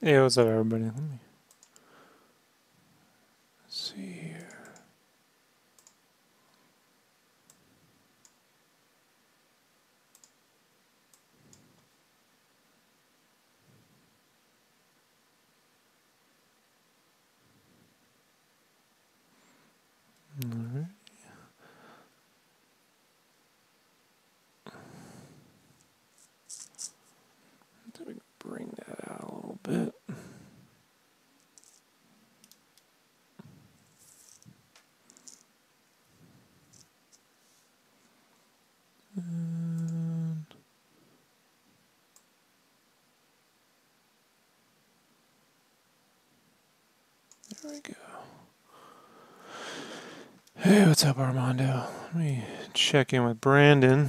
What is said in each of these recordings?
Hey, what's up, everybody? Let me see here. All right. Let me bring that out a little bit. And there we go. Hey, what's up, Armando? Let me check in with Brandon.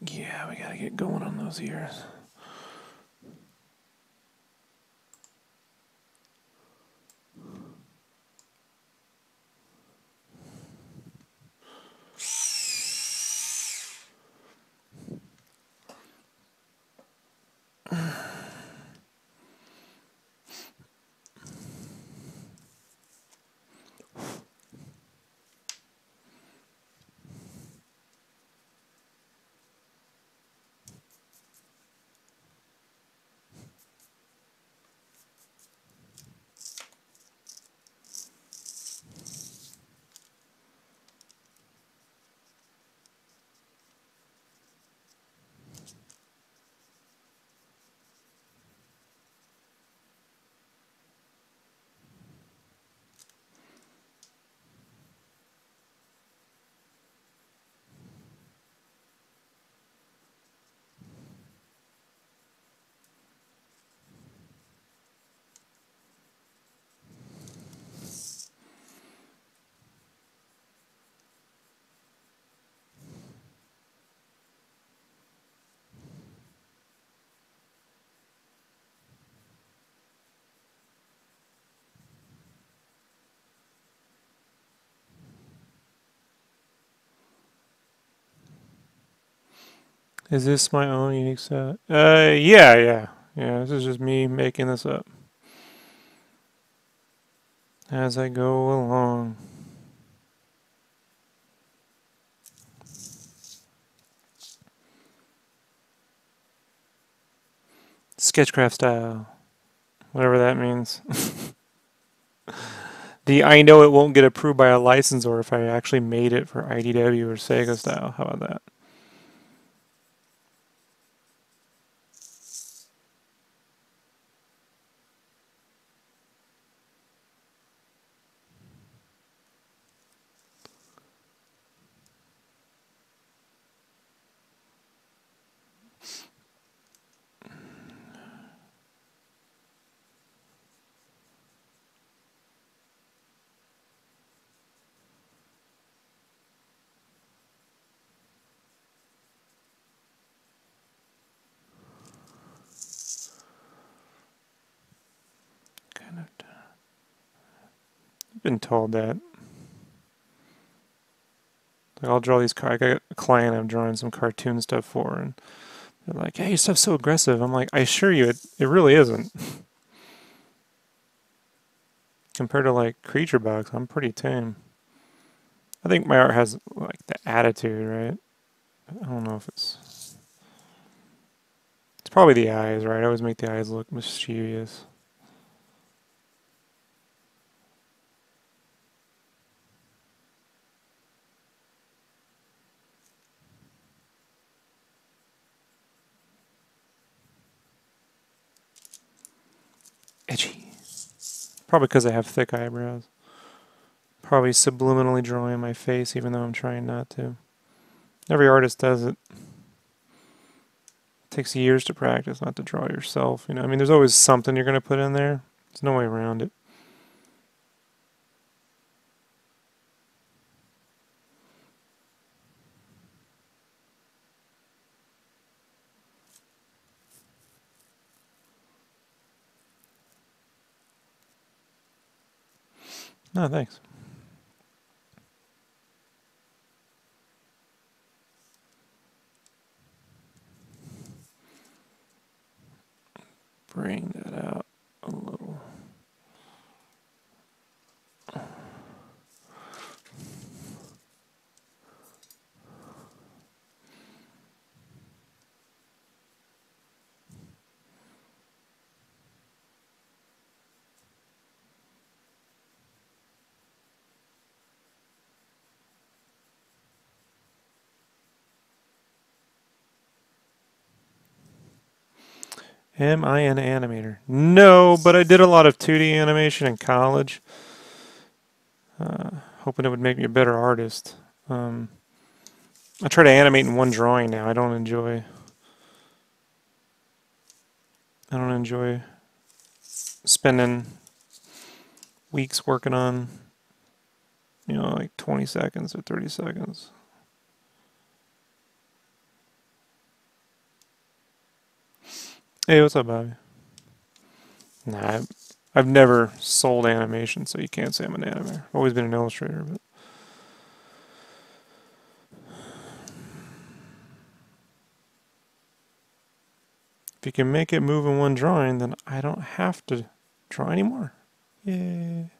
Yeah, we gotta get going on those ears. Is this my own unique set? Yeah. This is just me making this up as I go along. Sketchcraft style, whatever that means. I know it won't get approved by a licensor if I actually made it for IDW or Sega style. How about that? been told that. Like I'll draw these. I got a client I'm drawing some cartoon stuff for, and they're like, "Hey, your stuff's so aggressive." I'm like, "I assure you, it really isn't." Compared to like creature bugs, I'm pretty tame. I think my art has like the attitude, right? I don't know if it's probably the eyes, right? I always make the eyes look mischievous. Edgy. Probably because I have thick eyebrows. Probably subliminally drawing my face even though I'm trying not to. Every artist does it. It takes years to practice not to draw yourself, you know. I mean, there's always something you're going to put in there. There's no way around it. No, thanks. Bring that out a little. Am I an animator? No, but I did a lot of 2D animation in college. Hoping it would make me a better artist. I try to animate in one drawing now. I don't enjoy spending weeks working on, you know, like 20 seconds or 30 seconds. Hey, what's up, Bobby? Nah, I've never sold animation, so you can't say I'm an animator. I've always been an illustrator, but if you can make it move in one drawing, then I don't have to draw anymore. Yay.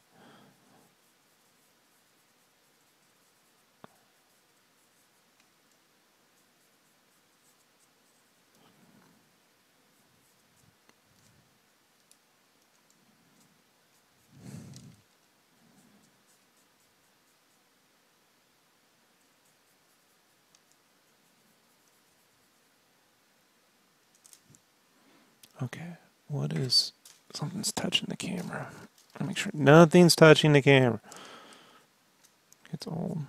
Okay, what is... Something's touching the camera. I'll make sure nothing's touching the camera. It's old.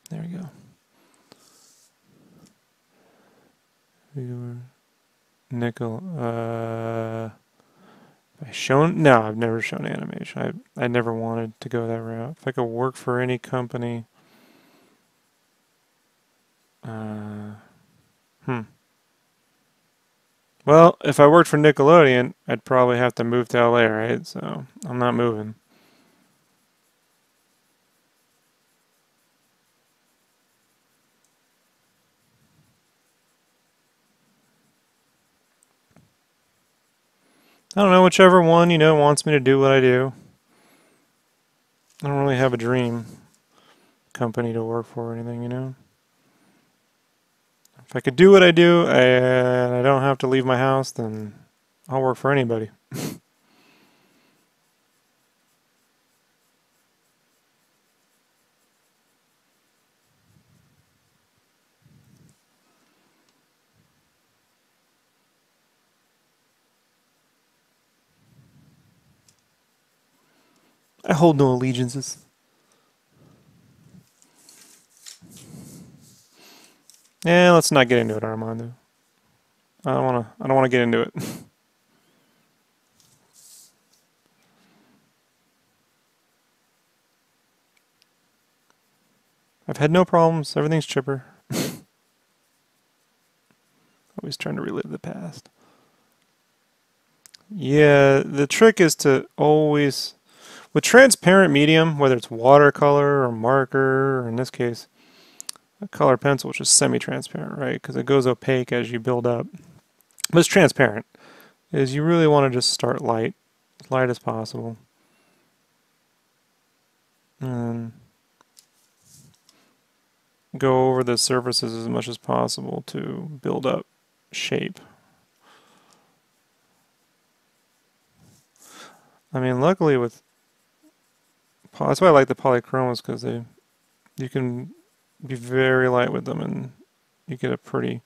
There we go. Nickel. Have I shown? No, I've never shown animation. I never wanted to go that route. If I could work for any company. Well, if I worked for Nickelodeon, I'd probably have to move to LA, right? So I'm not moving. I don't know, whichever one, you know, wants me to do what I do. I don't really have a dream company to work for or anything, you know? If I could do what I do and I don't have to leave my house, then I'll work for anybody. I hold no allegiances. Yeah, let's not get into it, Armando. I don't wanna get into it. I've had no problems. Everything's chipper. Always trying to relive the past. Yeah, the trick is to always With transparent medium, whether it's watercolor or marker, or in this case, a color pencil, which is semi-transparent, right? Because it goes opaque as you build up. But it's transparent, is you really want to just start light, as light as possible. And go over the surfaces as much as possible to build up shape. I mean, luckily with that's why I like the Polychromos, because you can be very light with them and you get a pretty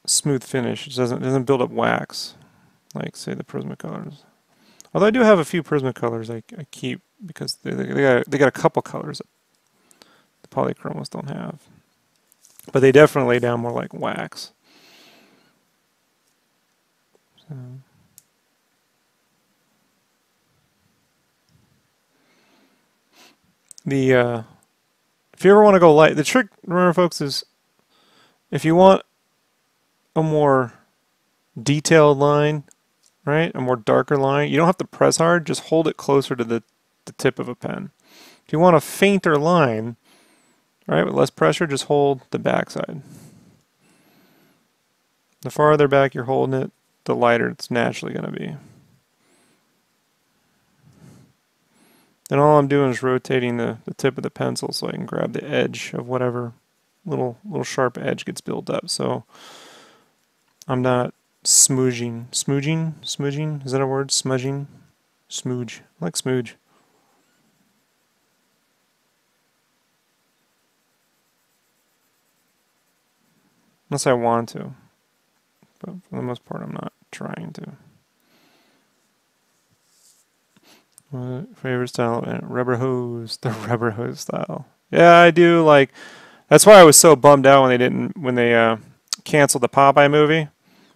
smooth finish. It doesn't build up wax like, say, the Prismacolors. Although I do have a few Prismacolors I keep because they got a couple colors that the Polychromos don't have. But they definitely lay down more like wax. So. If you ever want to go light, the trick, remember folks, is if you want a more detailed line, right, a more darker line, you don't have to press hard, just hold it closer to the tip of a pen. If you want a fainter line, right, with less pressure, just hold the backside. The farther back you're holding it, the lighter it's naturally going to be. And all I'm doing is rotating the tip of the pencil so I can grab the edge of whatever little sharp edge gets built up. So I'm not smooching. Smooching? Is that a word? Smudging? Smooge. I like smooge. Unless I want to. But for the most part, I'm not trying to. Favorite style? Rubber hose. The rubber hose style. Yeah, I do like. That's why I was so bummed out when they canceled the Popeye movie,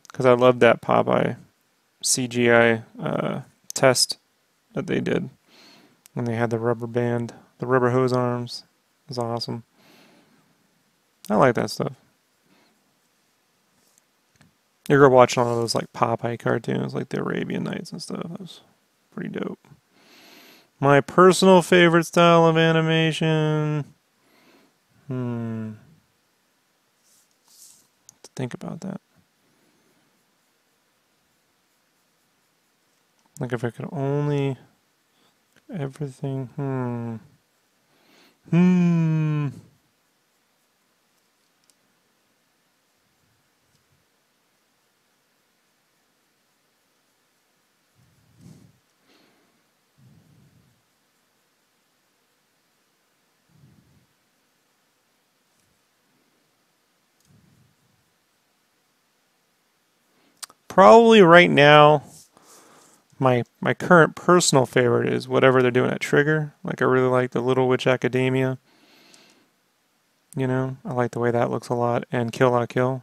because I loved that Popeye CGI test that they did when they had the rubber band, the rubber hose arms. It was awesome. I like that stuff. You grew up watching all of those like Popeye cartoons, like the Arabian Nights and stuff. That was pretty dope. My personal favorite style of animation. Think about that. Like if I could only everything. Probably right now, my current personal favorite is whatever they're doing at Trigger. Like I really like the Little Witch Academia. You know, I like the way that looks a lot, and Kill La Kill.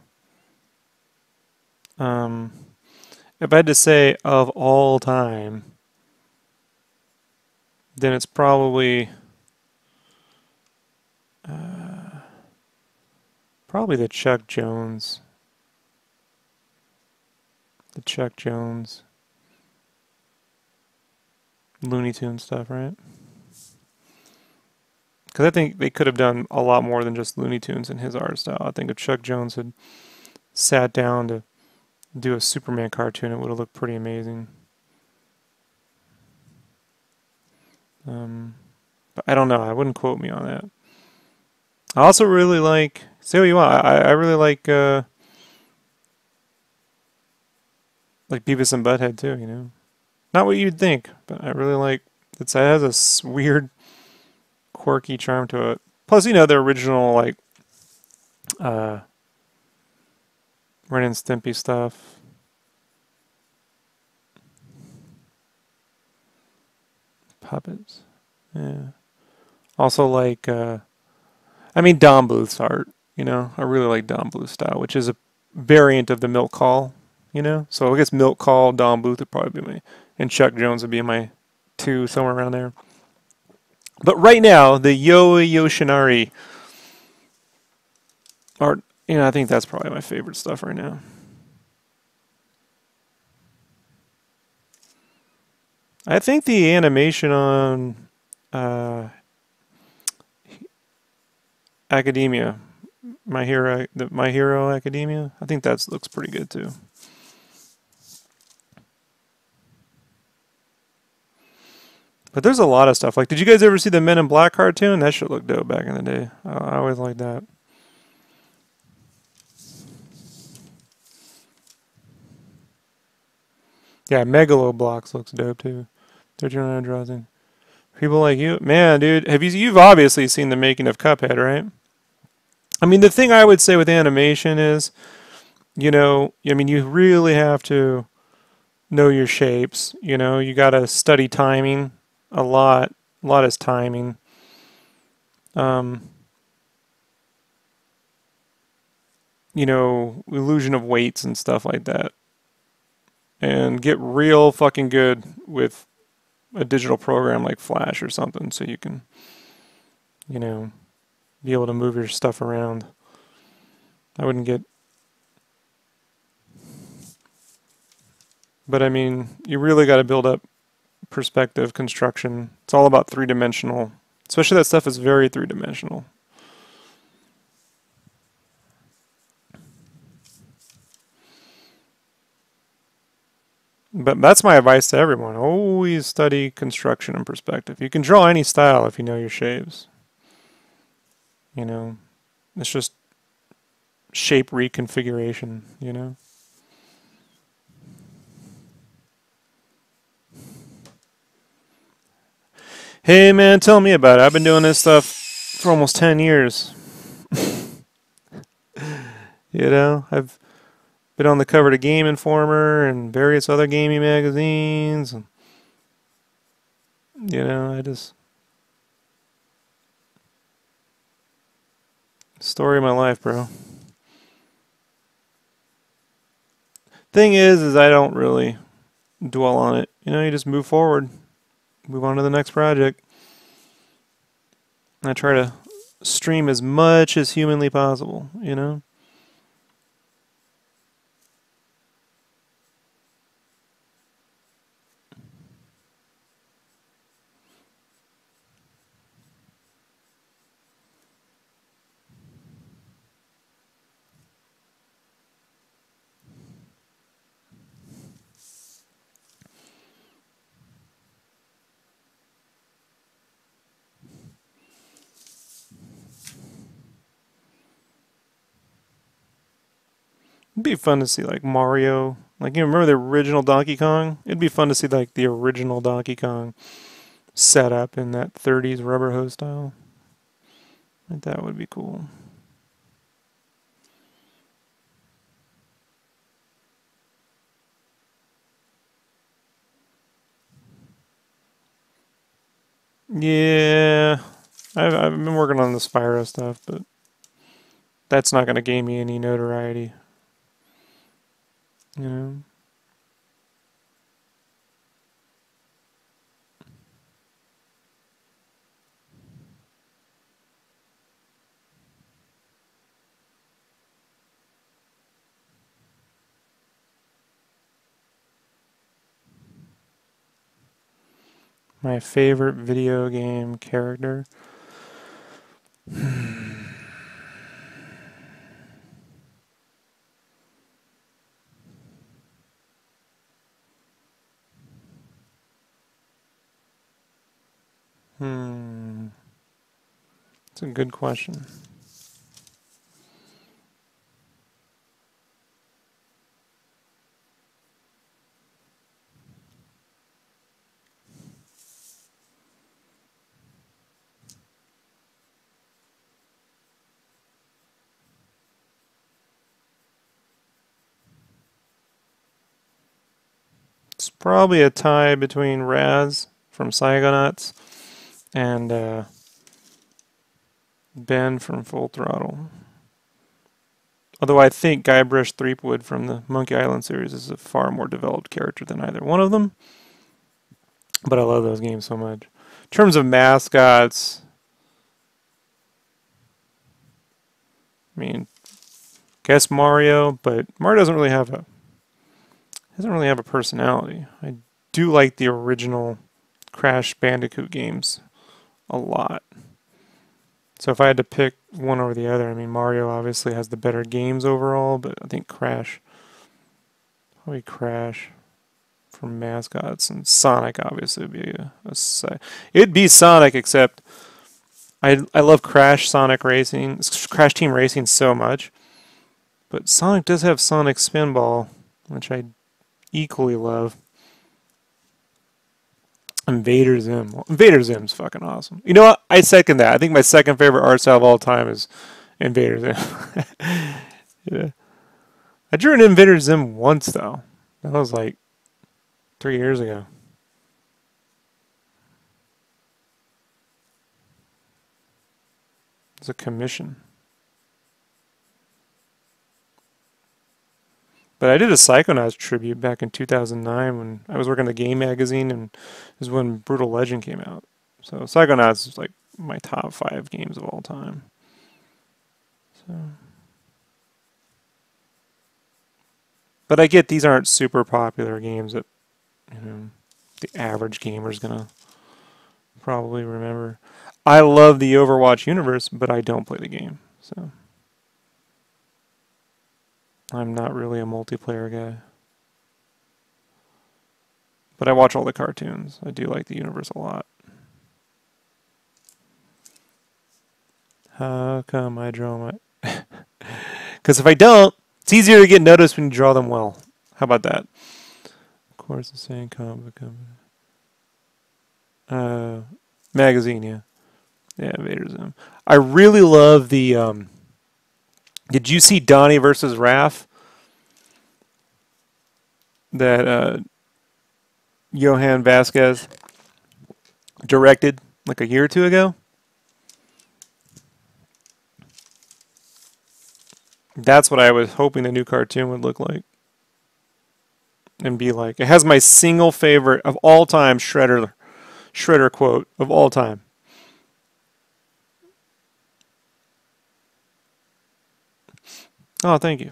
If I had to say of all time, then it's probably the Chuck Jones. The Chuck Jones Looney Tunes stuff, right? Because I think they could have done a lot more than just Looney Tunes in his art style. I think if Chuck Jones had sat down to do a Superman cartoon, it would have looked pretty amazing. But I don't know. I wouldn't quote me on that. I also really like, say what you want, I really like Beavis and Butthead too, you know. Not what you'd think, but I really like, it has a weird, quirky charm to it. Plus, you know, the original, like, Ren and Stimpy stuff. Puppets. Yeah. Also like, I mean, Don Bluth's art, you know. I really like Don Bluth's style, which is a variant of the Milk Call, you know. So I guess Milk Call, Don Bluth would probably be and Chuck Jones would be my two, somewhere around there. But right now, the Yoa Yoshinari art, you know, I think that's probably my favorite stuff right now. I think the animation on uh, Academia, My Hero Academia, I think that looks pretty good too. But there's a lot of stuff. Like, did you guys ever see the Men in Black cartoon? That shit looked dope back in the day. I always liked that. Yeah, Megaloblocks looks dope too. 1300 draws in. People like you, man, dude. You've obviously seen the making of Cuphead, right? I mean, the thing I would say with animation is, you really have to know your shapes. You got to study timing a lot. A lot is timing. Um, illusion of weights and stuff like that. And get real fucking good with a digital program like Flash or something so you can, you know, be able to move your stuff around. I wouldn't get. But I mean, you really got to build up perspective construction. It's all about three-dimensional. Especially that stuff is very three-dimensional. But that's my advice to everyone. Always study construction and perspective. You can draw any style if you know your shapes. You know, it's just shape reconfiguration. Hey man, tell me about it. I've been doing this stuff for almost 10 years. I've been on the cover of Game Informer and various other gaming magazines. And, I just. Story of my life, bro. Thing is I don't really dwell on it. You just move forward, move on to the next project. I try to stream as much as humanly possible. It'd be fun to see like Mario. Like, remember the original Donkey Kong? It'd be fun to see like the original Donkey Kong set up in that 30s rubber hose style. Like, that would be cool. Yeah, I've been working on the Spyro stuff, but that's not going to gain me any notoriety. You know. My favorite video game character. It's a good question. It's probably a tie between Raz from Psychonauts and Ben from Full Throttle. Although I think Guybrush Threepwood from the Monkey Island series is a far more developed character than either one of them. But I love those games so much. In terms of mascots, I mean, guess Mario, but Mario doesn't really have a personality. I do like the original Crash Bandicoot games a lot. So if I had to pick one over the other, I mean, Mario obviously has the better games overall, but I think probably Crash for mascots, and Sonic obviously would be it'd be Sonic, except I love Crash Crash Team Racing so much, but Sonic does have Sonic Spinball, which I equally love. Invader Zim. Invader Zim's fucking awesome. You know what? I second that. I think my second favorite art style of all time is Invader Zim. Yeah. I drew an Invader Zim once, though. That was like 3 years ago. It's a commission. But I did a Psychonauts tribute back in 2009 when I was working on the game magazine, and it was when Brutal Legend came out. So Psychonauts is like my top 5 games of all time. So, but I get these aren't super popular games that the average gamer is gonna probably remember. I love the Overwatch universe, but I don't play the game, so I'm not really a multiplayer guy. But I watch all the cartoons. I do like the universe a lot. How come I draw my... Because if I don't, it's easier to get noticed when you draw them well. How about that? Of course, the same comic company. Magazine, yeah. Yeah, Vader Zim. I really love the... did you see Donnie versus Raph? That Johan Vasquez directed like a year or two ago? That's what I was hoping the new cartoon would look like. And be like. It has my single favorite of all time Shredder quote of all time. Oh, thank you.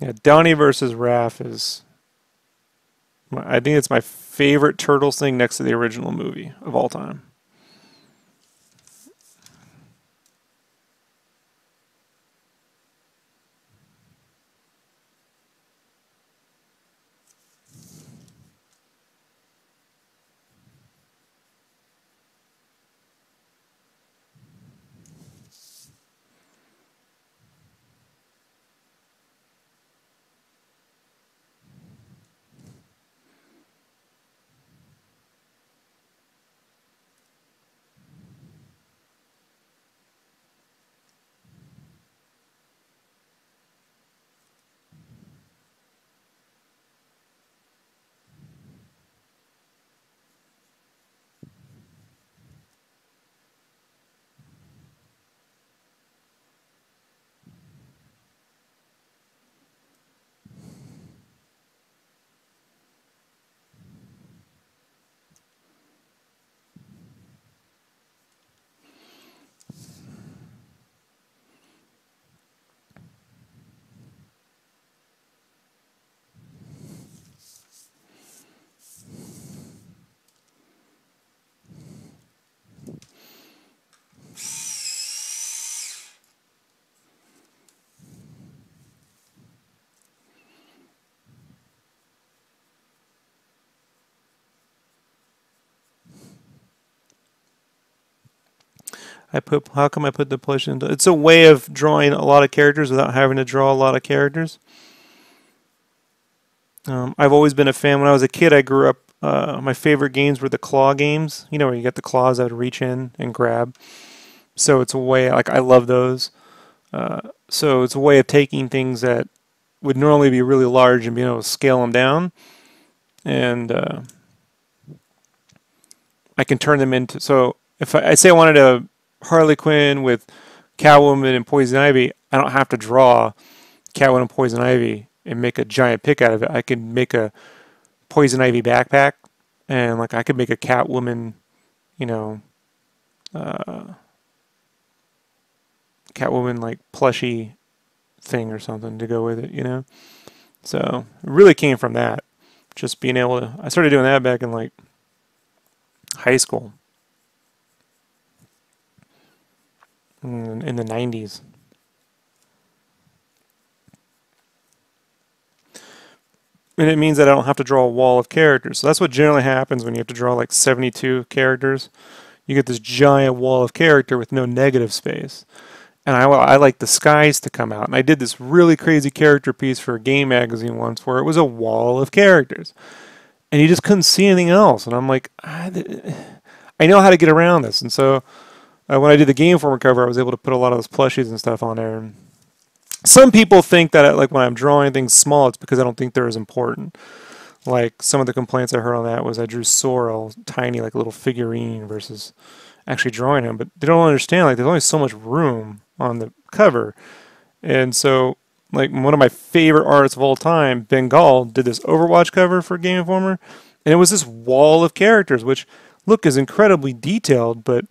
Yeah, Donnie versus Raph is... I think it's my favorite Turtles thing next to the original movie of all time. How come I put the plush into... It's a way of drawing a lot of characters without having to draw a lot of characters. I've always been a fan. When I was a kid, I grew up... my favorite games were the claw games. You know, where you get the claws that would reach in and grab. So it's a way... Like, I love those. So it's a way of taking things that would normally be really large and being able to scale them down. And I can turn them into... So if I say I wanted a Harley Quinn with Catwoman and Poison Ivy, I don't have to draw Catwoman and Poison Ivy and make a giant pick out of it. I can make a Poison Ivy backpack, and like I could make a Catwoman, Catwoman like plushy thing or something to go with it, So it really came from that. Just being able to, I started doing that back in like high school in the 90s. And it means that I don't have to draw a wall of characters. So that's what generally happens when you have to draw like 72 characters. You get this giant wall of character with no negative space. And I like the skies to come out. And I did this really crazy character piece for a game magazine once where it was a wall of characters. And you just couldn't see anything else. And I'm like, I know how to get around this. And so when I did the Game Informer cover, I was able to put a lot of those plushies and stuff on there. And some people think that like when I'm drawing things small, it's because I don't think they're as important. Like some of the complaints I heard on that was I drew Sorrel tiny, like a little figurine versus actually drawing him. But they don't understand, like there's only so much room on the cover. And so like one of my favorite artists of all time, Bengal, did this Overwatch cover for Game Informer. And it was this wall of characters, which look is incredibly detailed, but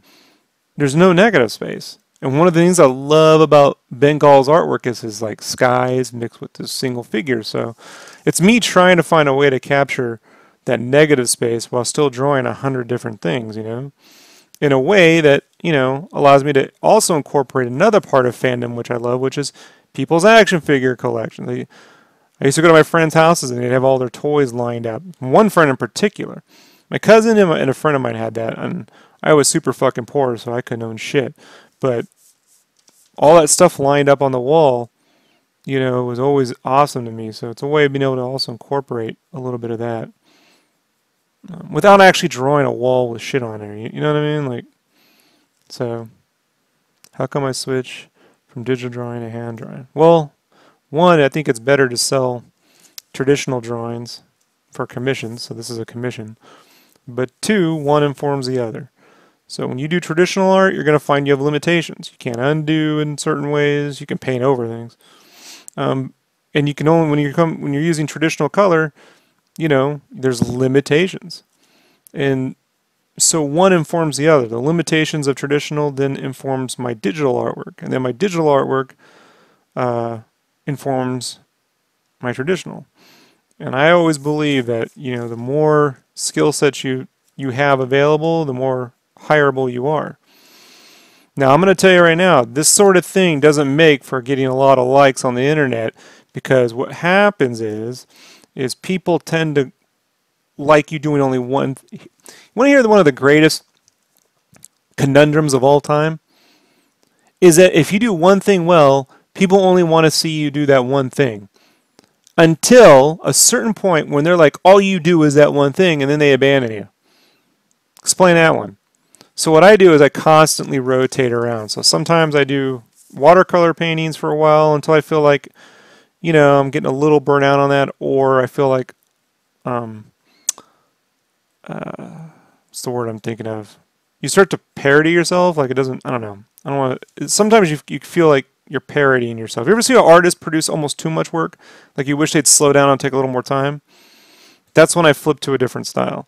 there's no negative space. And one of the things I love about Bengal's artwork is his like skies mixed with this single figure. So it's me trying to find a way to capture that negative space while still drawing 100 different things, you know, in a way that, you know, allows me to also incorporate another part of fandom, which I love, which is people's action figure collection. I used to go to my friends' houses and they'd have all their toys lined up. One friend in particular, my cousin and a friend of mine had that, and I was super fucking poor, so I couldn't own shit. But all that stuff lined up on the wall, you know, was always awesome to me. So it's a way of being able to also incorporate a little bit of that without actually drawing a wall with shit on there. You know what I mean? Like, so how come I switch from digital drawing to hand drawing? Well, one, I think it's better to sell traditional drawings for commissions. So this is a commission. But two, one informs the other. So when you do traditional art, you're going to find you have limitations. You can't undo in certain ways. You can paint over things, and you can only when you're using traditional color, you know, there's limitations, and so one informs the other. The limitations of traditional then informs my digital artwork, and then my digital artwork informs my traditional. And I always believe that, you know, the more skill sets you have available, the more hireable you are. Now I'm going to tell you right now, this sort of thing doesn't make for getting a lot of likes on the internet, because what happens is people tend to like you doing only one. You want to hear one of the greatest conundrums of all time? Is that if you do one thing well, people only want to see you do that one thing. Until a certain point when they're like, all you do is that one thing, and then they abandon you. Explain that one. So what I do is I constantly rotate around. So sometimes I do watercolor paintings for a while until I feel like, you know, I'm getting a little burnt out on that, or I feel like, what's the word I'm thinking of? You start to parody yourself. Like it doesn't, I don't know. I don't want to, sometimes you feel like you're parodying yourself. You ever see an artist produce almost too much work? Like you wish they'd slow down and take a little more time? That's when I flip to a different style.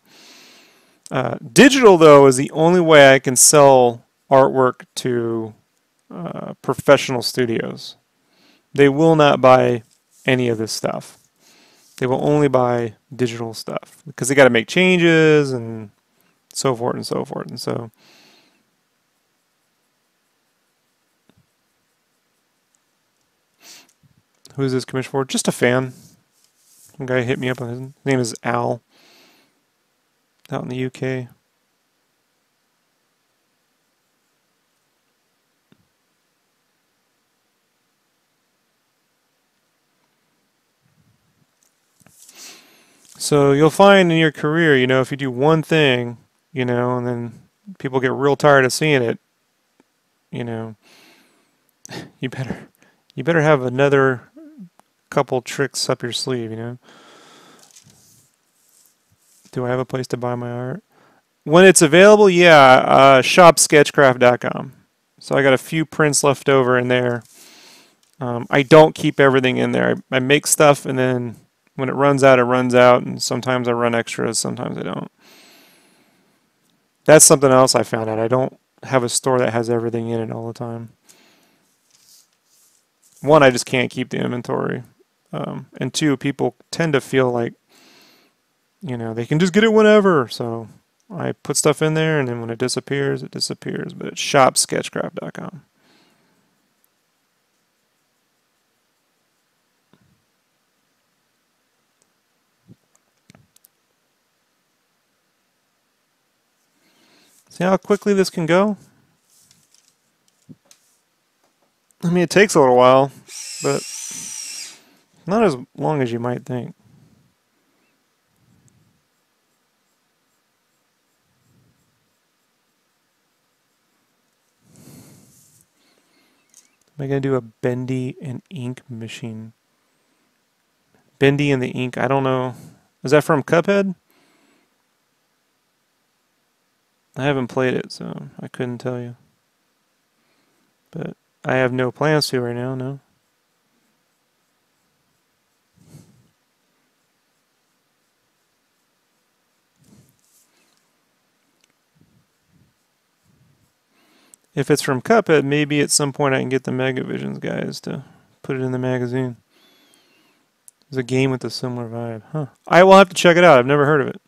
Digital, though, is the only way I can sell artwork to professional studios. They will not buy any of this stuff. They will only buy digital stuff because they got to make changes and so forth and so forth. And so, who is this commission for? Just a fan. Some guy hit me up on his name is Al. Out in the UK. So you'll find in your career, you know, if you do one thing, you know, and then people get real tired of seeing it, you know, you better have another couple tricks up your sleeve, you know. Do I have a place to buy my art? When it's available, yeah, shopsketchcraft.com. So I got a few prints left over in there. I don't keep everything in there. I make stuff, and then when it runs out, and sometimes I run extras, sometimes I don't. That's something else I found out. I don't have a store that has everything in it all the time. One, I just can't keep the inventory. And two, people tend to feel like you know, they can just get it whenever. So I put stuff in there, and then when it disappears, it disappears. But it's shopsketchcraft.com. See how quickly this can go? I mean, it takes a little while, but not as long as you might think. Am I going to do a bendy and ink machine? Bendy and the ink, I don't know. Is that from Cuphead? I haven't played it, so I couldn't tell you. But I have no plans to right now, no. If it's from Cuphead, maybe at some point I can get the Megavisions guys to put it in the magazine. There's a game with a similar vibe. Huh. I will have to check it out. I've never heard of it.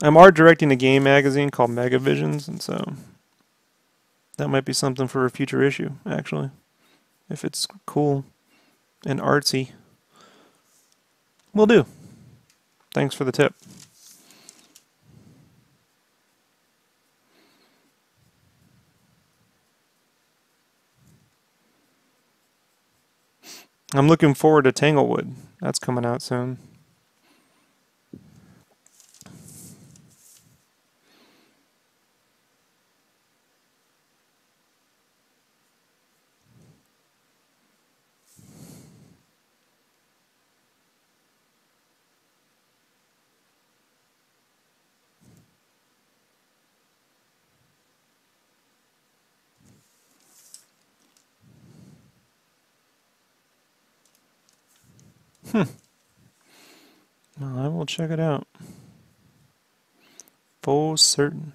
I'm art directing a game magazine called Megavisions, and so that might be something for a future issue, actually. If it's cool and artsy. Will do. Thanks for the tip. I'm looking forward to Tanglewood. That's coming out soon. Well, I will check it out. For certain.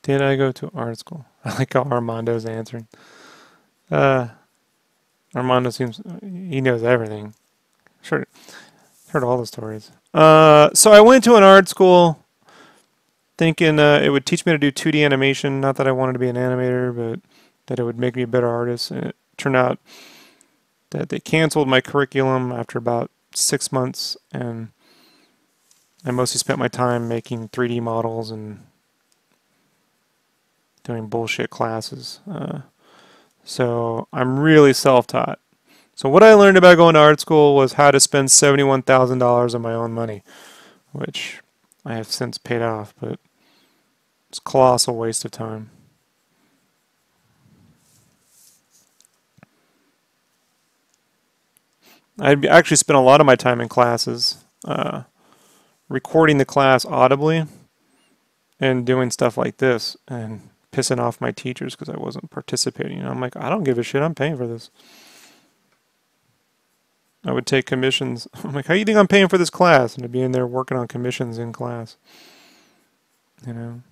Did I go to art school? I like how Armando's answering. Armando seems he knows everything. Sure, heard all the stories. So I went to an art school thinking it would teach me to do 2D animation. Not that I wanted to be an animator, but that it would make me a better artist. And it turned out that they canceled my curriculum after about 6 months, and I mostly spent my time making 3D models and doing bullshit classes. So I'm really self-taught. So what I learned about going to art school was how to spend $71,000 of my own money, which I have since paid off, but it's a colossal waste of time. I actually spent a lot of my time in classes, recording the class audibly and doing stuff like this and pissing off my teachers because I wasn't participating. I'm like, I don't give a shit. I'm paying for this. I would take commissions. I'm like, how do you think I'm paying for this class? And to be in there working on commissions in class. You know?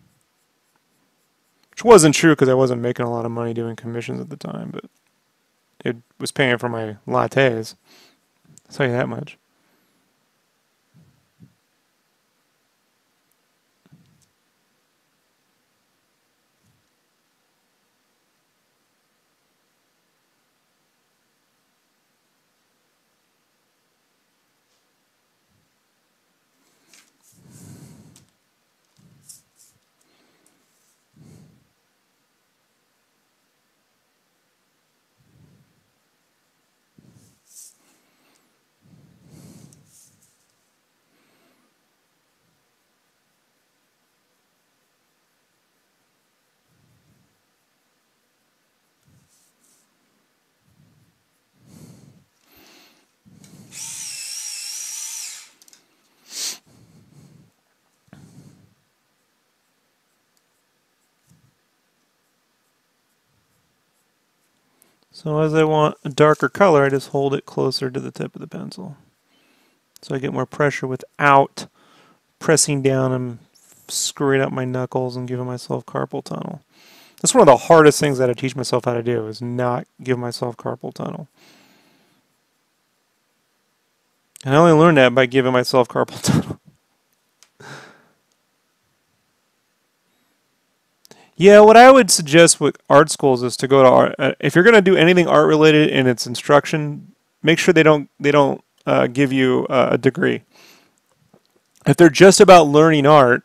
Which wasn't true because I wasn't making a lot of money doing commissions at the time, but it was paying for my lattes. I'll tell you that much. So as I want a darker color, I just hold it closer to the tip of the pencil. So I get more pressure without pressing down and screwing up my knuckles and giving myself carpal tunnel. That's one of the hardest things that I teach myself how to do, is not give myself carpal tunnel. And I only learned that by giving myself carpal tunnel. Yeah, what I would suggest with art schools is to go to art. If you're going to do anything art related in its instruction, make sure they don't give you a degree. If they're just about learning art,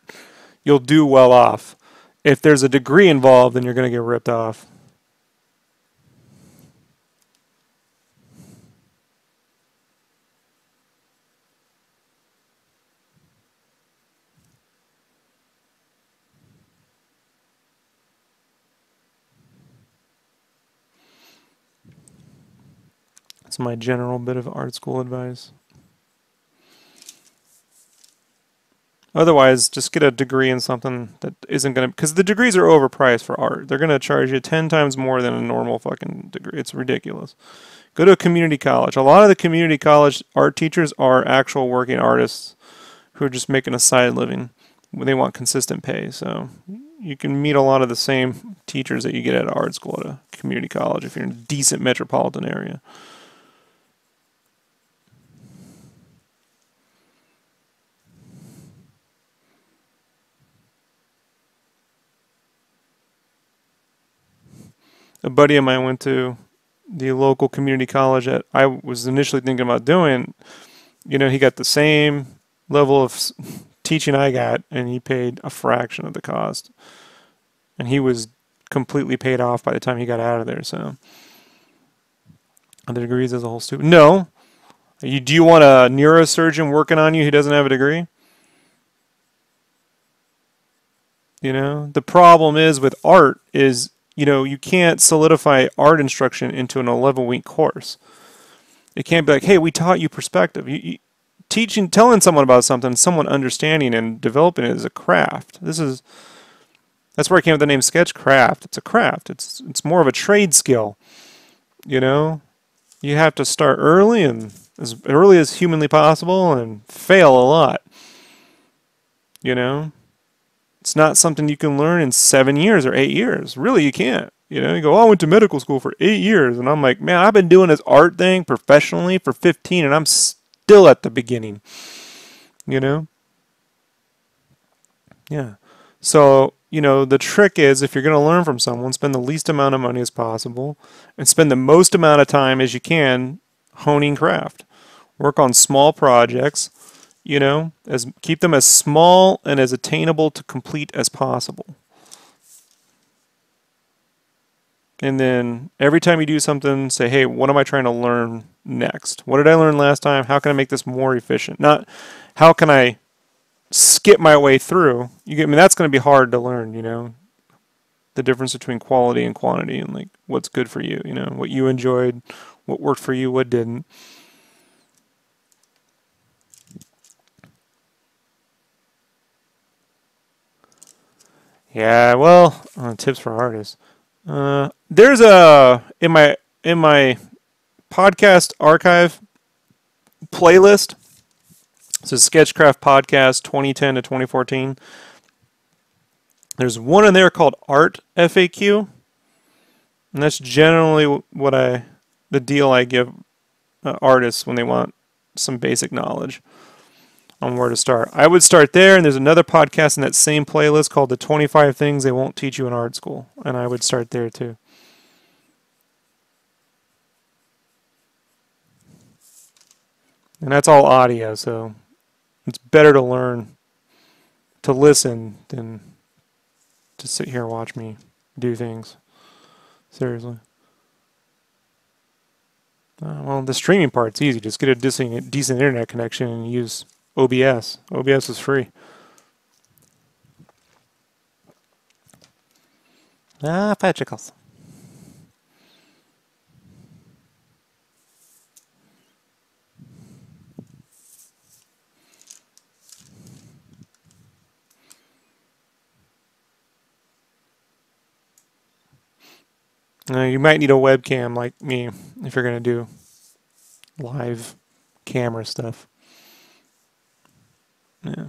you'll do well off. If there's a degree involved, then you're going to get ripped off. That's my general bit of art school advice. Otherwise, just get a degree in something that isn't going to... Because the degrees are overpriced for art. They're going to charge you 10 times more than a normal fucking degree. It's ridiculous. Go to a community college. A lot of the community college art teachers are actual working artists who are just making a side living. They want consistent pay. So you can meet a lot of the same teachers that you get at art school at a community college if you're in a decent metropolitan area. A buddy of mine went to the local community college that I was initially thinking about doing. You know, he got the same level of teaching I got, and he paid a fraction of the cost. And he was completely paid off by the time he got out of there. So, the degrees as a whole stupid. No. Do you want a neurosurgeon working on you who doesn't have a degree? You know, the problem is with art is, you know, you can't solidify art instruction into an 11-week course. It can't be like, hey, we taught you perspective. Telling someone about something, someone understanding and developing it is a craft. That's where I came up with the name Sketchcraft. It's a craft. It's more of a trade skill. You know, you have to start early and as early as humanly possible and fail a lot. You know, it's not something you can learn in 7 years or 8 years. Really, you can't. You know, you go, oh, I went to medical school for 8 years. And I'm like, man, I've been doing this art thing professionally for 15 and I'm still at the beginning. You know? Yeah. So, you know, the trick is if you're going to learn from someone, spend the least amount of money as possible and spend the most amount of time as you can honing craft. Work on small projects, you know, keep them as small and as attainable to complete as possible. And then every time you do something, say, hey, what am I trying to learn next? What did I learn last time? How can I make this more efficient? Not how can I skip my way through. You get me? That's going to be hard to learn, you know, the difference between quality and quantity and like what's good for you, you know, what you enjoyed, what worked for you, what didn't. Yeah, well, tips for artists. There's a in my podcast archive playlist. It's a Sketchcraft podcast 2010 to 2014. There's one in there called Art FAQ, and that's generally the deal I give artists when they want some basic knowledge on where to start. I would start there, and there's another podcast in that same playlist called The 25 Things They Won't Teach You in Art School, and I would start there too. And that's all audio, so it's better to learn to listen than to sit here and watch me do things. Seriously. Well, the streaming part's easy. Just get a decent internet connection and use OBS. OBS is free. Patricles. You might need a webcam like me if you're going to do live camera stuff. Yeah.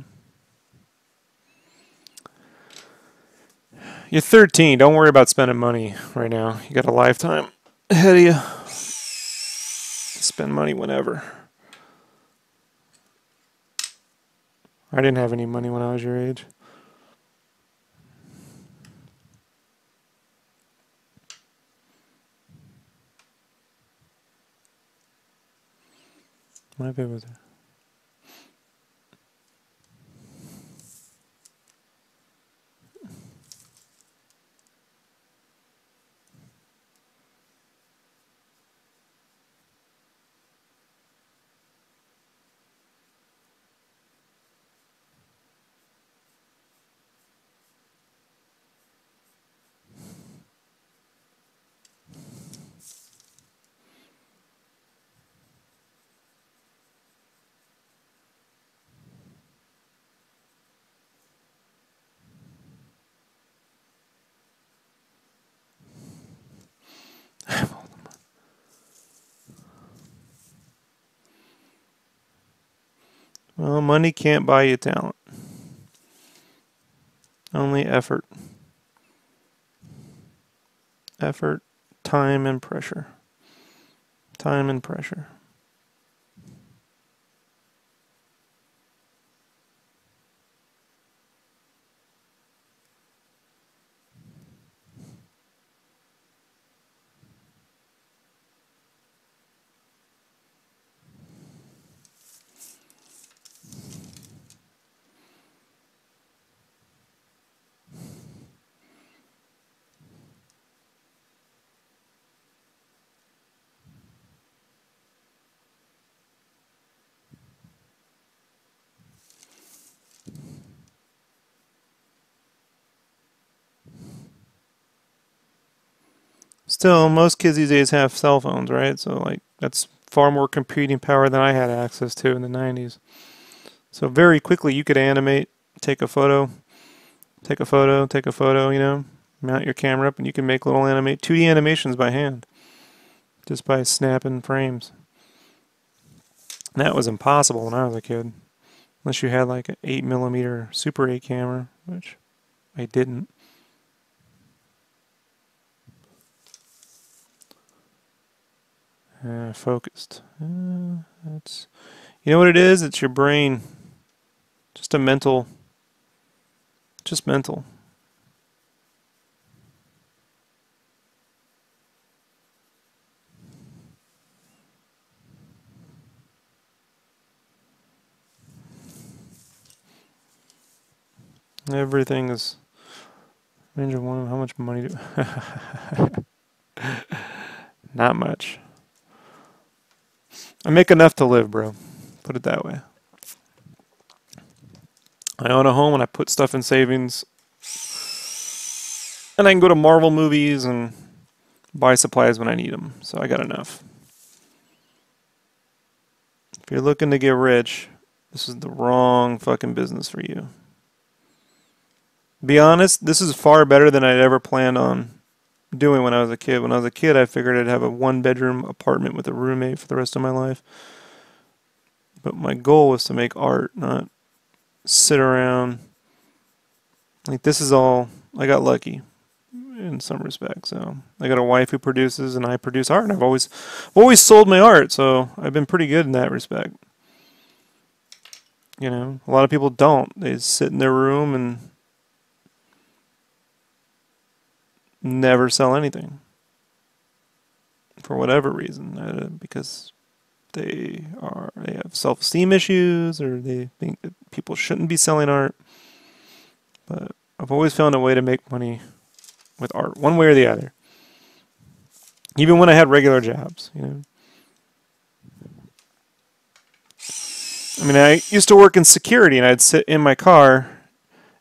You're 13. Don't worry about spending money right now. You got a lifetime ahead of you. Spend money whenever. I didn't have any money when I was your age. My bad was there. Well, money can't buy you talent. Only effort. Effort, time, and pressure. Time and pressure. Still, most kids these days have cell phones, right? So, like, that's far more computing power than I had access to in the 90s. So, very quickly, you could animate, take a photo, take a photo, take a photo, you know, mount your camera up, and you can make little 2D animations by hand just by snapping frames. And that was impossible when I was a kid, unless you had like an 8mm Super 8 camera, which I didn't. Focused. That's, you know what it is? It's your brain. Just a mental. Just mental. Everything is range of one. How much money do? Not much. I make enough to live, bro. Put it that way. I own a home and I put stuff in savings. And I can go to Marvel movies and buy supplies when I need them. So I got enough. If you're looking to get rich, this is the wrong fucking business for you. Be honest, this is far better than I'd ever planned on doing when I was a kid. When I was a kid, I figured I'd have a 1-bedroom apartment with a roommate for the rest of my life. But my goal was to make art, not sit around. Like, this is all, I got lucky in some respects. So I got a wife who produces and I produce art, and I've always sold my art, so I've been pretty good in that respect. You know, a lot of people don't. They sit in their room and never sell anything for whatever reason, because they have self-esteem issues, or they think that people shouldn't be selling art. But I've always found a way to make money with art, one way or the other. Even when I had regular jobs, you know. I mean, I used to work in security, and I'd sit in my car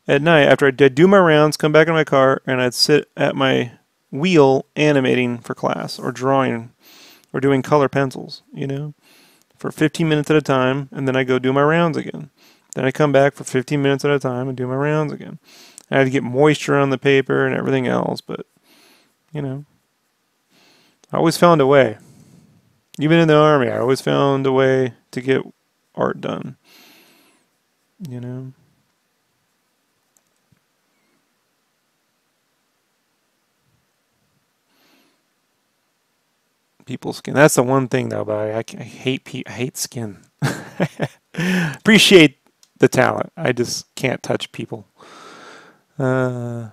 at night after I'd do my rounds, come back in my car, and I'd sit at my wheel animating for class, or drawing, or doing color pencils, you know, for 15 minutes at a time, and then I go do my rounds again. Then I come back for 15 minutes at a time and do my rounds again. I had to get moisture on the paper and everything else, but, you know, I always found a way. Even in the army, I always found a way to get art done. You know? People's skin. That's the one thing though, but I hate skin. Appreciate the talent. I just can't touch people. Energy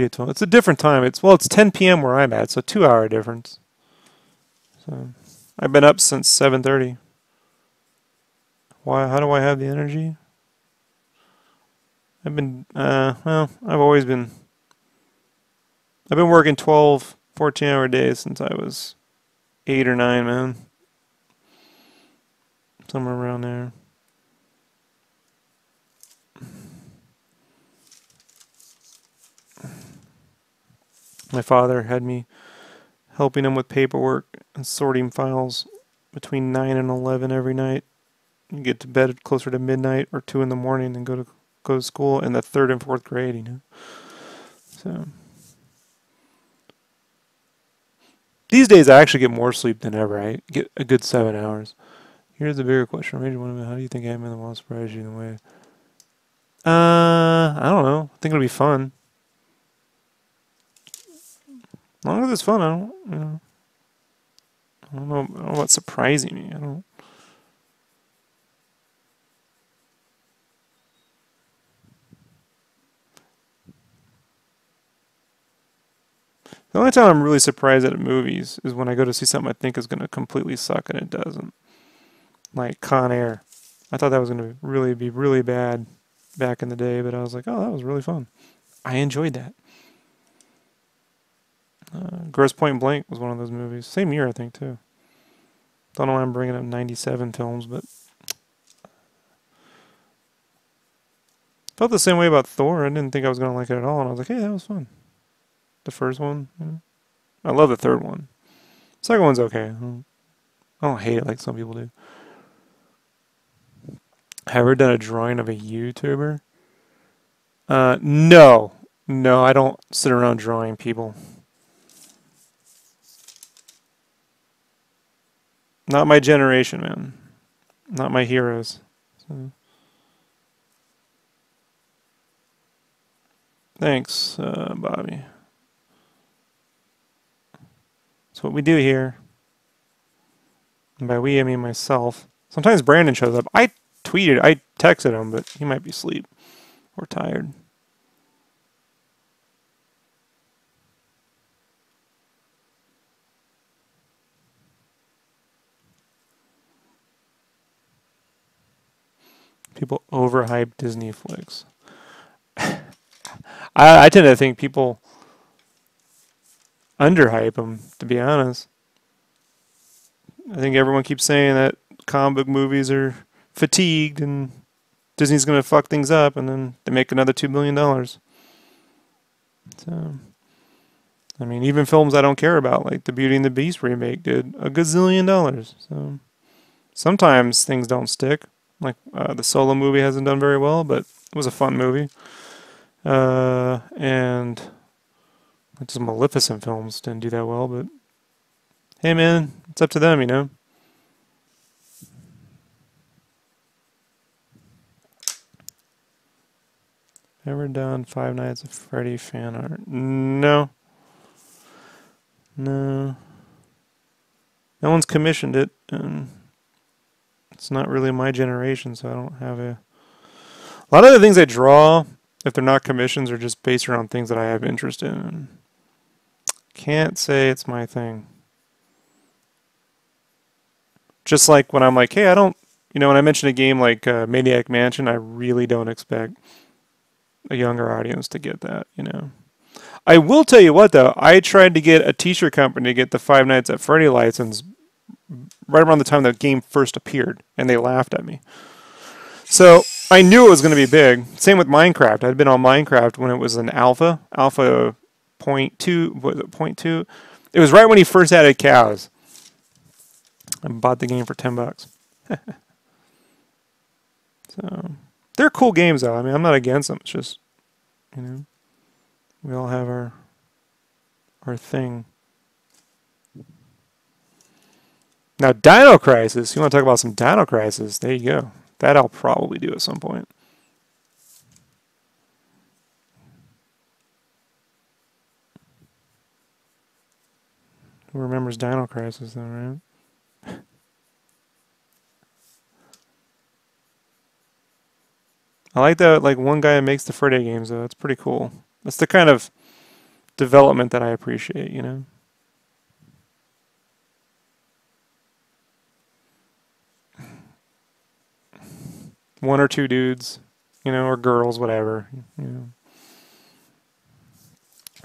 at 12. It's a different time. It's 10 p.m. where I'm at, so 2 hour difference. So I've been up since 7:30. Why? How do I have the energy? I've been I've been working 12, 14-hour days since I was 8 or 9, man. Somewhere around there. My father had me helping him with paperwork and sorting files between 9 and 11 every night. You get to bed closer to midnight or 2 in the morning and go to school in the 3rd and 4th grade, you know. So these days I actually get more sleep than ever. I get a good 7 hours. Here's the bigger question. How do you think I'm in the most surprise you in a way? I don't know. I think it'll be fun. As long as it's fun, I don't know what's surprising me. I don't. The only time I'm really surprised at movies is when I go to see something I think is going to completely suck and it doesn't. Like Con Air. I thought that was going to be really bad back in the day, but I was like, oh, that was really fun. I enjoyed that. Grosse Point Blank was one of those movies. Same year, I think, too. Don't know why I'm bringing up 97 films, but felt the same way about Thor. I didn't think I was going to like it at all, and I was like, hey, that was fun. The first one, I love the third one. Second one's okay. I don't hate it like some people do. Have you ever done a drawing of a YouTuber? No. No, I don't sit around drawing people. Not my generation, man. Not my heroes. So. Thanks, Bobby. That's what we do here. And by we, I mean myself. Sometimes Brandon shows up. I texted him, but he might be asleep or tired. People overhype Disney flicks. I tend to think people underhype them, to be honest. I think everyone keeps saying that comic book movies are fatigued and Disney's going to fuck things up, and then they make another $2 billion. So, I mean, even films I don't care about, like the Beauty and the Beast remake, did a gazillion dollars. So, sometimes things don't stick. Like the Solo movie hasn't done very well, but it was a fun movie. And just Maleficent films didn't do that well, but hey, man, it's up to them, you know. Ever done Five Nights at Freddy fan art? No. No. No one's commissioned it, and it's not really my generation, so I don't have a lot of the things I draw, if they're not commissions, are just based around things that I have interest in. And can't say it's my thing. Just like when I'm like, hey, I don't, when I mention a game like Maniac Mansion, I really don't expect a younger audience to get that, I will tell you what, though. I tried to get a t-shirt company to get the Five Nights at Freddy license right around the time the game first appeared, and they laughed at me. So I knew it was going to be big. Same with Minecraft. I'd been on Minecraft when it was an alpha 0.2, was it 0.2? It was right when he first added cows. I bought the game for $10. So they're cool games, though. I mean, I'm not against them. It's just, we all have our thing. Now, Dino Crisis. You want to talk about some Dino Crisis? There you go. That I'll probably do at some point. Who remembers Dino Crisis, though, right? I like that. Like one guy makes the Friday games, though. It's pretty cool. That's the kind of development that I appreciate, you know. One or two dudes, you know, or girls, whatever, you know.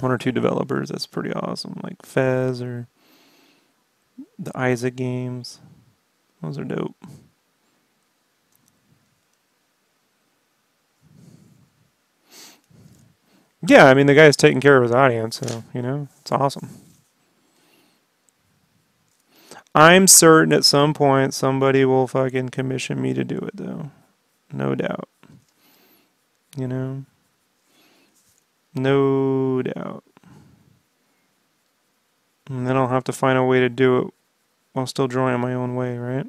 One or two developers. That's pretty awesome. Like Fez or the Isaac games. Those are dope. Yeah, I mean, the guy's taking care of his audience, so, you know, it's awesome. I'm certain at some point somebody will fucking commission me to do it, though. No doubt. You know? No doubt. And then I'll have to find a way to do it while still drawing my own way, right?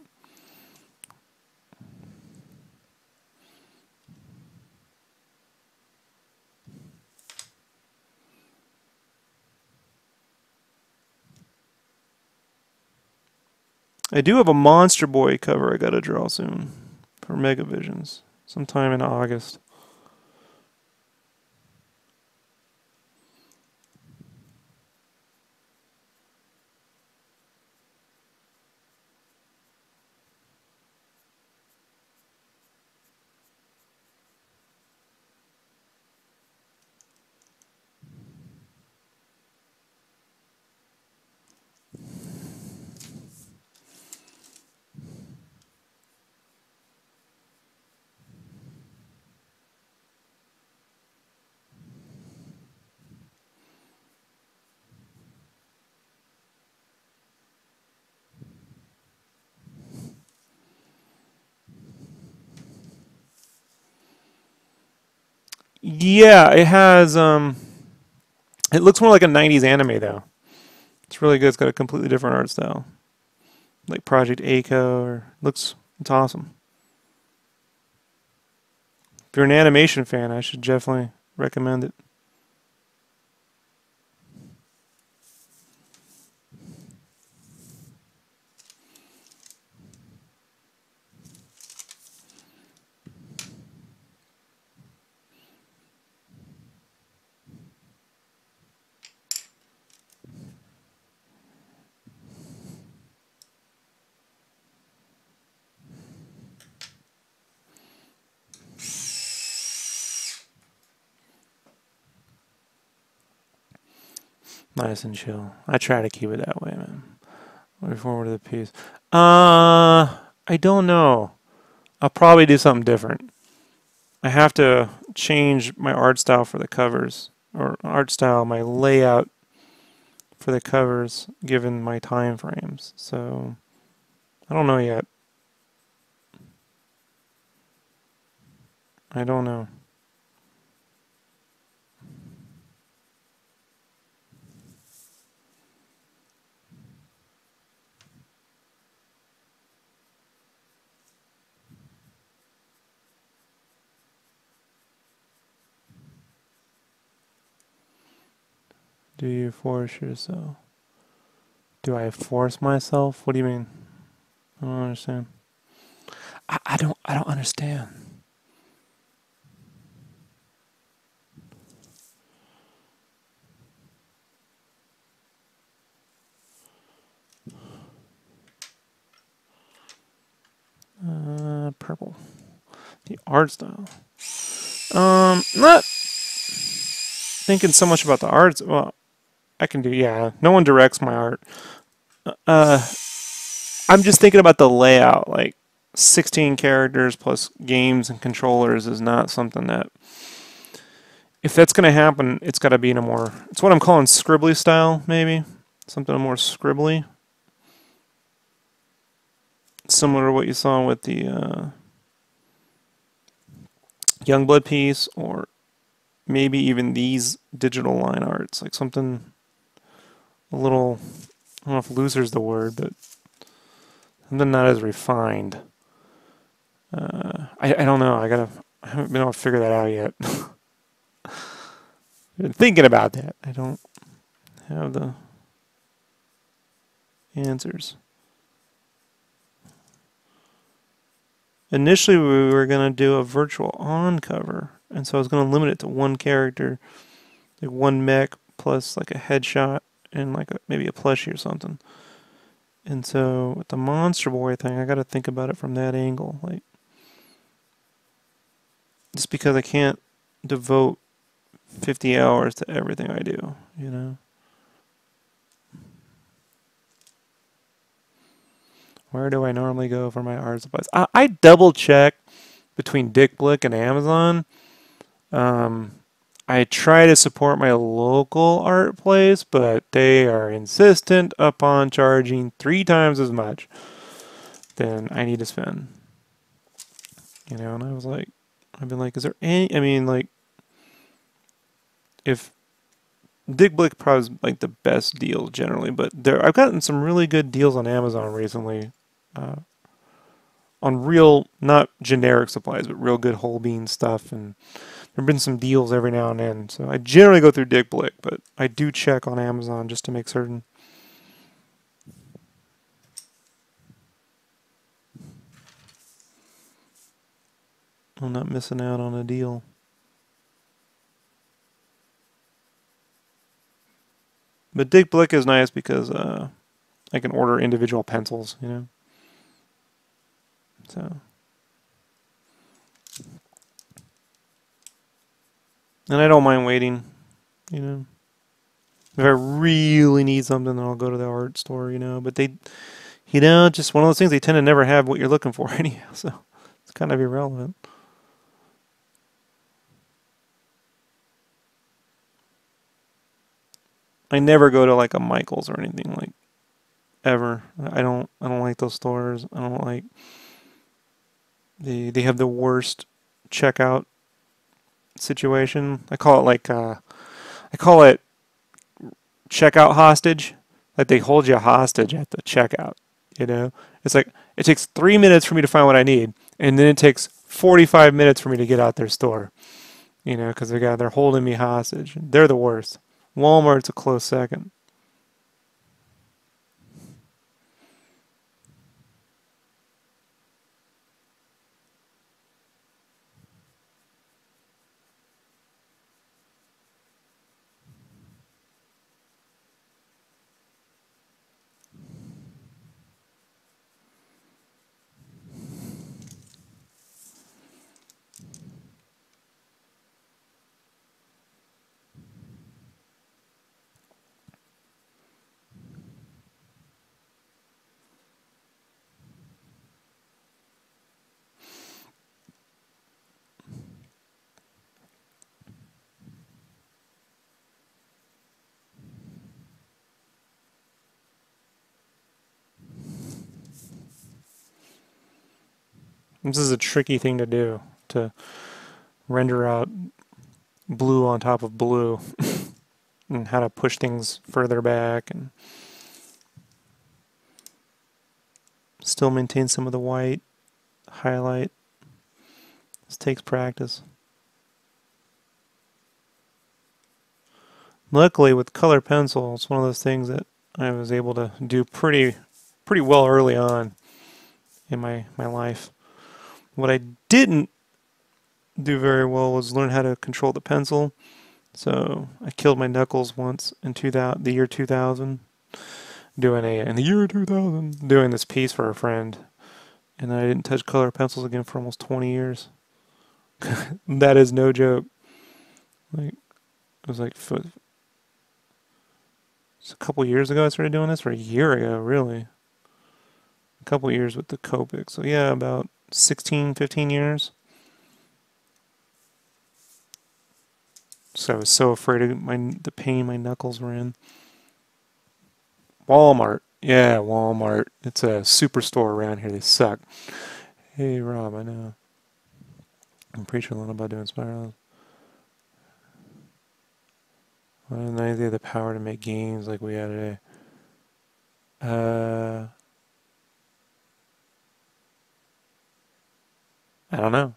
I do have a Monster Boy cover I gotta draw soon for Megavisions, sometime in August. Yeah, it has, it looks more like a 90s anime, though. It's really good. It's got a completely different art style. Like Project Echo, or it's awesome. If you're an animation fan, I should definitely recommend it. Nice and chill. I try to keep it that way, man. Looking forward to the piece. I don't know. I'll probably do something different. I have to change my art style for the covers, or art style, my layout for the covers, given my time frames. So I don't know yet. I don't know. Do you force yourself? Do I force myself? What do you mean? I don't understand. I don't understand. Purple. The art style. Not thinking so much about the arts. Well, I can do, yeah. No one directs my art. I'm just thinking about the layout. Like 16 characters plus games and controllers is not something that, if that's going to happen, it's got to be in a more, it's what I'm calling scribbly style, maybe. Something more scribbly. Similar to what you saw with the Youngblood piece, or maybe even these digital line arts. Like something a little, I don't know if looser's the word, but Something not as refined. I don't know. I haven't been able to figure that out yet. I've been thinking about that. I don't have the answers. Initially, we were going to do a virtual on cover, and so I was going to limit it to one character, like one mech plus like a headshot and like maybe a plushie or something. And so with the Monster Boy thing, I got to think about it from that angle, like just because I can't devote 50 hours to everything I do, you know. Where do I normally go for my art supplies? I double check between Dick Blick and Amazon. I try to support my local art place, but they are insistent upon charging 3 times as much than I need to spend. You know, and I've been like, is there any, I mean, like, if Dick Blick probably is like the best deal generally, but I've gotten some really good deals on Amazon recently. Uh, on real, not generic supplies, but real good whole bean stuff, and there have been some deals every now and then. So I generally go through Dick Blick, but I do check on Amazon just to make certain. I'm not missing out on a deal. But Dick Blick is nice because I can order individual pencils, you know. So, and I don't mind waiting, you know. If I really need something, then I'll go to the art store, you know. But they, you know, just one of those things. They tend to never have what you're looking for anyhow, so it's kind of irrelevant. I never go to like a Michaels or anything like ever. I don't like those stores. I don't like they have the worst checkout situation. I call it checkout hostage. Like they hold you hostage at the checkout. You know, it's like it takes 3 minutes for me to find what I need, and then it takes 45 minutes for me to get out their store. You know, because they're holding me hostage. They're the worst. Walmart's a close second. This is a tricky thing to do, to render out blue on top of blue and how to push things further back and still maintain some of the white highlight. This takes practice. Luckily with color pencil, it's one of those things that I was able to do pretty well early on in my life. What I didn't do very well was learn how to control the pencil. So I killed my knuckles once in the year 2000, in the year 2000 doing this piece for a friend, and I didn't touch color pencils again for almost 20 years. That is no joke. Like it was like it's a couple years ago I started doing this, or a year ago, really. A couple years with the Copic. So yeah, about 16, 15 years. So I was so afraid of the pain my knuckles were in. Walmart. Yeah, Walmart. It's a superstore around here. They suck. Hey, Rob, I know. I'm preaching a little about doing spirals. Why didn't they have the power to make games like we had today? I don't know.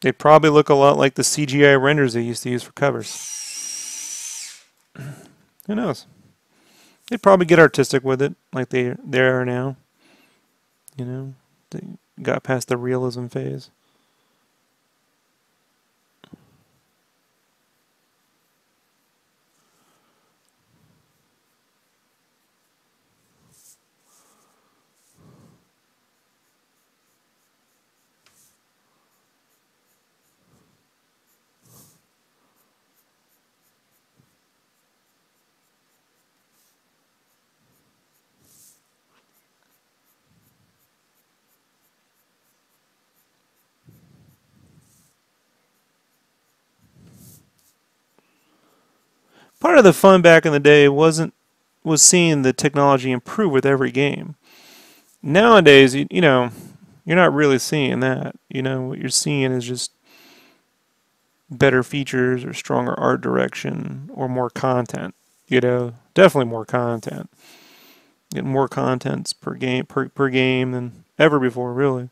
They probably look a lot like the CGI renders they used to use for covers. Who knows? They'd probably get artistic with it, like they are now. You know, they got past the realism phase. Part of the fun back in the day was seeing the technology improve with every game. Nowadays, you know, you're not really seeing that. You know, what you're seeing is just better features or stronger art direction or more content. You know, definitely more content. Getting more contents per game than ever before, really.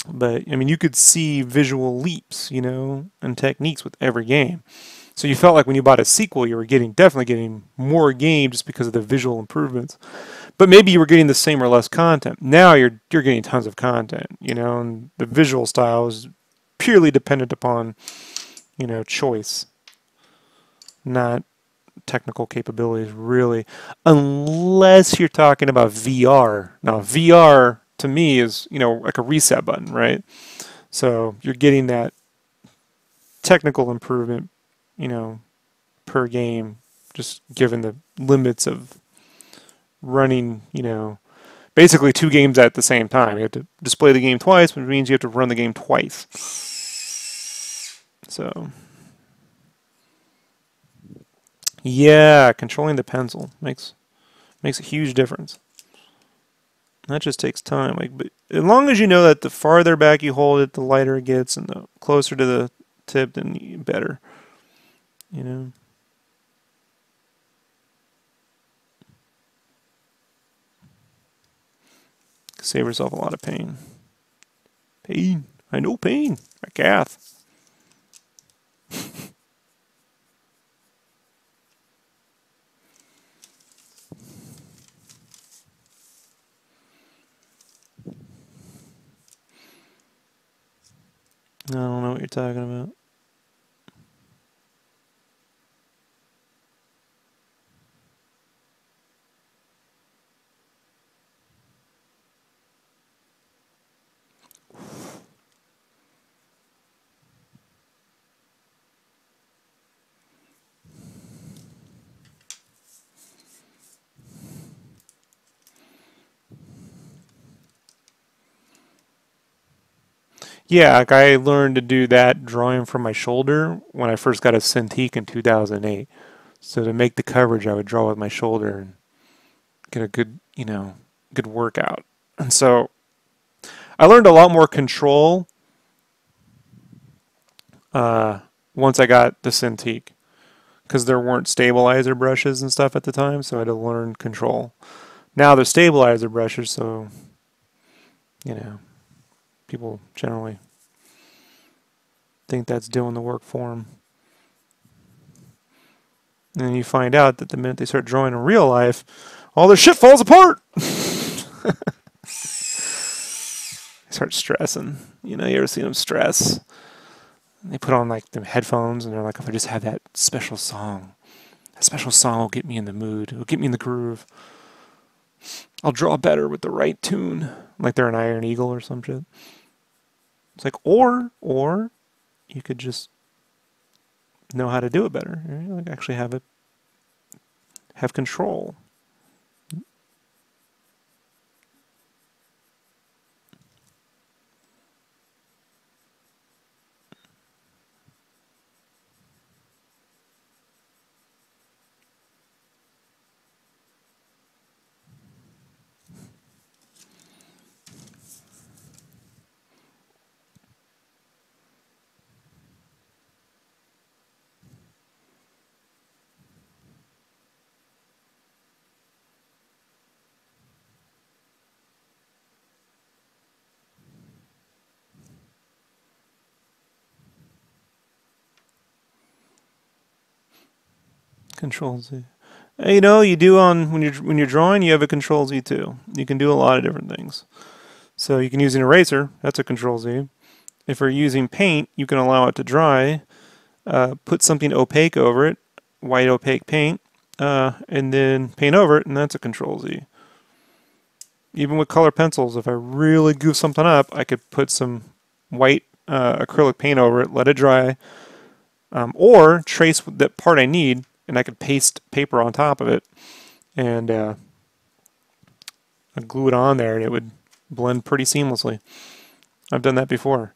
But I mean, you could see visual leaps, you know, and techniques with every game. So you felt like when you bought a sequel, you were definitely getting more game just because of the visual improvements. But maybe you were getting the same or less content. Now you're getting tons of content, you know, and the visual style is purely dependent upon, you know, choice, not technical capabilities really, unless you're talking about VR. Now VR to me is, you know, like a reset button, right? So you're getting that technical improvement, you know, per game, just given the limits of running, you know, basically two games at the same time. You have to display the game twice, which means you have to run the game twice. So, yeah, controlling the pencil makes a huge difference. That just takes time. Like, but as long as you know that the farther back you hold it, the lighter it gets, and the closer to the tip, then better. You know. Save yourself a lot of pain. Pain. I know pain. My calf. I don't know what you're talking about. Yeah, like I learned to do that drawing from my shoulder when I first got a Cintiq in 2008. So to make the coverage, I would draw with my shoulder and get a good, you know, good workout. And so I learned a lot more control uh, once I got the Cintiq because there weren't stabilizer brushes and stuff at the time, so I had to learn control. Now there's stabilizer brushes, so you know people generally think that's doing the work for them. And then you find out that the minute they start drawing in real life, all their shit falls apart. They start stressing. You know, you ever see them stress? They put on like the headphones and they're like, if I just have that special song will get me in the mood. It'll get me in the groove. I'll draw better with the right tune. Like they're an Iron Eagle or some shit. It's like, or you could just know how to do it better. Right? Like actually have control. Control Z. You know, you do on when you're drawing, you have a Control Z too. You can do a lot of different things. So you can use an eraser. That's a Control Z. If you're using paint, you can allow it to dry. Put something opaque over it, white opaque paint, and then paint over it, and that's a Control Z. Even with color pencils, if I really goof something up, I could put some white acrylic paint over it, let it dry, or trace that part I need, and I could paste paper on top of it, and I'd glue it on there, and it would blend pretty seamlessly. I've done that before.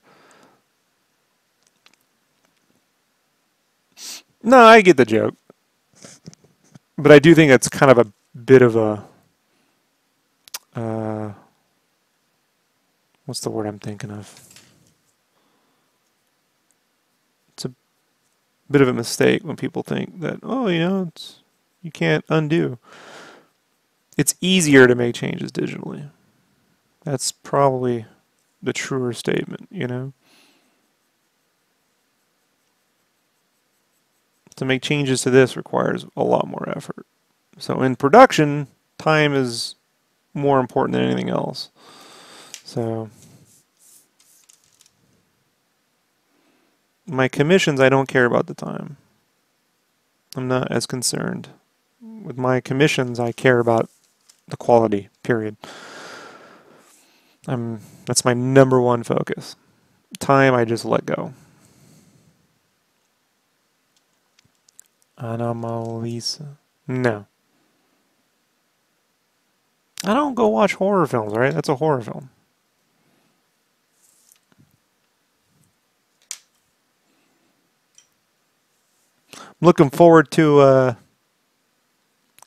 No, I get the joke. But I do think it's kind of a bit of a... what's the word I'm thinking of? It's a bit of a mistake when people think that, oh, you know, you can't undo. It's easier to make changes digitally. That's probably the truer statement, you know? To make changes to this requires a lot more effort. So in production, time is more important than anything else. So my commissions, I don't care about the time. I'm not as concerned. With my commissions, I care about the quality, period. That's my #1 focus. Time, I just let go. Anomalisa. No. I don't go watch horror films, right? That's a horror film. I'm looking forward to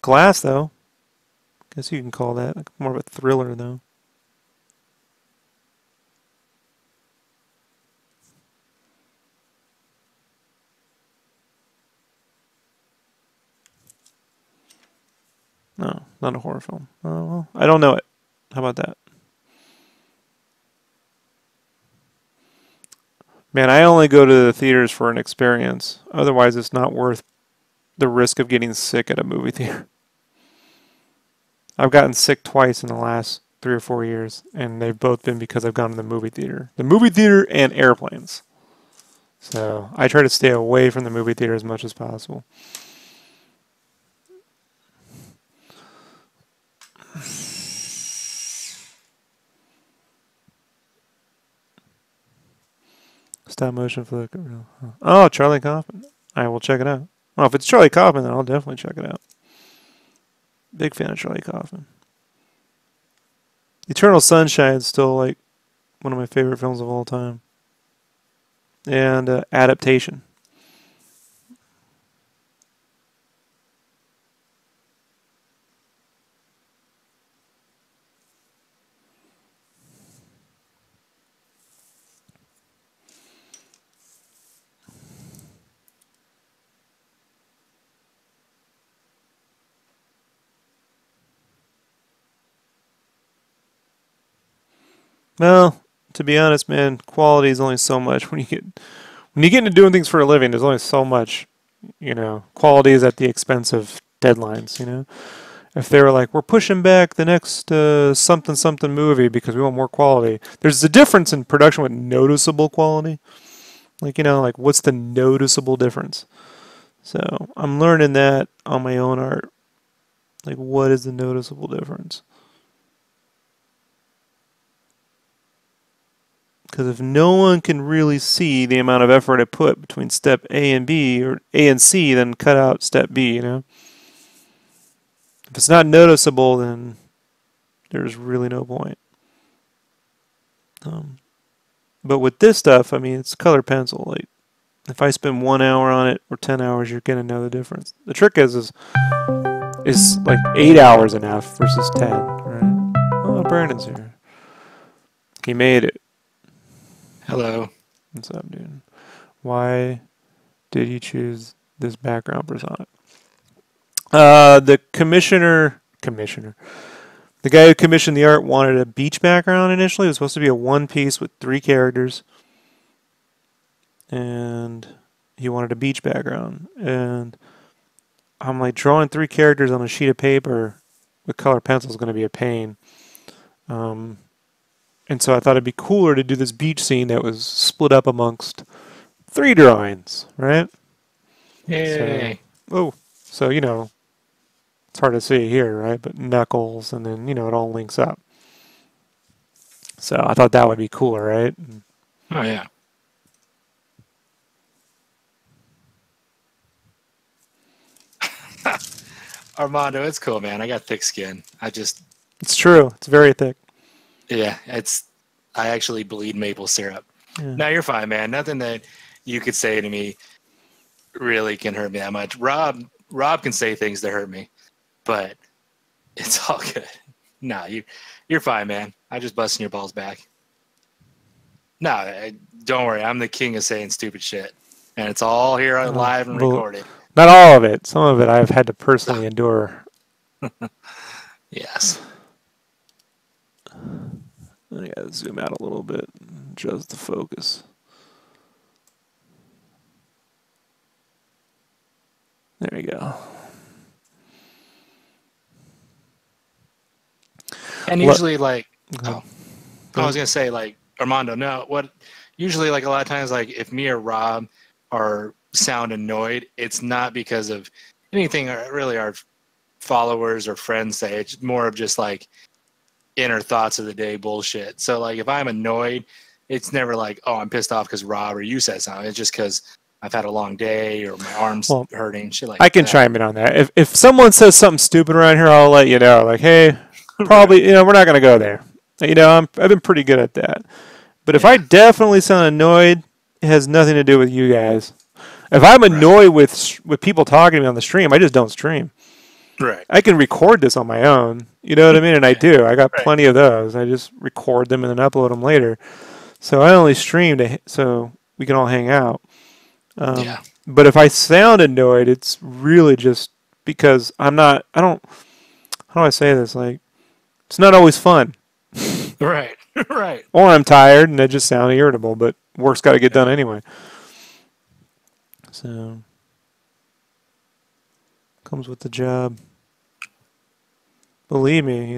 Glass, though. Guess you can call that more of a thriller, though. No, not a horror film. Oh, well, I don't know it. How about that? Man, I only go to the theaters for an experience. Otherwise, it's not worth the risk of getting sick at a movie theater. I've gotten sick twice in the last 3 or 4 years, and they've both been because I've gone to the movie theater. The movie theater and airplanes. So I try to stay away from the movie theater as much as possible. Stop motion flick. Oh, Charlie Kaufman. I will check it out. Well, if it's Charlie Kaufman, then I'll definitely check it out. Big fan of Charlie Kaufman. Eternal Sunshine is still like one of my favorite films of all time. And Adaptation. Well, to be honest, man, quality is only so much when you get into doing things for a living. There's only so much, you know. Quality is at the expense of deadlines, you know. If they were like, we're pushing back the next something something movie because we want more quality. There's a difference in production with noticeable quality. Like, you know, like what's the noticeable difference? So I'm learning that on my own art. Like, what is the noticeable difference? Because if no one can really see the amount of effort I put between step A and B, or A and C, then cut out step B, you know? If it's not noticeable, then there's really no point. But with this stuff, I mean, it's color pencil. Like, if I spend 1 hour on it or 10 hours, you're going to know the difference. The trick is like 8 hours enough versus 10, right? Oh, Brandon's here. He made it. Hello. What's up, dude? Why did you choose this background persona? The commissioner, the guy who commissioned the art wanted a beach background initially. It was supposed to be a one piece with 3 characters. And he wanted a beach background. And I'm like drawing 3 characters on a sheet of paper with color pencil is going to be a pain. Um, and so I thought it'd be cooler to do this beach scene that was split up amongst 3 drawings, right? So, Yay. oh, so it's hard to see here, right? But knuckles, and then it all links up. So I thought that would be cooler, right? Oh, yeah. Armando, it's cool, man. I got thick skin. It's true. It's very thick. Yeah, I actually bleed maple syrup. Yeah. No, you're fine, man. Nothing that you could say to me really can hurt me that much. Rob can say things that hurt me, but it's all good. No, you're fine, man. I just busting your balls back. No, don't worry. I'm the king of saying stupid shit, and it's all here live and recorded. Not all of it. Some of it I've had to personally endure. Yes. I gotta zoom out a little bit, adjust the focus. There we go. And usually, I was gonna say, Armando. No, usually, a lot of times, if me or Rob are sound annoyed, it's not because of anything really our followers or friends say. It's more of just inner thoughts of the day bullshit. So if I'm annoyed, it's never oh, I'm pissed off because Rob or you said something. It's just because I've had a long day or my arm's hurting, shit like that. I can chime in on that. If someone says something stupid around here, I'll let you know. Hey, probably, we're not going to go there. I've been pretty good at that. But if I definitely sound annoyed, it has nothing to do with you guys. If I'm annoyed with people talking to me on the stream, I just don't stream. Right. I can record this on my own. You know what I mean? And I do. I got plenty of those. I just record them and then upload them later. So I only stream so we can all hang out. But if I sound annoyed, it's really just because how do I say this? It's not always fun. Right. Right. Or I'm tired and I just sound irritable, but work's got to get done anyway. So, comes with the job. Believe me,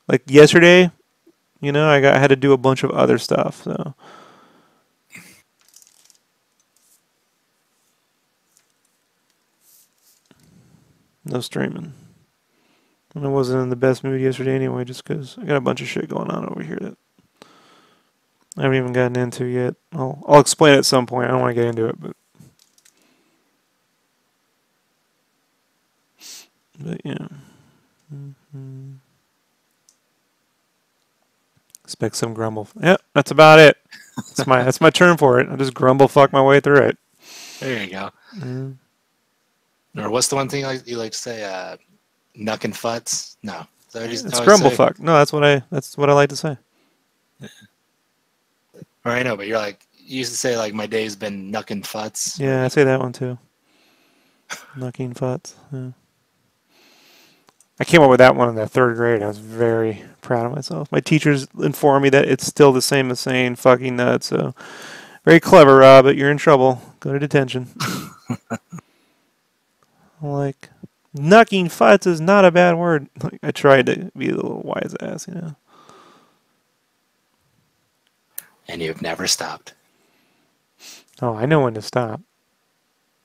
like yesterday, I had to do a bunch of other stuff, so. No streaming. And I wasn't in the best mood yesterday anyway, just because I got a bunch of shit going on over here that I haven't even gotten into yet. I'll explain it at some point. I don't want to get into it, but yeah. Expect some grumble. Yep, that's about it. That's my term for it. I'll just grumble fuck my way through it. There you go. Or what's the one thing you like to say? Nuck and futs? No. It's grumble fuck. No, that's what I like to say. Yeah. Or I know, but you used to say my day's been nuck and futs. Yeah, I say that one too. Nucking futs. Yeah. I came up with that one in the 3rd grade. I was very proud of myself. My teachers informed me that it's still the same as saying fucking nuts. So, very clever, Rob, but you're in trouble. Go to detention. Nucking futs is not a bad word. I tried to be a little wise ass, And you've never stopped. Oh, I know when to stop.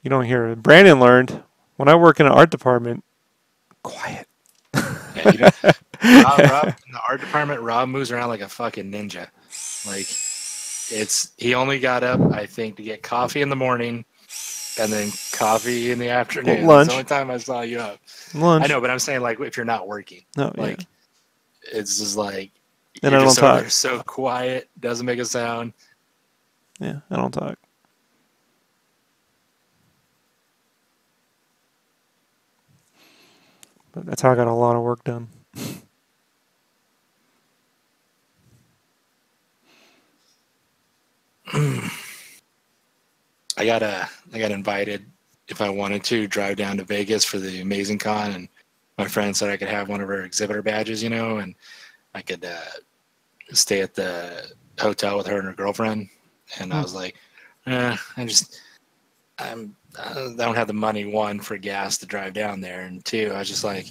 You don't hear it. Brandon learned when I work in an art department. Quiet. Yeah, Rob, in the art department, Rob moves around like a fucking ninja. He only got up, I think, to get coffee in the morning and then coffee in the afternoon. Lunch. That's the only time I saw you up. Lunch. I know, but I'm saying if you're not working. No, it's just and you're I don't just talk. so quiet, doesn't make a sound. Yeah, I don't talk. But that's how I got a lot of work done. I got invited if I wanted to drive down to Vegas for the Amazing Con, and my friend said I could have one of her exhibitor badges, and I could stay at the hotel with her and her girlfriend. And I was like, I'm I don't have the money, one, for gas to drive down there, and two, I was just like,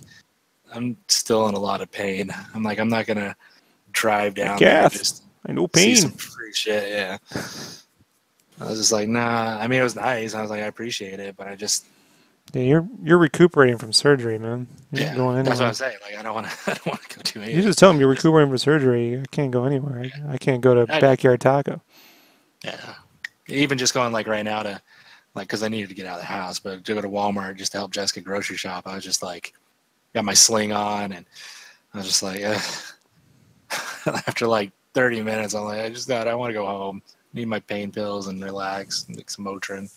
I'm still in a lot of pain. I'm like, I'm not gonna drive down there just I know see pain. some free shit. Yeah, I was just like, nah. I mean, it was nice. I was like, I appreciate it, but I just Yeah, you're recuperating from surgery, man. You're yeah. not going That's what anywhere. I'm saying. Like, I don't want to. I don't want to go do anything. You just tell them you're recuperating from surgery. I can't go anywhere. I can't go to backyard taco. Yeah, even just going like right now to like because I needed to get out of the house, but to go to Walmart just to help Jessica grocery shop, I was just like, got my sling on, and I was just like, after like 30 minutes, I'm like, I want to go home. Need my pain pills and relax, make some Motrin.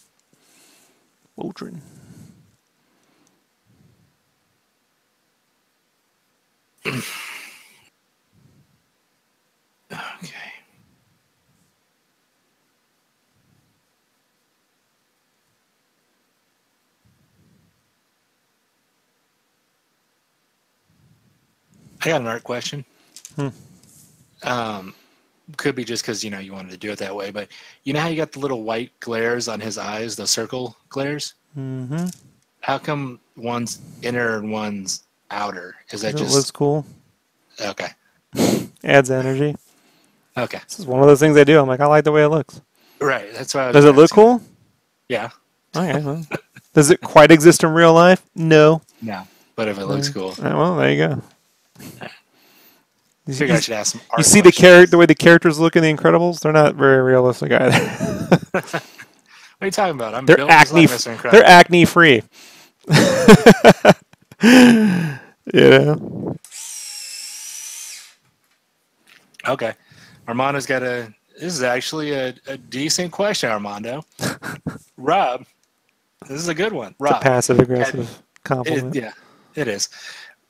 Motrin. Okay. I got an art question. Could be just because you wanted to do it that way, but you know how you got the little white glares on his eyes, the circle glares? Mm-hmm. How come one's inner and one's outer? Is that It just looks cool. okay? Adds energy. Okay, This is one of those things I do. I'm like, I like the way it looks. right. That's why. Does it look cool? Yeah. Okay. Well, does it quite exist in real life? No. No, but if it looks cool, Well, there you go. I figure I should ask some art You see questions. the way the characters look in The Incredibles? They're not very realistic either. What are you talking about? They're built just acne. like Mr. Incredible. They're acne free. Yeah. Okay. Armando's got a. This is actually a decent question, Armando. Rob, this is a good one. Rob, Passive aggressive compliment. yeah, it is.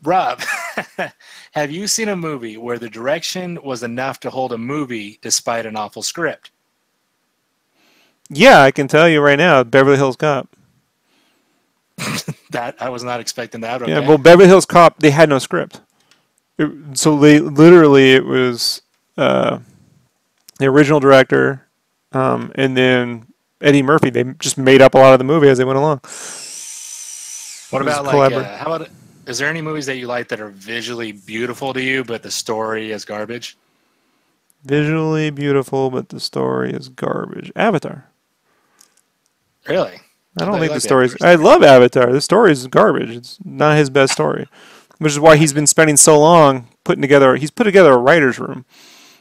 Rob, have you seen a movie where the direction was enough to hold a movie despite an awful script? Yeah, I can tell you right now, Beverly Hills Cop. That I was not expecting that. Okay. Yeah, well, Beverly Hills Cop, they had no script. So they literally, it was the original director, and then Eddie Murphy. They just made up a lot of the movie as they went along. What about like? How about? Is there any movies that you like that are visually beautiful to you, but the story is garbage? Visually beautiful, but the story is garbage. Avatar. Really? I don't think the story's... I love Avatar. The story is garbage. It's not his best story. Which is why he's been spending so long putting together... He's put together a writer's room.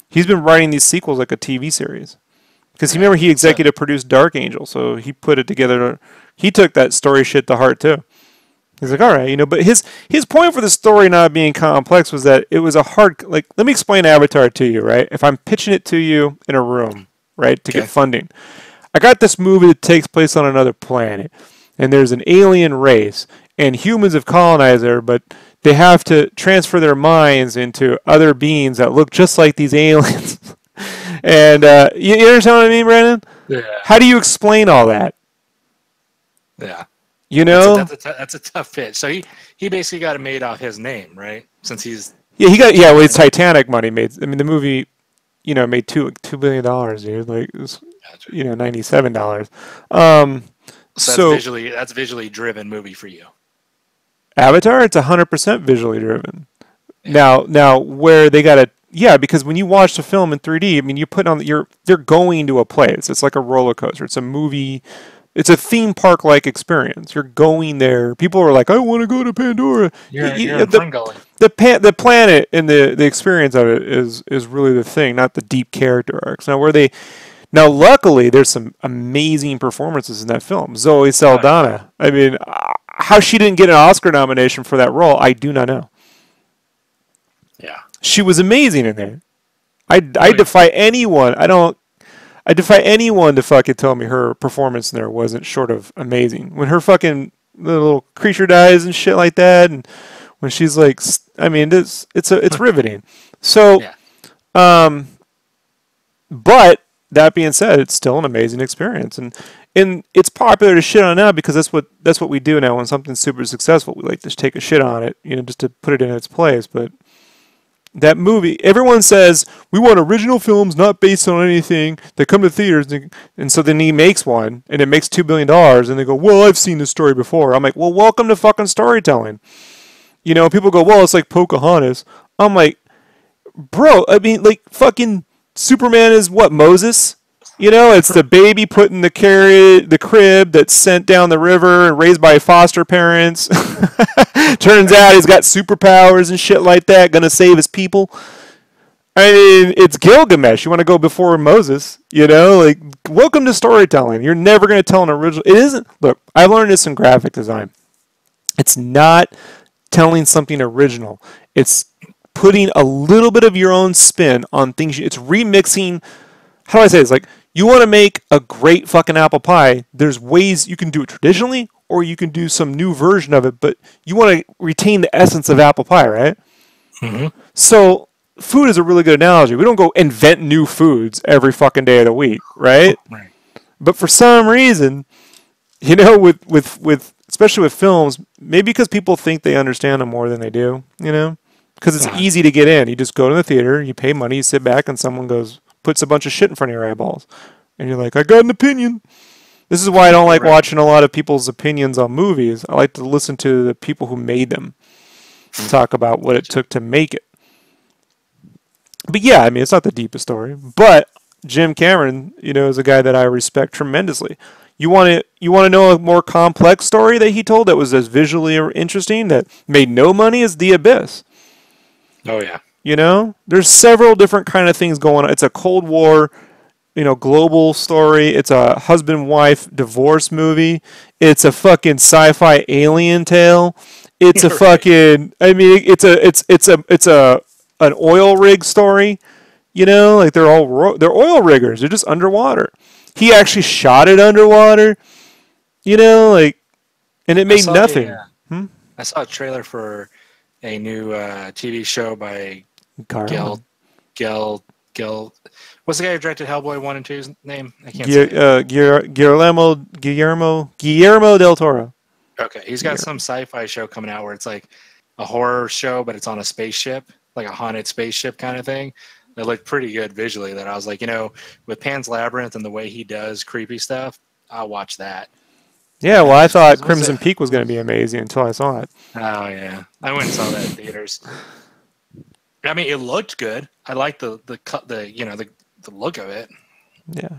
He's been writing these sequels like a TV series. Because remember, he executive produced Dark Angel, so he put it together. He took that story shit to heart, too. He's like, all right, but his point for the story not being complex was that it was a hard... Like, let me explain Avatar to you, right? If I'm pitching it to you in a room, right, to get funding... I got this movie that takes place on another planet, and there's an alien race, and humans have colonized there, but they have to transfer their minds into other beings that look just like these aliens. And you understand what I mean, Brandon? Yeah. How do you explain all that? Yeah. That's a tough pitch. So he basically got it made off his name, right? Since he's well, it's Titanic money made. I mean, the movie, made $2 billion, dude. Like, it was, $97. So that's visually driven movie for you. Avatar, it's 100% visually driven. Yeah. Now where they got to, because when you watch the film in 3D, I mean, you're going to a place. It's like a roller coaster. It's a movie. It's a theme park like experience. You're going there. People are like, I want to go to Pandora. You're the planet and the experience of it is really the thing, not the deep character arcs. Now, luckily, there's some amazing performances in that film. Zoe Saldana. I mean, how she didn't get an Oscar nomination for that role, I do not know. Yeah, she was amazing in there. I defy anyone. I defy anyone to fucking tell me her performance in there wasn't short of amazing. When her fucking little creature dies and shit like that, and when she's like, I mean, it's riveting. So, yeah. But that being said, it's still an amazing experience, and it's popular to shit on now because that's what we do now. When something's super successful, we like to take a shit on it, just to put it in its place. But that movie, everyone says, we want original films not based on anything that come to theaters. And so then he makes one, and it makes $2 billion, and they go, well, I've seen this story before. I'm like, well, welcome to fucking storytelling. You know, people go, well, it's like Pocahontas. I'm like, bro, I mean, like, fucking Superman is what, Moses? You know, it's the baby put in the crib that's sent down the river and raised by foster parents. Turns out he's got superpowers and shit like that, gonna save his people. I mean, it's Gilgamesh. You want to go before Moses, you know? Like, welcome to storytelling. You're never gonna tell an original. It isn't. Look, I learned this in graphic design. It's not telling something original. It's putting a little bit of your own spin on things. It's remixing. How do I say this? Like, you want to make a great fucking apple pie. There's ways you can do it traditionally, or you can do some new version of it, but you want to retain the essence of apple pie, right? Mm-hmm. So, food is a really good analogy. We don't go invent new foods every fucking day of the week, right? Right. But for some reason, you know, with especially with films, maybe because people think they understand them more than they do, you know? Because it's easy to get in. You just go to the theater, you pay money, you sit back, and someone puts a bunch of shit in front of your eyeballs. And you're like, I got an opinion. This is why I don't like watching a lot of people's opinions on movies. I like to listen to the people who made them talk about what it took to make it. But yeah, I mean, it's not the deepest story. But Jim Cameron, you know, is a guy that I respect tremendously. You want to know a more complex story that he told that was as visually interesting that made no money as The Abyss. Oh yeah. You know, there's several different kind of things going on. It's a Cold War, you know, global story. It's a husband-wife divorce movie. It's a fucking sci-fi alien tale. It's a fucking. I mean, it's a an oil rig story. You know, like they're oil riggers. They're just underwater. He actually shot it underwater. You know, like, and it made nothing. I saw a trailer for a new TV show by Garland. Gil. What's the guy who directed Hellboy 1 and 2's name? I can't say it. Guillermo del Toro. Okay, he's got some sci-fi show coming out where it's like a horror show, but it's on a spaceship, like a haunted spaceship kind of thing. It looked pretty good visually. That I was like, you know, with Pan's Labyrinth and the way he does creepy stuff, I'll watch that. Yeah, well, I thought Crimson Peak was going to be amazing until I saw it. Oh yeah, I went and saw that in theaters. I mean, it looked good. I liked the look of it.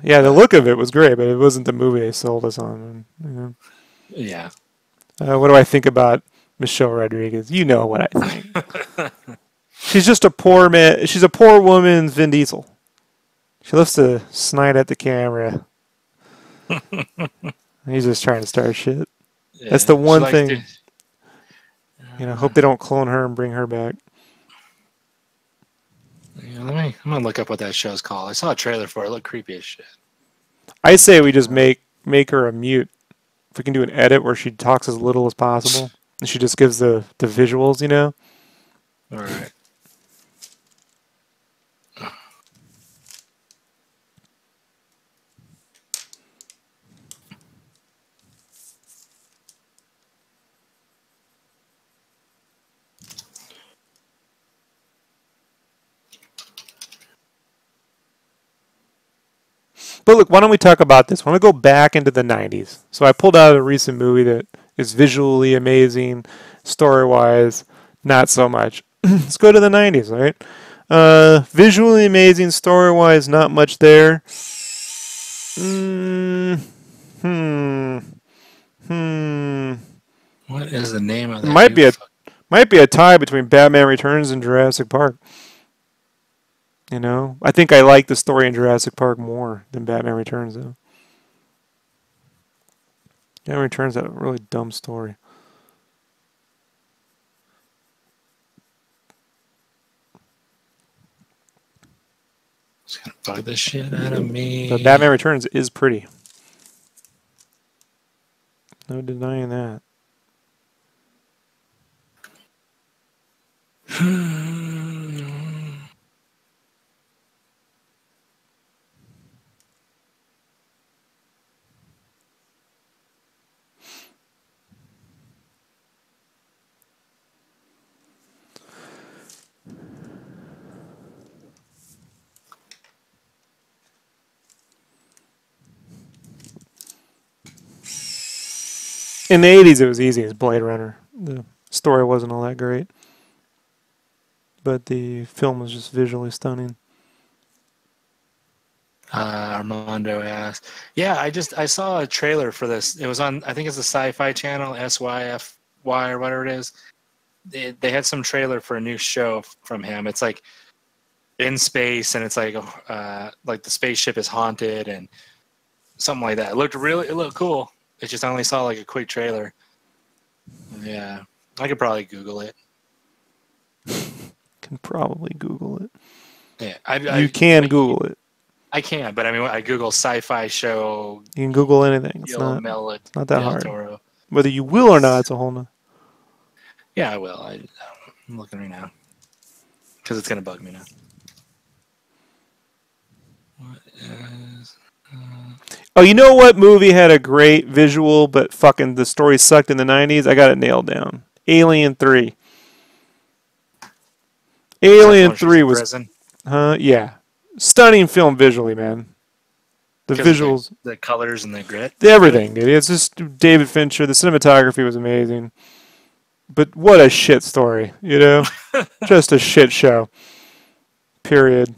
Yeah, the look of it was great, but it wasn't the movie they sold us on. You know. Yeah. What do I think about Michelle Rodriguez? You know what I think. She's just a poor man. She's a poor woman's Vin Diesel. She loves to snide at the camera. He's just trying to start shit. Yeah, that's the one thing. You know, hope they don't clone her and bring her back. Yeah, I'm gonna look up what that show's called. I saw a trailer for it. It looked creepy as shit. I say we just make her a mute. If we can do an edit where she talks as little as possible, and she just gives the visuals, you know. All right. But look, why don't we talk about this? Why don't we go back into the 90s? So I pulled out a recent movie that is visually amazing, story-wise, not so much. Let's go to the 90s, right? Visually amazing, story-wise, not much there. What is the name of that? Might be a tie between Batman Returns and Jurassic Park. You know, I think I like the story in Jurassic Park more than Batman Returns, though. Batman Returns had a really dumb story. It's gonna bug the shit out of me. But Batman Returns is pretty. No denying that. In the 80s, it was easy as Blade Runner. The story wasn't all that great. But the film was just visually stunning. Armando asked. Yeah, I saw a trailer for this. It was on, I think it's the Sci-Fi Channel, SYFY or whatever it is. They had some trailer for a new show from him. It's like in space, and it's like the spaceship is haunted and something like that. It looked cool. It just I only saw like a quick trailer. Yeah, I could probably Google it. Can probably Google it. Yeah, you can Google it. I can, but I mean, I Google sci-fi show. You can Google anything. It's not that hard. Toro. Whether you will or not, it's a whole nother. Yeah, I will. I'm looking right now because it's gonna bug me now. What is? Oh, you know what movie had a great visual, but fucking the story sucked in the 90s? I got it nailed down. Alien 3. Alien 3 was... Prison? Yeah. Stunning film visually, man. The visuals... The colors and the grit? Everything, dude. It's just David Fincher. The cinematography was amazing. But what a shit story, you know? Just a shit show. Period.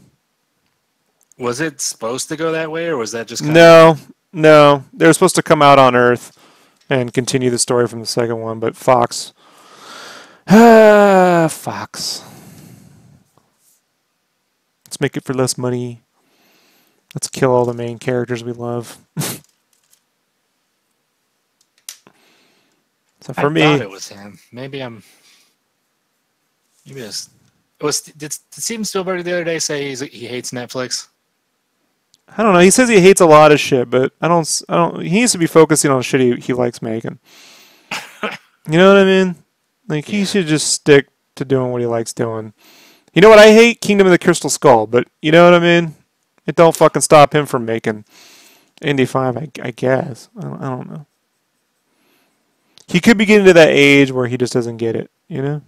Was it supposed to go that way, or was that just No. They were supposed to come out on Earth and continue the story from the second one, but Fox. Fox. Let's make it for less money. Let's kill all the main characters we love. So for me, I thought it was him. Maybe it's... Did Steven Spielberg the other day say he hates Netflix? I don't know. He says he hates a lot of shit, but I don't. He needs to be focusing on shit he likes making. You know what I mean? Like he should just stick to doing what he likes doing. You know what I hate? Kingdom of the Crystal Skull, but you know what I mean? It don't fucking stop him from making Indy 5, I guess. I don't know. He could be getting to that age where he just doesn't get it, you know?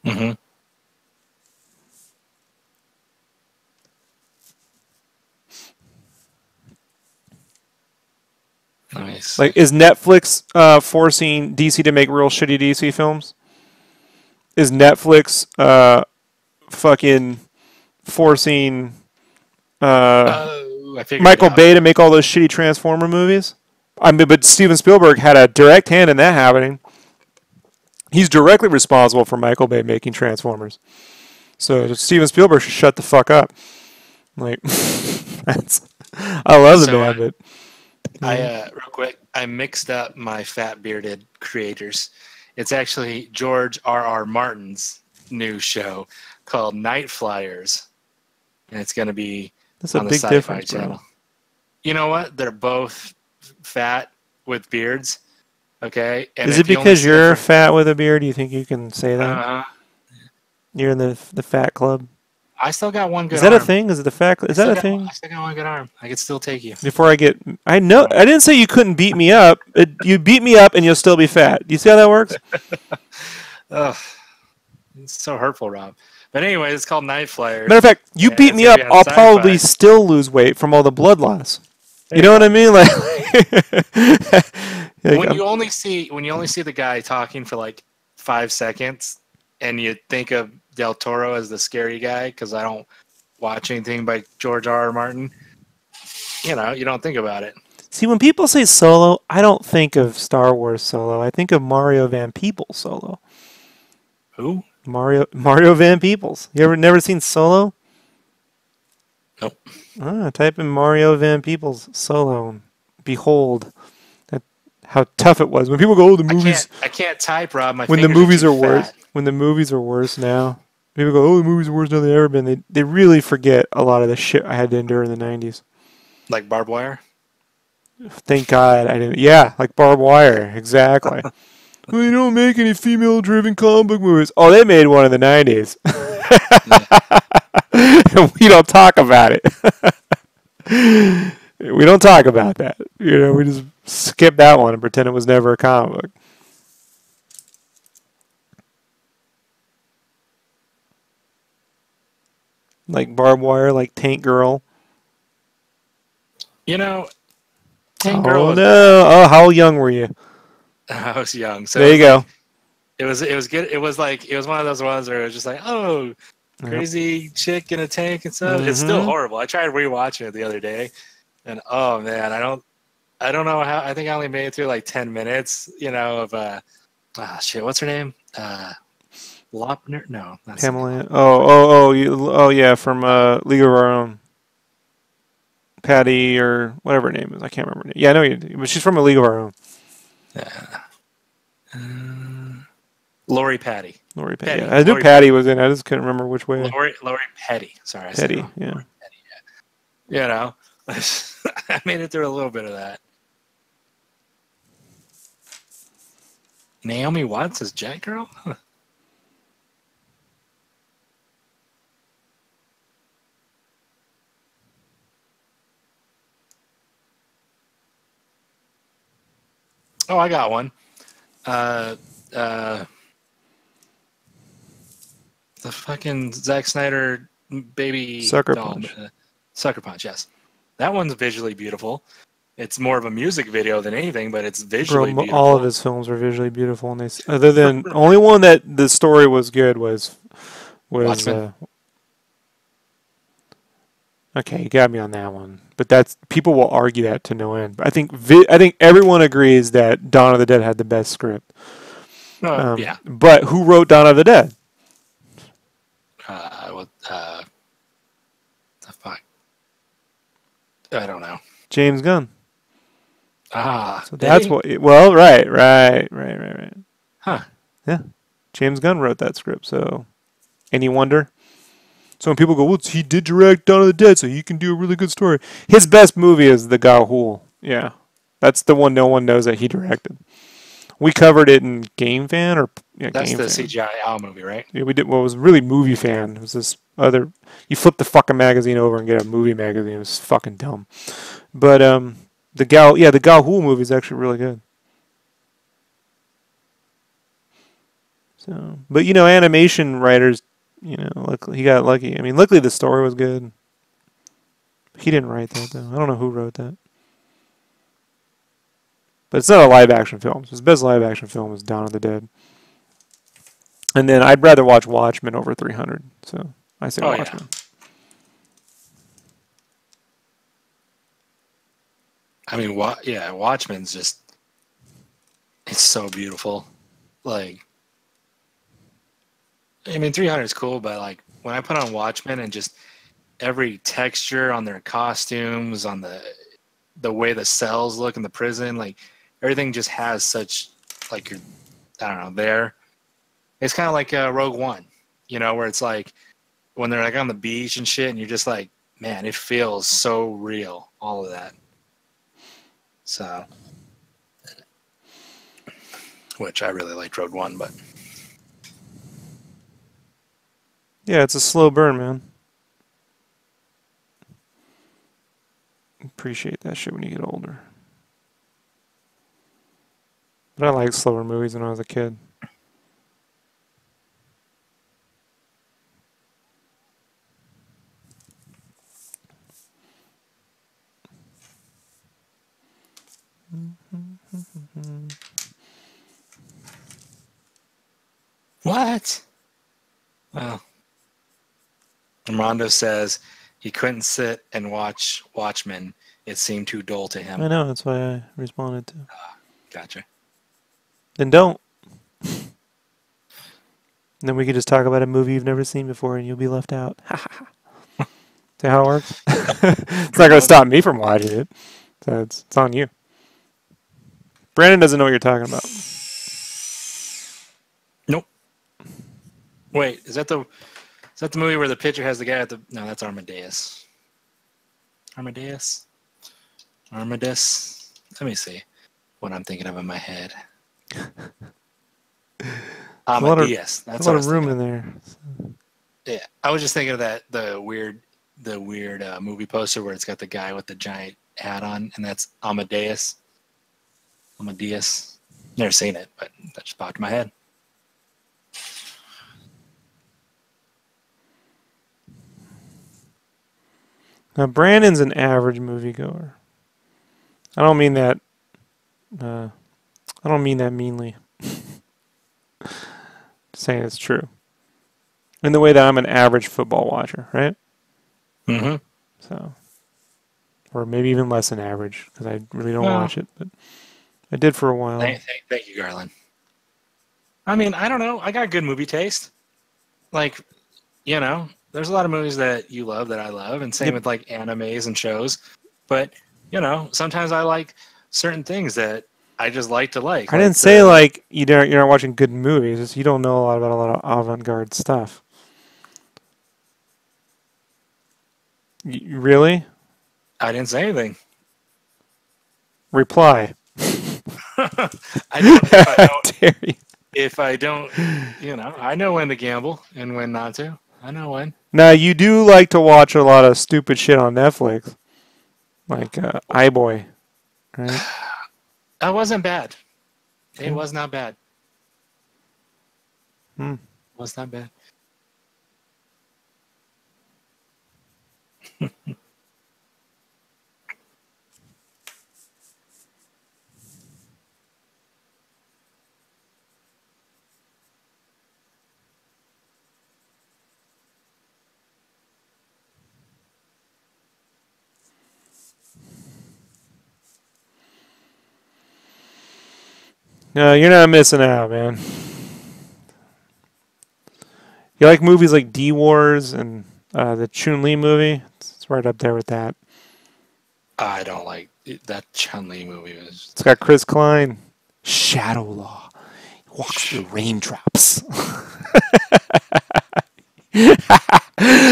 Mm-hmm. Nice. Like, is Netflix forcing DC to make real shitty DC films? Is Netflix fucking forcing Michael Bay to make all those shitty Transformer movies? I mean, but Steven Spielberg had a direct hand in that happening. He's directly responsible for Michael Bay making Transformers. So Steven Spielberg should shut the fuck up. Like, I love the man, but... real quick, I mixed up my fat bearded creators. It's actually George R.R. Martin's new show called Night Flyers, and it's going to be on the Sci-Fi Channel. Bro. You know what? They're both fat with beards. Okay. And is it because you're fat with a beard? Do you think you can say that? You're in the fat club. I still got one good arm. Is that arm. a thing? Is it the fat? Is that a thing? I still got one good arm. I could still take you. Before I get, I know I didn't say you couldn't beat me up. You beat me up and you'll still be fat. Do you see how that works? Ugh, it's so hurtful, Rob. But anyway, it's called Night Flyers. Matter of fact, you beat me up, I'll probably still lose weight from all the blood loss. You know what I mean? Like, when you only see the guy talking for like 5 seconds, and you think of Del Toro as the scary guy, because I don't watch anything by George R.R. Martin, you know, you don't think about it. See, when people say Solo, I don't think of Star Wars Solo. I think of Mario Van Peebles Solo. Who? Mario Van Peebles. You never seen Solo? Nope. Type in Mario Van Peebles Solo and behold how tough it was. When people go, oh, the movies... I can't type, Rob. When the movies are worse. When the movies are worse now. People go, oh, the movies are worse than they've ever been. They really forget a lot of the shit I had to endure in the 90s. Like barbed wire? Thank God I didn't. Yeah, like barbed wire. Exactly. Well, you don't make any female-driven comic book movies. Oh, they made one in the 90s. And we don't talk about it. We don't talk about that. You know, we just skip that one and pretend it was never a comic book. Like barbed wire, like Tank Girl. You know, Tank Girl. Oh no! Oh, how young were you? I was young, so There you go. like, it was good. It was like it was one of those ones where it was just like, oh, crazy chick in a tank and stuff. It's still horrible. I tried rewatching it the other day, and oh man, I don't know how. I think I only made it through like 10 minutes. You know of shit. What's her name? Lopner? No, not Cindy Pamela. Lauper. Oh, yeah, from League of Our Own. Patty or whatever her name is. I can't remember her name. Yeah, I know you, but she's from A League of Our Own. Lori Patty. Lori Patty. Yeah. I knew Patty was in. I just couldn't remember which way. Lori Petty. Sorry, I Petty. said Yeah. Lori Petty, yeah. You know, I made it through a little bit of that. Naomi Watts as Jet Girl? Huh. Oh, I got one. The fucking Zack Snyder baby Sucker doll, Punch. Sucker Punch, yes. That one's visually beautiful. It's more of a music video than anything, but it's visually beautiful. All of his films were visually beautiful, and other than only one that the story was good was Watchmen. Okay, you got me on that one. But that's people will argue that to no end. But I think everyone agrees that Dawn of the Dead had the best script. Yeah. But who wrote Dawn of the Dead? The fuck? I don't know. James Gunn. So that's what. Well, right. Huh? Yeah, James Gunn wrote that script. So, any wonder? So when people go, well, he did direct Dawn of the Dead, so he can do a really good story. His best movie is The Ga'Hoole. Yeah, that's the one no one knows that he directed. We covered it in Game Fan that's Game the Fan. CGI Owl movie, right? Yeah, we did. Well, it was really Movie Fan. It was this other. You flip the fucking magazine over and get a movie magazine. It was fucking dumb. But the Ga'Hoole movie is actually really good. So, but animation writers, luckily he got lucky. I mean, luckily the story was good. He didn't write that though. I don't know who wrote that. But it's not a live action film. So his best live action film is Dawn of the Dead. And then I'd rather watch Watchmen over 300. So I say Watchmen. Yeah. I mean, Watchmen's just, it's so beautiful. Like, I mean, 300 is cool, but like when I put on Watchmen and just every texture on their costumes, on the way the cells look in the prison, like everything just has such like I don't know there. It's kind of like Rogue One, where it's like when they're like on the beach and shit, and you're just like, man, it feels so real, all of that. So, which I really liked Rogue One, but yeah, it's a slow burn, man. Appreciate that shit when you get older. But I liked slower movies when I was a kid. what? Well, Armando says he couldn't sit and watch Watchmen. It seemed too dull to him. I know, that's why I responded to. Gotcha. Then don't. And then we could just talk about a movie you've never seen before and you'll be left out. See how it works? It's not going to stop me from watching it. So it's on you. Brandon doesn't know what you're talking about. Nope. Wait, is that the movie where the picture has the guy at the... No, that's Amadeus. Amadeus? Let me see what I'm thinking of in my head. Amadeus. That's a lot of room in there. Yeah, I was just thinking of that the weird movie poster where it's got the guy with the giant hat on, and that's Amadeus. Never seen it, but that just popped in my head. Now, Brandon's an average moviegoer. I don't mean that. I I don't mean that meanly. Just saying it's true. In the way that I'm an average football watcher, right? Mm-hmm. So, or maybe even less than average because I really don't Well, watch it, but I did for a while. thank you, Garland. I mean, I don't know. I got good movie taste. Like, there's a lot of movies that you love that I love, and same Yep. with like animes and shows. But sometimes I like certain things that I just like to like. I didn't say like you're not watching good movies. It's you don't know a lot of avant-garde stuff. Really? I didn't say anything. Reply. I don't. If I don't, Dare you. if I don't, I know when to gamble and when not to. I know when. Now you do like to watch a lot of stupid shit on Netflix, like iBoy, right? That wasn't bad. Okay. It was not bad. Hmm. It was not bad. No, you're not missing out, man. You like movies like D Wars and the Chun-Li movie? It's right up there with that. I don't like that Chun-Li movie. Was It's got Chris Klein. Shadow Law. He walks through raindrops.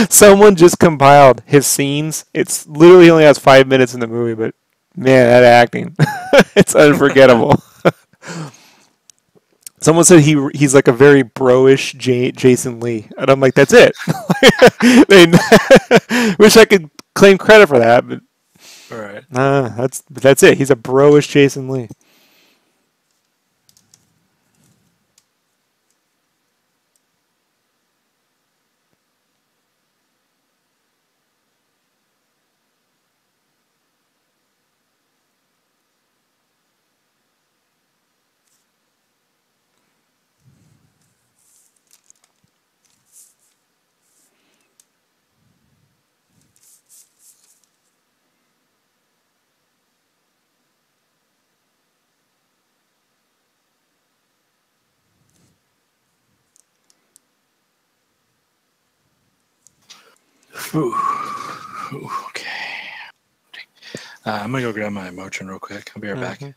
Someone just compiled his scenes. It's literally only has 5 minutes in the movie, but man, that acting, it's unforgettable. Someone said he's like a very bro-ish Jason Lee, and I'm like, that's it. I mean, wish I could claim credit for that, but all right. that's it. He's a bro-ish Jason Lee. Ooh. Ooh, okay. I'm gonna go grab my Motrin real quick. I'll be right back.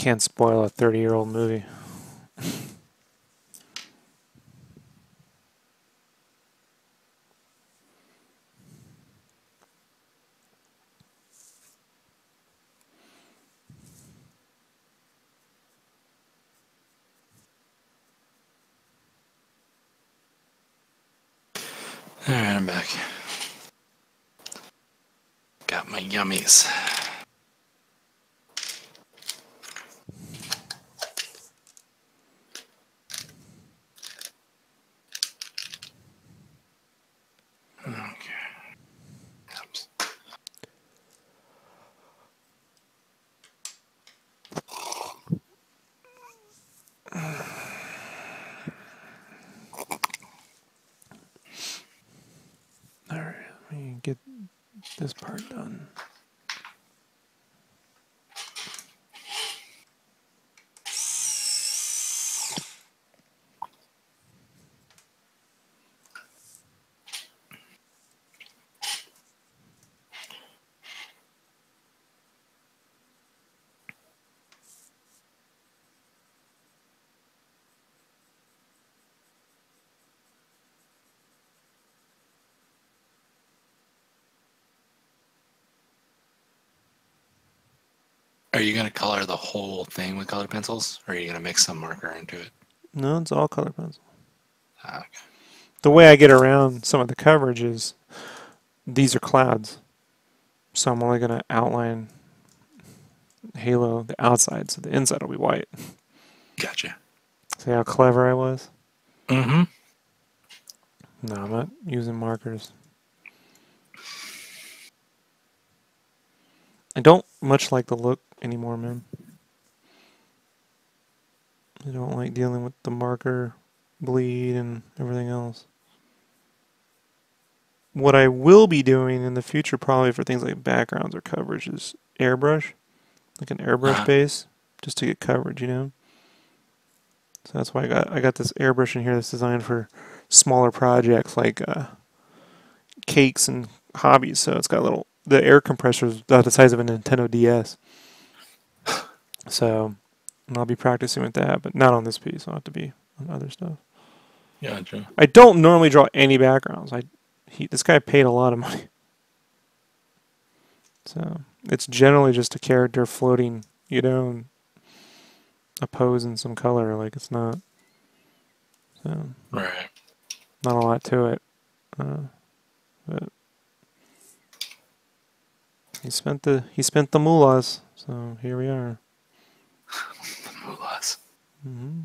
Can't spoil a 30-year-old movie. All right, I'm back. Got my yummies. Okay. Oops. All right, let me get this part done. Are you gonna color the whole thing with colored pencils, or are you gonna mix some marker into it? No, it's all color pencil. Okay. The way I get around some of the coverage is these are clouds. So I'm only going to outline halo the outside, so the inside will be white. Gotcha. See how clever I was? Mm-hmm. No, I'm not using markers. I don't much like the look anymore, man. I don't like dealing with the marker bleed and everything else. What I will be doing in the future, probably for things like backgrounds or coverage, is airbrush, like an airbrush base, just to get coverage, you know. So that's why I got this airbrush in here that's designed for smaller projects like cakes and hobbies. So it's got the air compressor is about the size of a Nintendo DS. So I'll be practicing with that, but not on this piece. I'll have to be on other stuff. Gotcha. I don't normally draw any backgrounds. This guy paid a lot of money. So it's generally just a character floating, you know, and a pose and some color. Like it's not, so Right. not a lot to it. But he spent the moolahs. So here we are. The moolahs. Mm-hmm.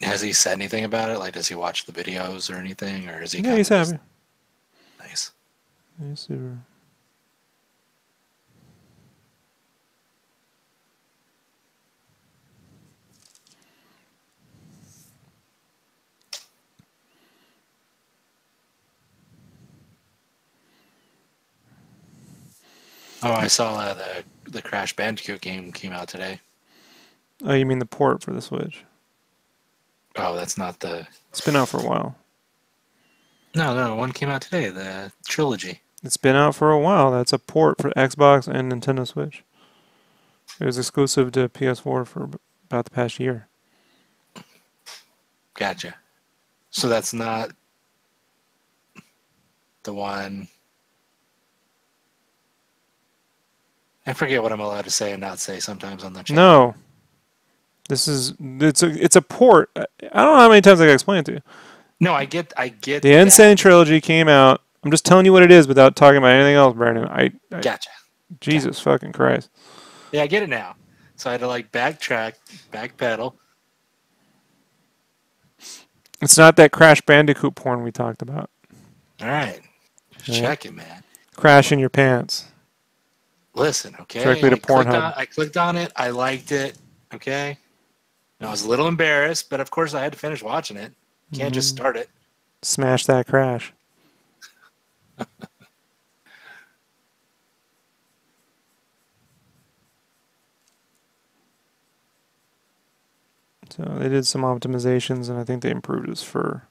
Has he said anything about it? Like, does he watch the videos or anything, or is he? Yeah, he's happy. Nice. He's super. Oh, I saw the Crash Bandicoot game came out today. Oh, you mean the port for the Switch? Oh, that's not the. It's been out for a while. No, one came out today. The trilogy. It's been out for a while. That's a port for Xbox and Nintendo Switch. It was exclusive to PS4 for about the past year. Gotcha. So that's not the one. I forget what I'm allowed to say and not say sometimes on the channel. No. It's a port. I don't know how many times I can explain it to you. No, I get. The Insane Trilogy came out. I'm just telling you what it is without talking about anything else, Brandon. Gotcha. Jesus fucking Christ. Yeah, I get it now. So I had to like backtrack, backpedal. It's not that Crash Bandicoot porn we talked about. All right. Yeah. Check it, man. Crash in your pants. Listen, okay. Directly to Pornhub. I clicked on it. I liked it. Okay. And I was a little embarrassed, but of course I had to finish watching it. Can't just start it. Smash that crash. So they did some optimizations, and I think they improved his fur.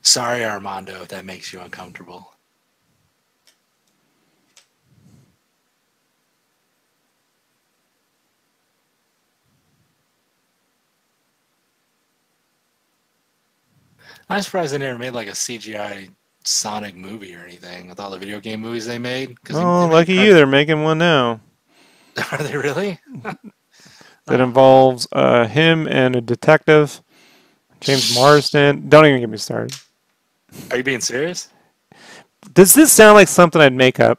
Sorry, Armando, if that makes you uncomfortable. I'm surprised they never made like a CGI Sonic movie or anything with all the video game movies they made. Oh, lucky you, they're making one now. Are they really? That involves him and a detective, James Marsden. Don't even get me started. Are you being serious? Does this sound like something I'd make up?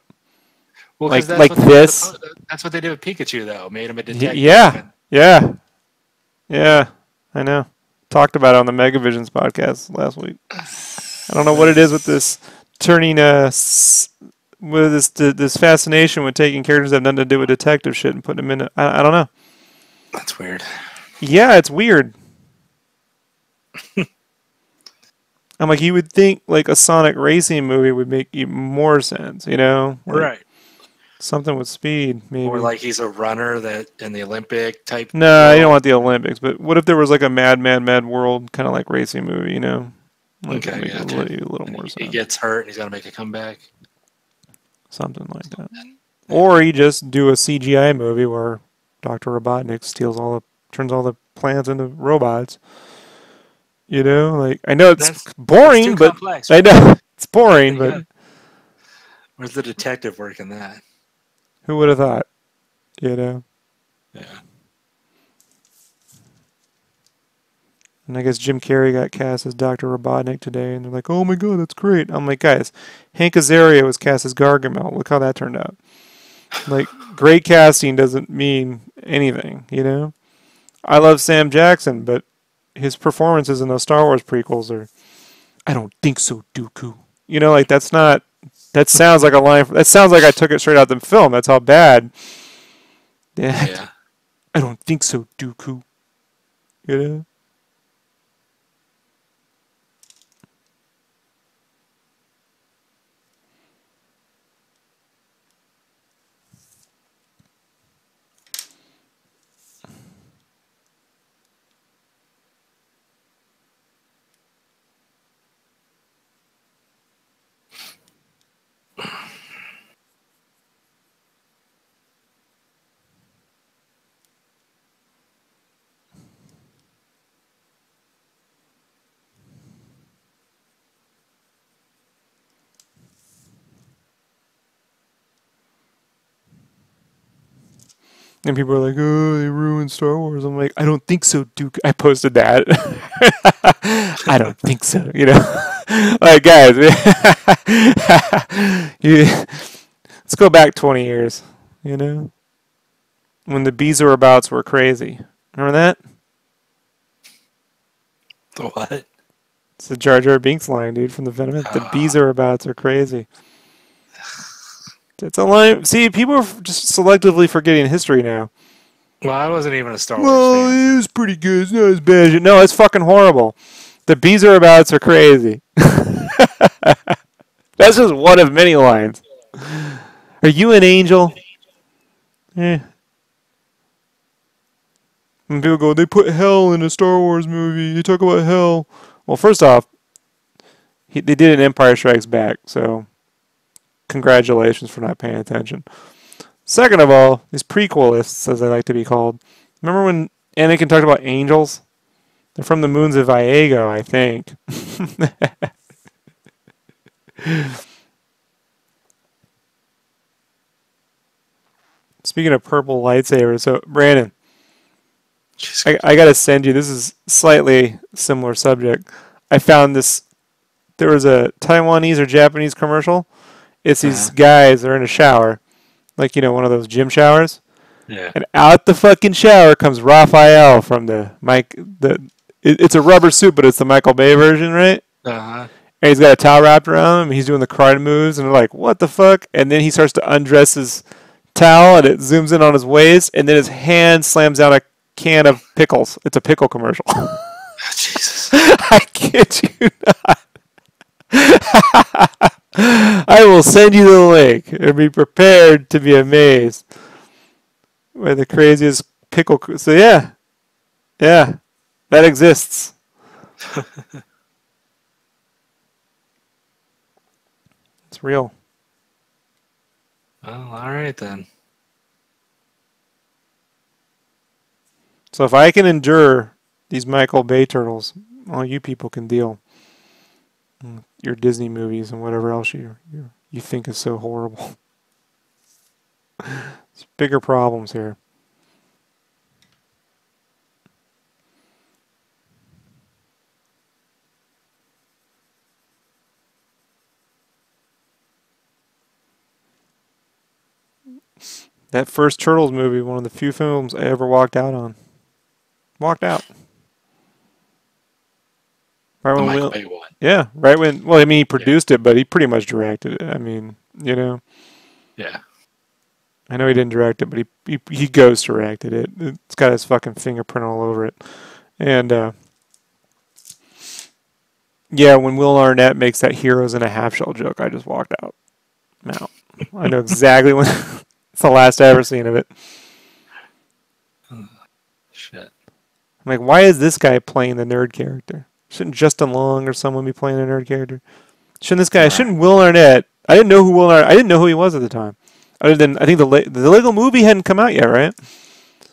Well, like this? That's what they did with Pikachu, though. Made him a detective. Yeah. I know. Talked about it on the Megavisions podcast last week. I don't know what it is with this turning with this fascination with taking characters that have nothing to do with detective shit and putting them in. I don't know. That's weird. Yeah, it's weird. I'm like, you would think like a Sonic racing movie would make even more sense, you know? Like right. Something with speed, maybe. Or like he's a runner that in the Olympic type. No, you don't want the Olympics. But what if there was like a Mad World kind of like racing movie, you know? Like okay, make it a little more sense. He gets hurt and he's got to make a comeback. Something like that. Or you just do a CGI movie where Dr. Robotnik turns all the plants into robots. You know, like I know it's boring, but complex, right? I know it's boring, but where's the detective work in that? Who would have thought? You know. Yeah. And I guess Jim Carrey got cast as Dr. Robotnik today, and they're like, "Oh my god, that's great!" I'm like, guys, Hank Azaria was cast as Gargamel. Look how that turned out. Like, great casting doesn't mean anything, you know. I love Sam Jackson, but his performances in those Star Wars prequels are, I don't think so, Dooku. You know, like that's not. That sounds like a line. That sounds like I took it straight out of the film. That's how bad. Yeah. I don't think so, Dooku. You know. And people are like, "Oh, they ruined Star Wars." I'm like, "I don't think so, Duke." I posted that. I don't think so. You know, like guys, let's go back 20 years. You know, when the Beezereabouts were crazy. Remember that? The what? It's the Jar Jar Binks line, dude, from the Venom. The Beezereabouts are crazy. It's a line. See, people are just selectively forgetting history now. Well, I wasn't even a Star Wars fan. It was pretty good. It's not as bad. No, it's fucking horrible. The Beezereabouts are crazy. That's just one of many lines. Are you an angel? Eh. And people go, they put hell in a Star Wars movie. They talk about hell. Well, first off, they did an Empire Strikes Back, so congratulations for not paying attention. Second of all, these prequelists, as they like to be called, remember when Anakin talked about angels? They're from the moons of Viego, I think. Speaking of purple lightsabers, so Brandon, I got to send you, this is slightly similar subject. I found this, there was a Taiwanese or Japanese commercial. It's these guys, they're in a shower, like, you know, one of those gym showers. Yeah. And out the fucking shower comes Raphael from the It's a rubber suit, but it's the Michael Bay version, right? Uh-huh. And he's got a towel wrapped around him. And he's doing the karate moves, and they're like, "What the fuck?" And then he starts to undress his towel, and it zooms in on his waist, and then his hand slams down a can of pickles. It's a pickle commercial. Jesus. I kid you not. I will send you the link, and be prepared to be amazed by the craziest pickle. So yeah, that exists. It's real. Well, all right then. So if I can endure these Michael Bay turtles, all you people can deal. Your Disney movies and whatever else you think is so horrible. There's bigger problems here. That first Turtles movie, one of the few films I ever walked out on. Walked out. Right The when Michael Bay one. Yeah, right when. Well, I mean, he produced it, but he pretty much directed it. I mean, you know. Yeah. I know he didn't direct it, but he ghost directed it. It's got his fucking fingerprint all over it. And yeah, when Will Arnett makes that heroes in a half shell joke, I just walked out. I'm out. I know exactly when. It's the last I ever seen of it. Shit. I'm like, why is this guy playing the nerd character? Shouldn't Justin Long or someone be playing a nerd character? Shouldn't this guy? Right. Shouldn't Will Arnett? I didn't know who Will Arnett. I didn't know who he was at the time. Other than I think the Lego Movie hadn't come out yet, right?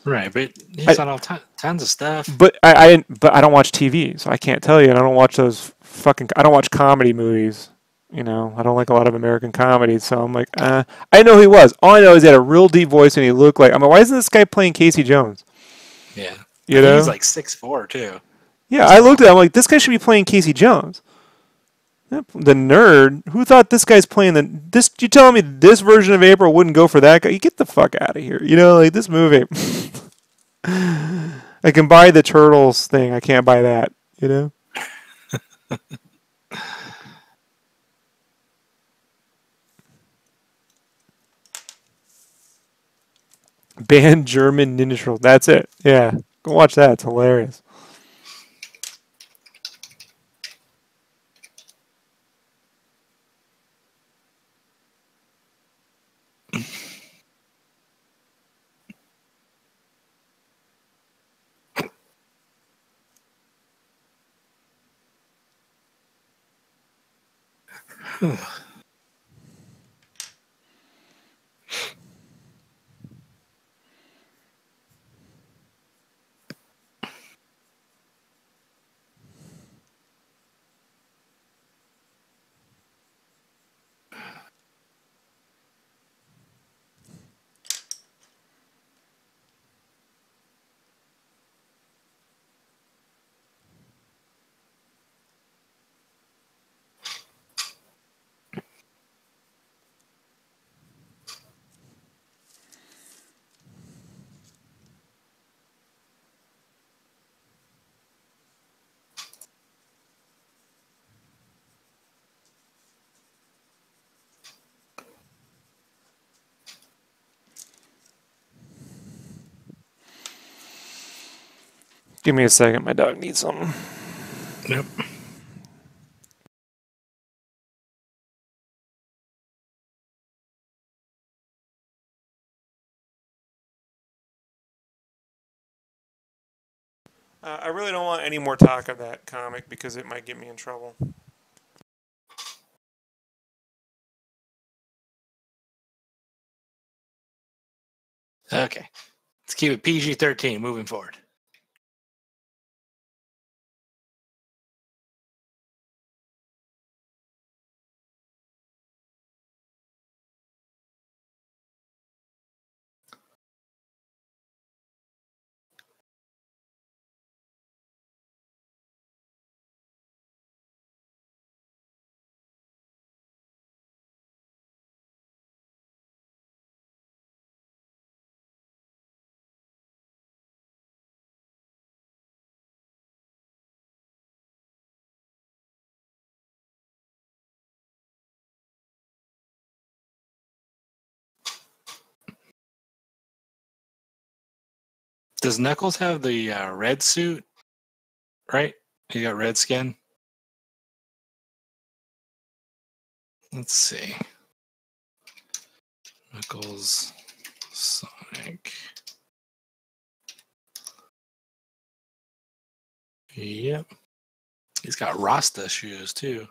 Right, but he's on all tons of stuff. But I don't watch TV, so I can't tell you. And I don't watch those fucking. I don't watch comedy movies. You know, I don't like a lot of American comedies, so I'm like, I know who he was. All I know is he had a real deep voice and he looked like. I'm like, why isn't this guy playing Casey Jones? Yeah, you know, he's like 6'4" too. Yeah, I looked at him I'm like, this guy should be playing Casey Jones. The nerd. Who thought this guy's playing this? You telling me this version of April wouldn't go for that guy? You get the fuck out of here. You know, like this movie. I can buy the Turtles thing. I can't buy that. You know. Banned German Ninja Turtles. That's it. Yeah, go watch that. It's hilarious. Give me a second. My dog needs something. Yep. I really don't want any more talk of that comic because it might get me in trouble. Okay, let's keep it PG-13 moving forward. Does Knuckles have the red suit? Right? He got red skin. Let's see. Knuckles, Sonic. Yep. He's got Rasta shoes too.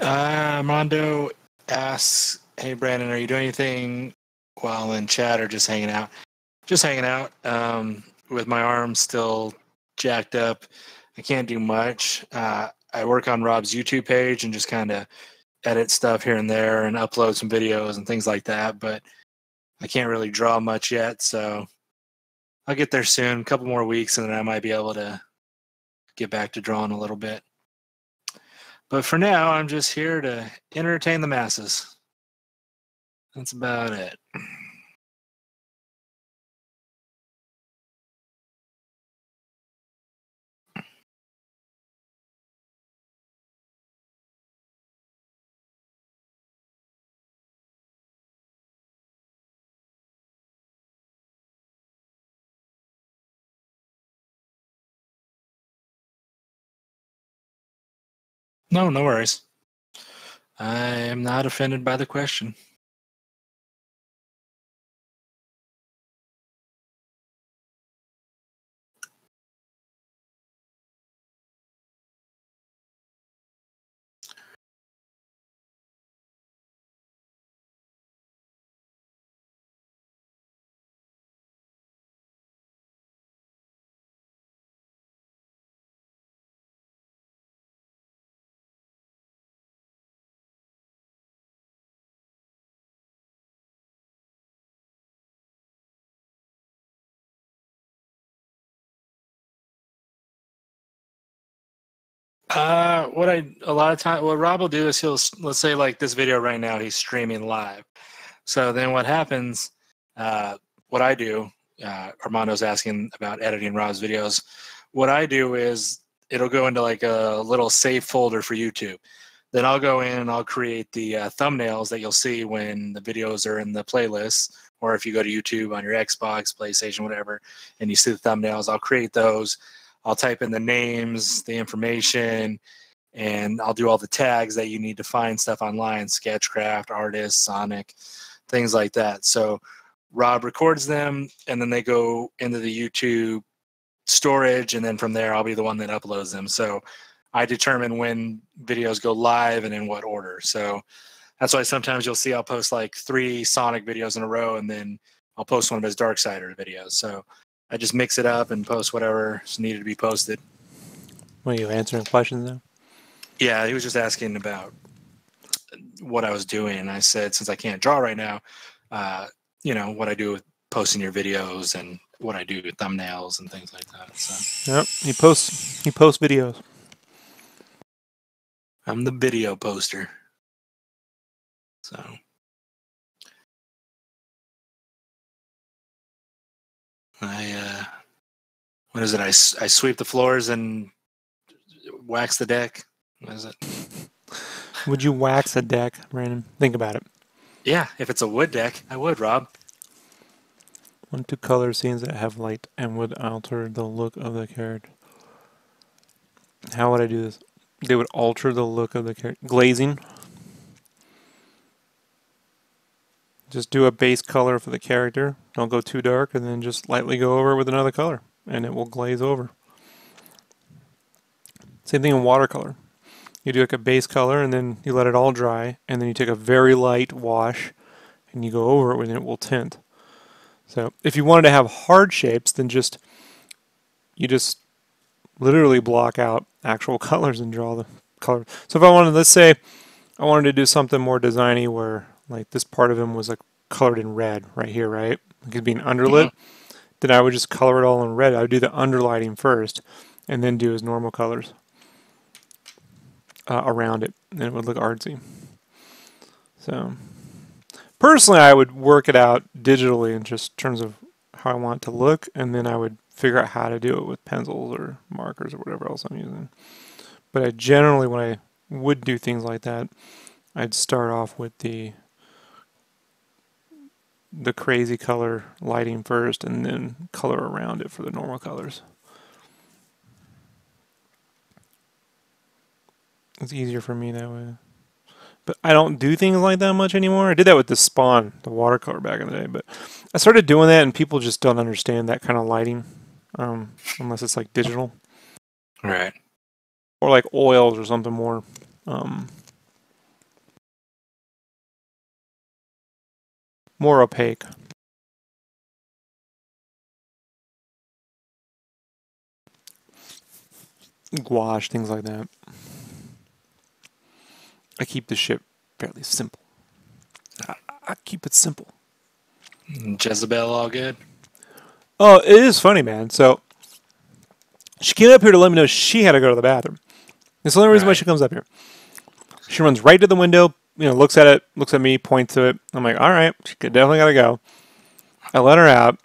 Mondo asks, "Hey Brandon, are you doing anything while in chat or just hanging out?" Just hanging out. With my arm still jacked up, I can't do much. I work on Rob's YouTube page and just kind of edit stuff here and there and upload some videos and things like that. But I can't really draw much yet, so I'll get there soon. A couple more weeks, and then I might be able to get back to drawing a little bit. But for now, I'm just here to entertain the masses. That's about it. No, no worries. I am not offended by the question. A lot of time, what Rob will do is let's say like this video right now, he's streaming live. So then what happens, what I do, Armando's asking about editing Rob's videos. What I do is it'll go into like a little save folder for YouTube. Then I'll go in and I'll create the thumbnails that you'll see when the videos are in the playlist, or if you go to YouTube on your Xbox, PlayStation, whatever, and you see the thumbnails, I'll create those. I'll type in the names, the information, and I'll do all the tags that you need to find stuff online, Sketchcraft, Artist, Sonic, things like that. So Rob records them, and then they go into the YouTube storage, and then from there, I'll be the one that uploads them. So I determine when videos go live and in what order. So that's why sometimes you'll see I'll post like 3 Sonic videos in a row, and then I'll post one of his Darksider videos. So I just mix it up and post whatever's needed to be posted. Are you answering questions now? Yeah, he was just asking about what I was doing, and I said, since I can't draw right now, what I do with posting your videos and what I do with thumbnails and things like that. So Yep, he posts videos. I'm the video poster. So what is it? I sweep the floors and wax the deck. What is it? Would you wax a deck, Brandon? Think about it. Yeah, if it's a wood deck, I would, Rob. 1 to color scenes that have light and would alter the look of the character. How would I do this? They would alter the look of the character. Glazing. Just do a base color for the character. Don't go too dark, and then just lightly go over it with another color, and it will glaze over. Same thing in watercolor. You do like a base color, and then you let it all dry, and then you take a very light wash, and you go over it, and it will tint. So if you wanted to have hard shapes, then you just literally block out actual colors and draw the color. So if I wanted, let's say, I wanted to do something more designy where like this part of him was like colored in red right here, right? Like it'd be an underlit. Then I would just color it all in red. I would do the underlighting first, and then do his normal colors around it, and it would look artsy. So personally, I would work it out digitally in just terms of how I want it to look, and then I would figure out how to do it with pencils or markers or whatever else I'm using. But I generally, when I would do things like that, I'd start off with the crazy color lighting first, and then color around it for the normal colors. It's easier for me that way. But I don't do things like that much anymore. I did that with the Spawn, the watercolor back in the day, but I started doing that, and people just don't understand that kind of lighting, unless it's like digital. Right. Or like oils or something more more opaque. Gouache, things like that. I keep the shit fairly simple. I keep it simple. Jezebel, all good? Oh, it is funny, man. So she came up here to let me know she had to go to the bathroom. That's the only reason why she comes up here. She runs right to the window, looks at it, looks at me, points to it. I'm like, all right, she definitely got to go. I let her out.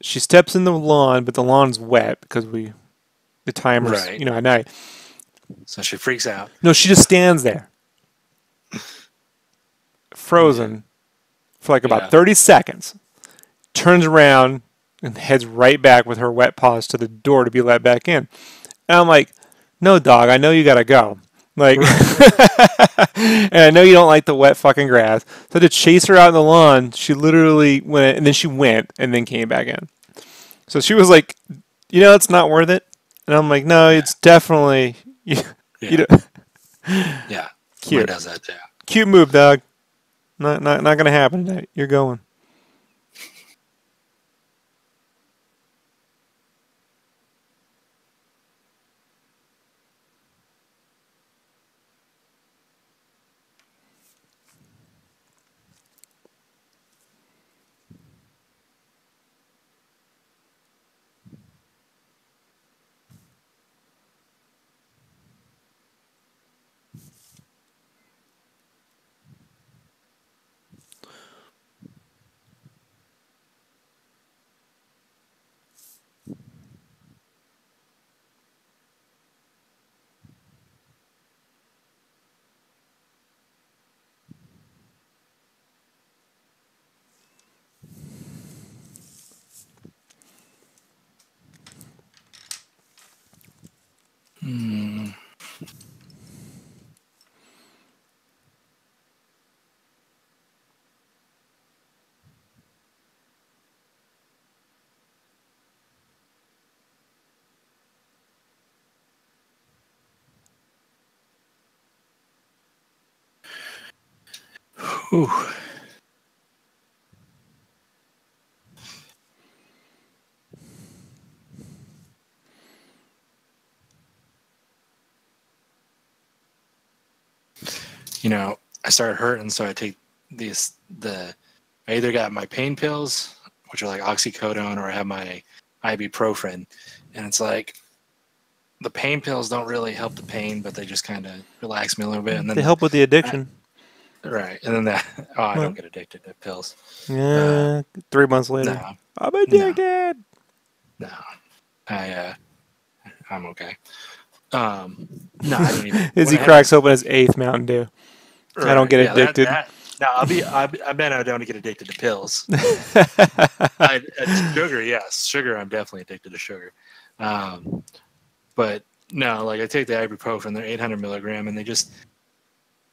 She steps in the lawn, but the lawn's wet because the timer's, at night. So she freaks out. No, she just stands there, frozen, for like about 30 seconds, turns around, and heads right back with her wet paws to the door to be let back in. And I'm like, no, dog, I know you got to go. Like, and I know you don't like the wet fucking grass. So to chase her out in the lawn, she literally went, and then she went, and then came back in. So she was like, it's not worth it. And I'm like, no, it's definitely, Yeah. Cute. Mine does that too. Cute move, dog. Not gonna happen tonight. You're going. Whew. You know, I started hurting, so I take I either got my pain pills, which are like oxycodone, or I have my ibuprofen, and it's like the pain pills don't really help the pain, but they just kind of relax me a little bit, and then They help with the addiction. right, and then I don't What? get addicted to pills. Yeah, 3 months later, No, I'm addicted. no, I'm okay. No, I don't even. As When he I had cracks this, open his 8th Mountain Dew. I don't right, get yeah, addicted. No, I bet I don't get addicted to pills. Sugar, yes, sugar. I'm definitely addicted to sugar. But no, like I take the ibuprofen, they're 800 milligram, and they just,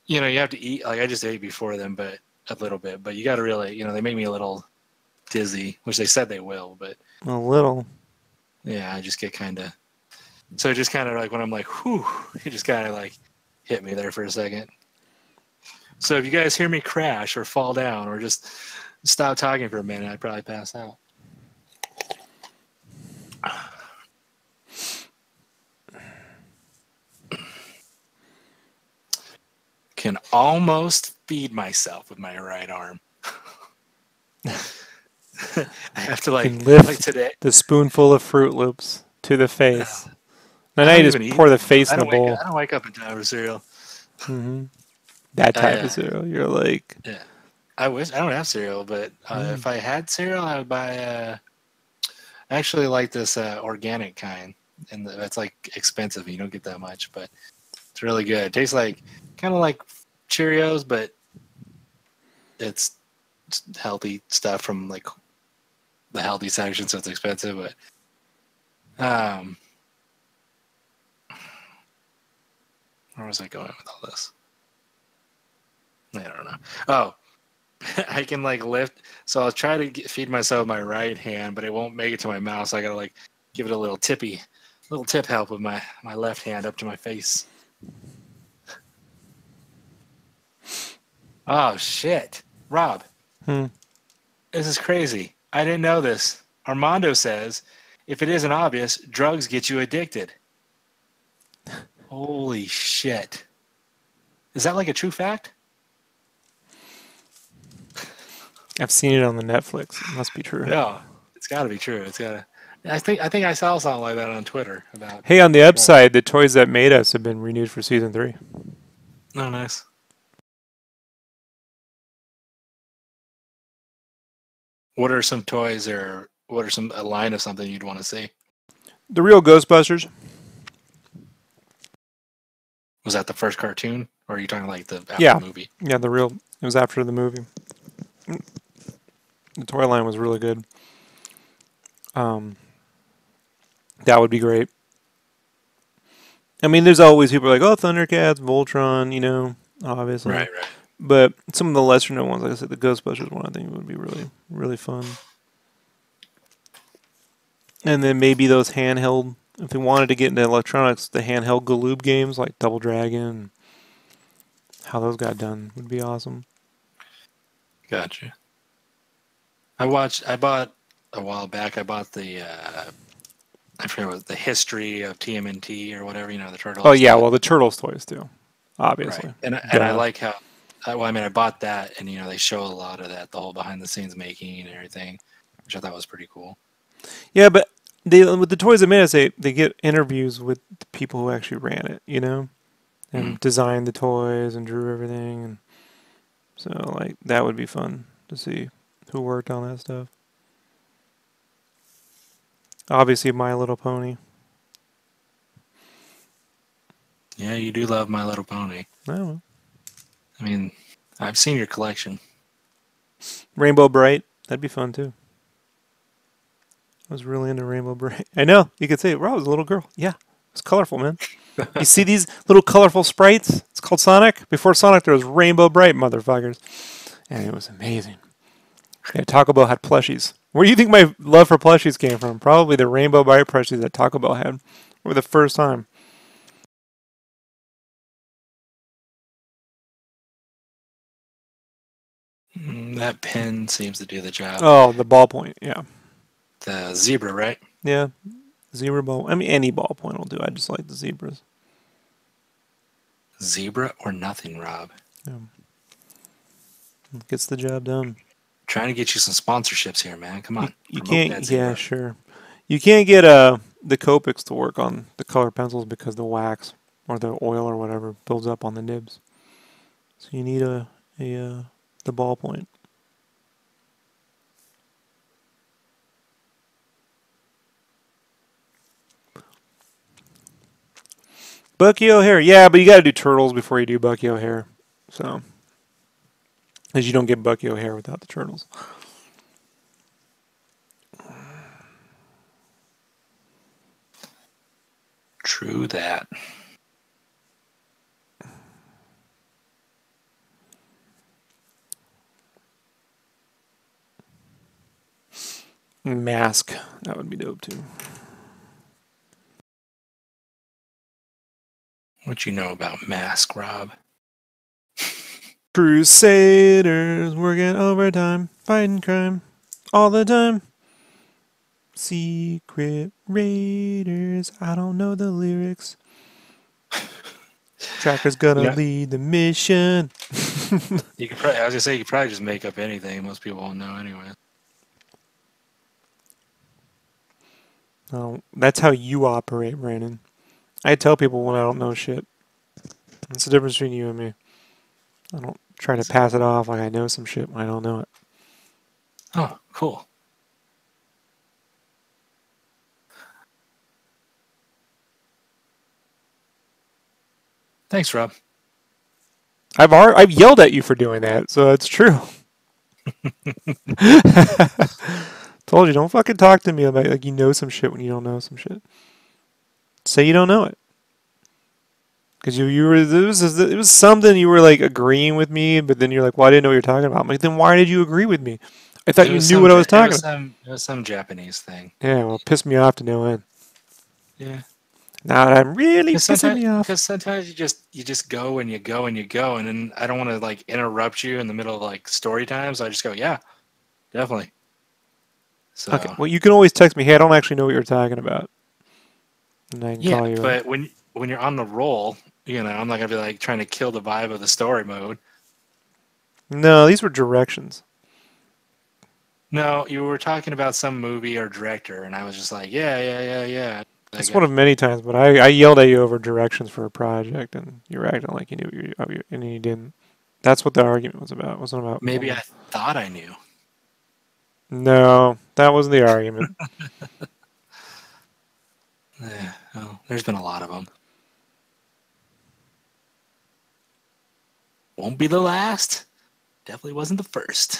you have to eat. Like I just ate before them, but a little bit. But you got to really, they make me a little dizzy, which they said they will. But A little. yeah, I just get kind of. So just kind of like when I'm like, whew, it just kind of like hit me there for a second. So if you guys hear me crash or fall down or just stop talking for a minute, I'd probably pass out. Can almost feed myself with my right arm. I have to You can lift today. the spoonful of Fruit Loops to the face. I And now don't you just even eat pour the them. face I in the don't wake. bowl. I don't wake up in time for cereal. Mm-hmm. That type of cereal. You're like, Yeah. I wish I don't have cereal, but if I had cereal, I would buy. I actually like this organic kind, and it's like expensive. You don't get that much, but it's really good. It tastes like kind of like Cheerios, but it's healthy stuff from like the healthy section, so it's expensive. But where was I going with all this? I don't know. Oh, I can like lift. So I'll try to feed myself with my right hand, but it won't make it to my mouth. So I gotta like give it a little tip help with my left hand up to my face. Oh shit, Rob, this is crazy. I didn't know this. Armando says, if it isn't obvious, drugs get you addicted. Holy shit. Is that like a true fact? I've seen it on the Netflix. It must be true. No, it's got to be true. It's got to. I think I saw something like that on Twitter about. Hey, on the upside, the Toys That Made Us have been renewed for season 3. Oh, nice. What are some toys, or what are a line of something you'd want to see? The real Ghostbusters. Was that the first cartoon, or are you talking like the movie? Yeah, the real. It was after the movie. The toy line was really good. That would be great. I mean, there's always people like, oh, Thundercats, Voltron, obviously. Right. But some of the lesser known ones, like I said, the Ghostbusters one, I think would be really, really fun. And then maybe those handheld, if they wanted to get into electronics, the handheld Galoob games like Double Dragon, how those got done would be awesome. Gotcha. I bought a while back. I bought the I forget what the history of TMNT or whatever. The Turtles. Oh yeah, well the Turtles toys too, obviously. Right. And I like how. I bought that, and they show a lot of that, the whole behind the scenes making and everything, which I thought was pretty cool. Yeah, but with the Toys That Made Us, they get interviews with the people who actually ran it, and designed the toys and drew everything, and so like that would be fun to see who worked on that stuff. Obviously, My Little Pony. Yeah, you do love My Little Pony. I don't know. I mean, I've seen your collection. Rainbow Bright. That'd be fun too. I was really into Rainbow Bright. I know. You could say, Rob was a little girl. Yeah. It's colorful, man. You see these little colorful sprites? It's called Sonic. Before Sonic, there was Rainbow Bright, motherfuckers. And it was amazing. Yeah, Taco Bell had plushies. Where do you think my love for plushies came from? Probably the Rainbow Bright plushies that Taco Bell had for the first time. That pen seems to do the job. Oh, the ballpoint, yeah. The zebra, right? Yeah, zebra ball. I mean, any ballpoint will do. I just like the zebras. Zebra or nothing, Rob. Yeah. Gets the job done. Trying to get you some sponsorships here, man. Come on. You Promote can't, that zebra. yeah, sure. You can't get the Copics to work on the color pencils because the wax or the oil or whatever builds up on the nibs. So you need the ballpoint. Bucky O'Hare, yeah, but you got to do turtles before you do Bucky O'Hare. So, because you don't get Bucky O'Hare without the turtles. True that. Mask, that would be dope too. What you know about Mask, Rob? Crusaders working overtime, fighting crime all the time. Secret Raiders, I don't know the lyrics. Tracker's gonna lead the mission. You could probably, I was gonna say you could probably just make up anything. Most people won't know anyway. Oh, that's how you operate, Brandon. I tell people when I don't know shit. That's the difference between you and me. I don't try to pass it off like I know some shit when I don't know it. Oh, cool. Thanks, Rob. I've yelled at you for doing that, so it's true. Told you, don't fucking talk to me about like you know some shit when you don't know some shit. Say you don't know it. Because you were it was something you were like agreeing with me, but then you're like, well, I didn't know what you're talking about. I'm like, then why did you agree with me? I thought you knew what I was talking about. It was some Japanese thing. Yeah, well, it pissed me off to no end. Yeah. Now that I'm really pissing me off. Because sometimes you just go and you go and you go, and then I don't want to like interrupt you in the middle of like story time, so I just go, yeah, definitely. So okay, well, you can always text me, hey, I don't actually know what you're talking about. And I can call you. But when you're on the roll, you know, I'm not gonna be like trying to kill the vibe of the story mode. No, these were directions. No, you were talking about some movie or director, and I was just like, yeah. That's one of many times, but I yelled at you over directions for a project, and you were acting like you knew and you didn't. That's what the argument was about. It wasn't about. Maybe I thought I knew. No, that wasn't the argument. Yeah, well, there's been a lot of them. Won't be the last. Definitely wasn't the first.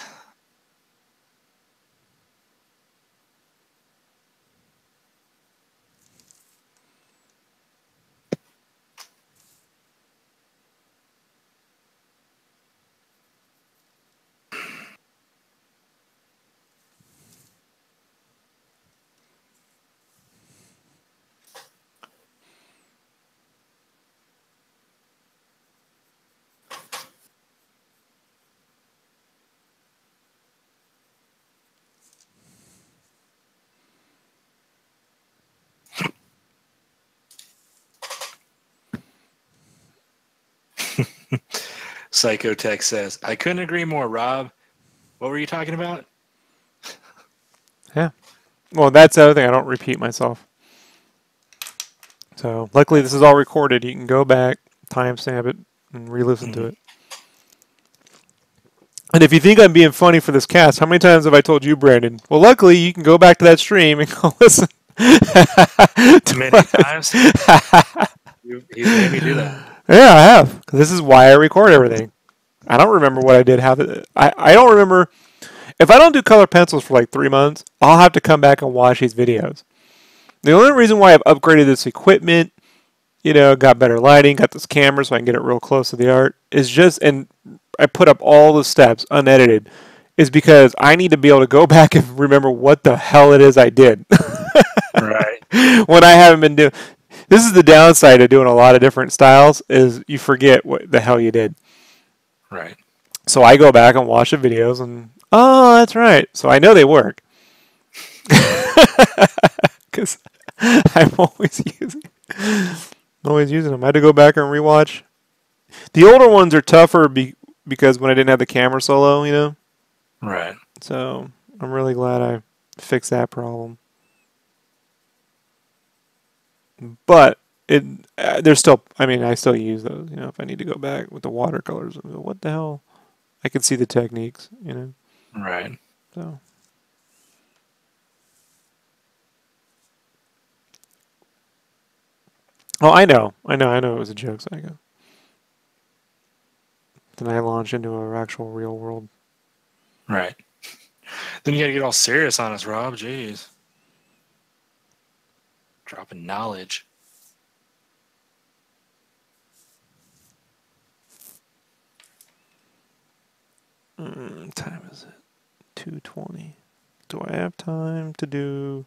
Psychotech says, I couldn't agree more, Rob. What were you talking about? Yeah. Well, that's the other thing. I don't repeat myself. So, luckily, this is all recorded. You can go back, timestamp it, and re-listen to it. And if you think I'm being funny for this cast, how many times have I told you, Brandon? Well, luckily, you can go back to that stream and go listen. Many times. He's made me do that. Yeah, I have. This is why I record everything. I don't remember what I did. I don't remember. If I don't do color pencils for like 3 months, I'll have to come back and watch these videos. The only reason why I've upgraded this equipment, you know, got better lighting, got this camera so I can get it real close to the art, is just, and I put up all the steps unedited, is because I need to be able to go back and remember what the hell it is I did. Right. When I haven't been doing. This is the downside of doing a lot of different styles, is you forget what the hell you did. Right. So I go back and watch the videos, and oh, that's right. So I know they work because I'm always using them. I had to go back and rewatch. The older ones are tougher because when I didn't have the camera solo, you know. Right. So I'm really glad I fixed that problem. But there's still. I mean, I still use those. You know, if I need to go back with the watercolors, what the hell? I can see the techniques. You know. Right. So. Oh, I know it was a joke, Psycho. Then I launch into an actual real world. Right. Then you got to get all serious on us, Rob. Jeez. Dropping knowledge. Time is it? 2:20. Do I have time to do?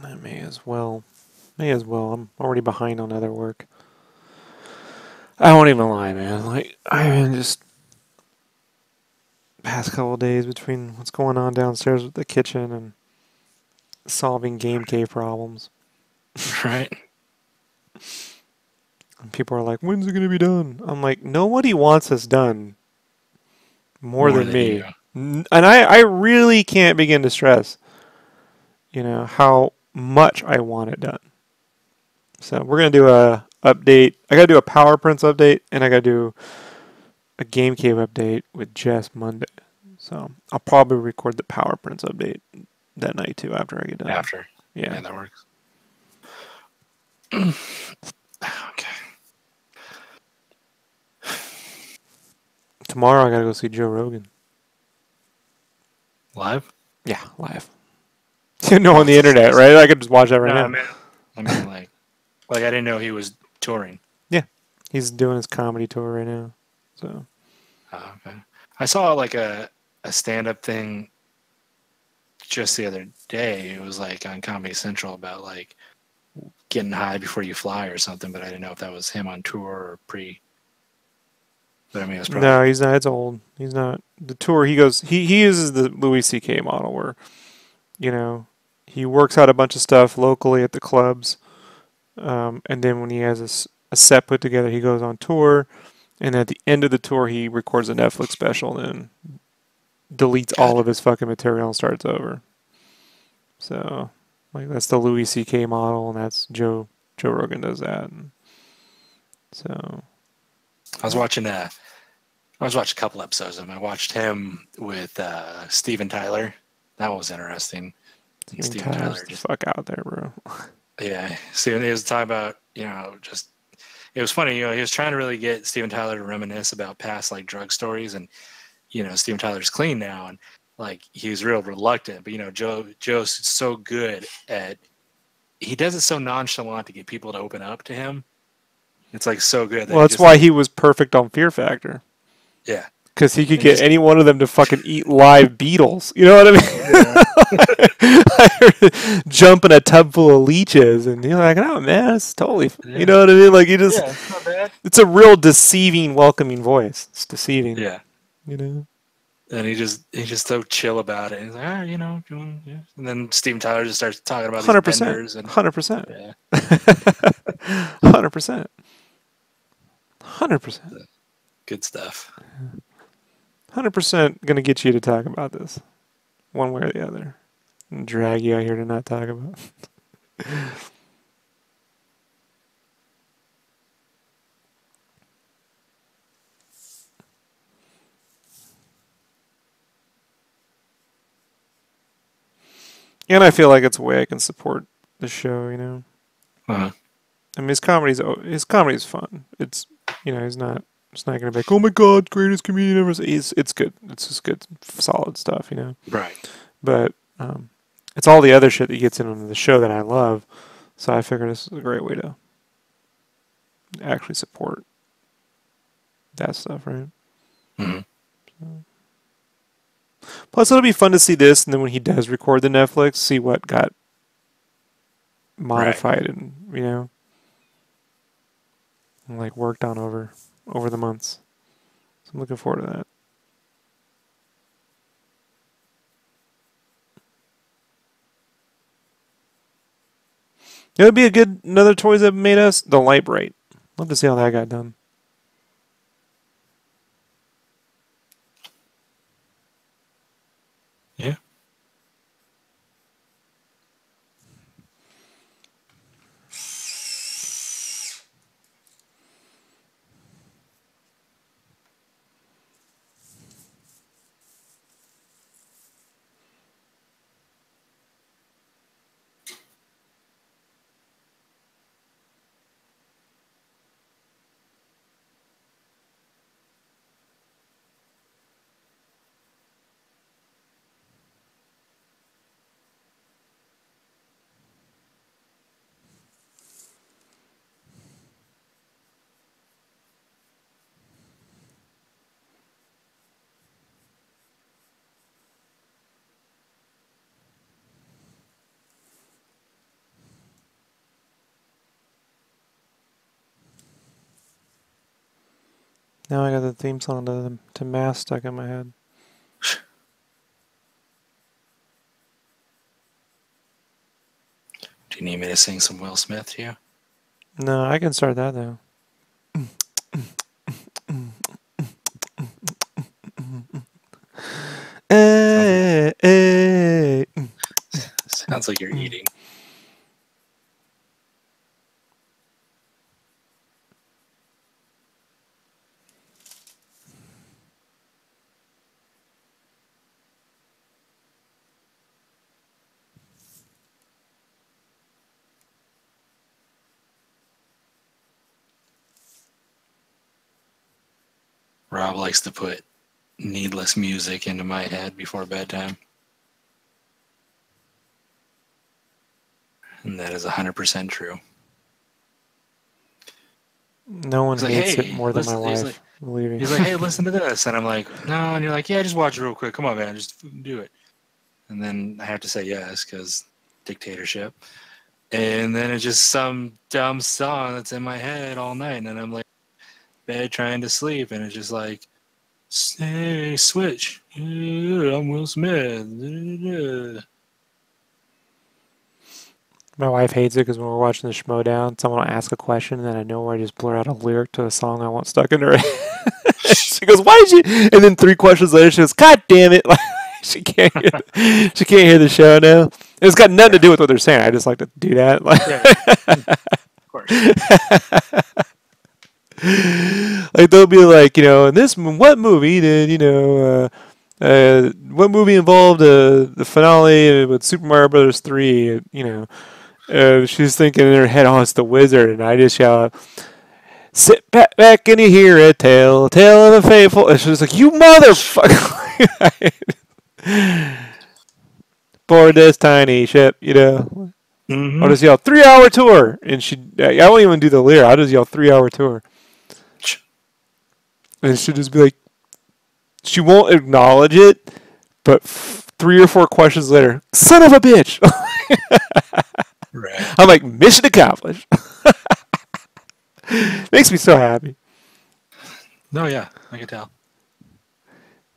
I may as well. I'm already behind on other work. I won't even lie, man. Like I've been just past couple of days between what's going on downstairs with the kitchen and solving game cave problems. Right. And people are like, "When's it gonna be done?" I'm like, "Nobody wants this done more than me." You. And I really can't begin to stress, you know, how much I want it done. So we're gonna do a update. I gotta do a Power Prints update, and I gotta do a Game Cave update with Jess Monday. So I'll probably record the Power Prints update that night too after I get done. After. Yeah, that works. Okay. Tomorrow I gotta go see Joe Rogan. Live? Yeah, live. On the internet, right? I could just watch that right No, now. I mean, like I didn't know he was touring. Yeah, he's doing his comedy tour right now. So. Oh, okay. I saw like a stand-up thing just the other day. It was like on Comedy Central about like getting high before you fly or something, but I didn't know if that was him on tour or pre. But I mean, it was probably... No, he's not. It's old. He's not. The tour, he goes, he uses the Louis C.K. model where, you know, he works out a bunch of stuff locally at the clubs. And then when he has a set put together, he goes on tour. And at the end of the tour, he records a Netflix special and then deletes all of his fucking material and starts over. So, like, that's the Louis C.K. model, and that's Joe Rogan does that. And so. I was watching a couple episodes of him. I watched him with Steven Tyler. That was interesting. Steven Tyler's the fuck out there, bro. Yeah, Steven, he was talking about, just, it was funny, he was trying to really get Steven Tyler to reminisce about past like drug stories, and Steven Tyler's clean now, and like he was real reluctant, but Joe's so good at, he does it so nonchalant to get people to open up to him. It's like so good. Well, that's why he was perfect on Fear Factor. Yeah. Because he could get any one of them to fucking eat live beetles. You know what I mean? Jump in a tub full of leeches, and you're like, oh man, it's totally. Yeah. You know what I mean? Like it's not bad. It's a real deceiving, welcoming voice. It's deceiving. Yeah. You know. And he's just so chill about it. He's like, if you want, yeah. And then Steven Tyler just starts talking about 100%, these benders and 100%. Yeah. 100%. 100%. Good stuff. 100% going to get you to talk about this one way or the other and drag you out here to not talk about it. And I feel like it's a way I can support the show, you know. Uh-huh. I mean, his comedy's fun. It's, he's not going to be like, oh my god, greatest comedian ever. It's good. It's just good, solid stuff, you know. Right. But it's all the other shit that gets into the show that I love. So I figured this is a great way to actually support that stuff, right? Mm-hmm. So. Plus, it'll be fun to see this, and then when he does record the Netflix, see what got modified and and like worked on over the months. So I'm looking forward to that. It would be another toys that made us the Light Bright. Love to see how that got done. Yeah. Now I got the theme song to Mass stuck in my head. Do you need me to sing some Will Smith to you? No, I can start that though. Sounds like you're eating. Rob likes to put needless music into my head before bedtime. And that is 100% true. No one hates it more than my wife. He's like, hey, listen to this. And I'm like, no. And you're like, yeah, just watch it real quick. Come on, man. Just do it. And then I have to say yes because dictatorship. And then it's just some dumb song that's in my head all night. And I'm like, bed trying to sleep. And it's just like, hey, switch. Yeah, I'm Will Smith. My wife hates it because when we're watching the Schmodown, someone will ask a question, and then I know where I just blur out a lyric to a song I want stuck in her head. She goes, "Why did you?" And then 3 questions later, she goes, "God damn it!" Like, she can't hear the show now. It's got nothing to do with what they're saying. I just like to do that. Like, of course. Like they'll be like, in this, what movie did what movie involved the finale with Super Mario Brothers 3? She's thinking in her head, "Oh, it's the wizard," and I just shout out, "Sit back and you hear a tale of a faithful." And she's like, "You motherfucker!" Board this tiny ship, Mm-hmm. I'll just yell 3-hour tour, and I won't even do the lyric. I'll just yell 3-hour tour, and she'll just be like, she won't acknowledge it, but 3 or 4 questions later, son of a bitch. Right. I'm like, mission accomplished. Makes me so happy. No, yeah, I can tell.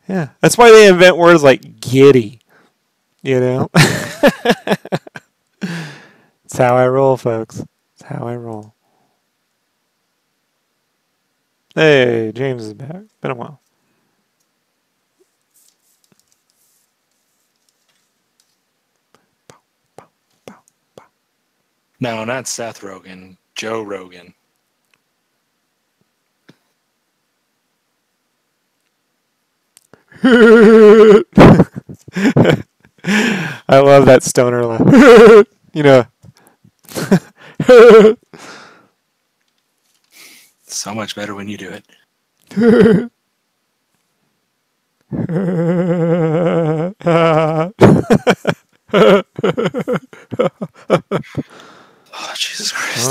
Yeah, that's why they invent words like giddy. It's how I roll, folks. It's how I roll. Hey, James is back. Been a while. No, not Seth Rogen. Joe Rogan. I love that stoner laugh. So much better when you do it. Oh, Jesus Christ.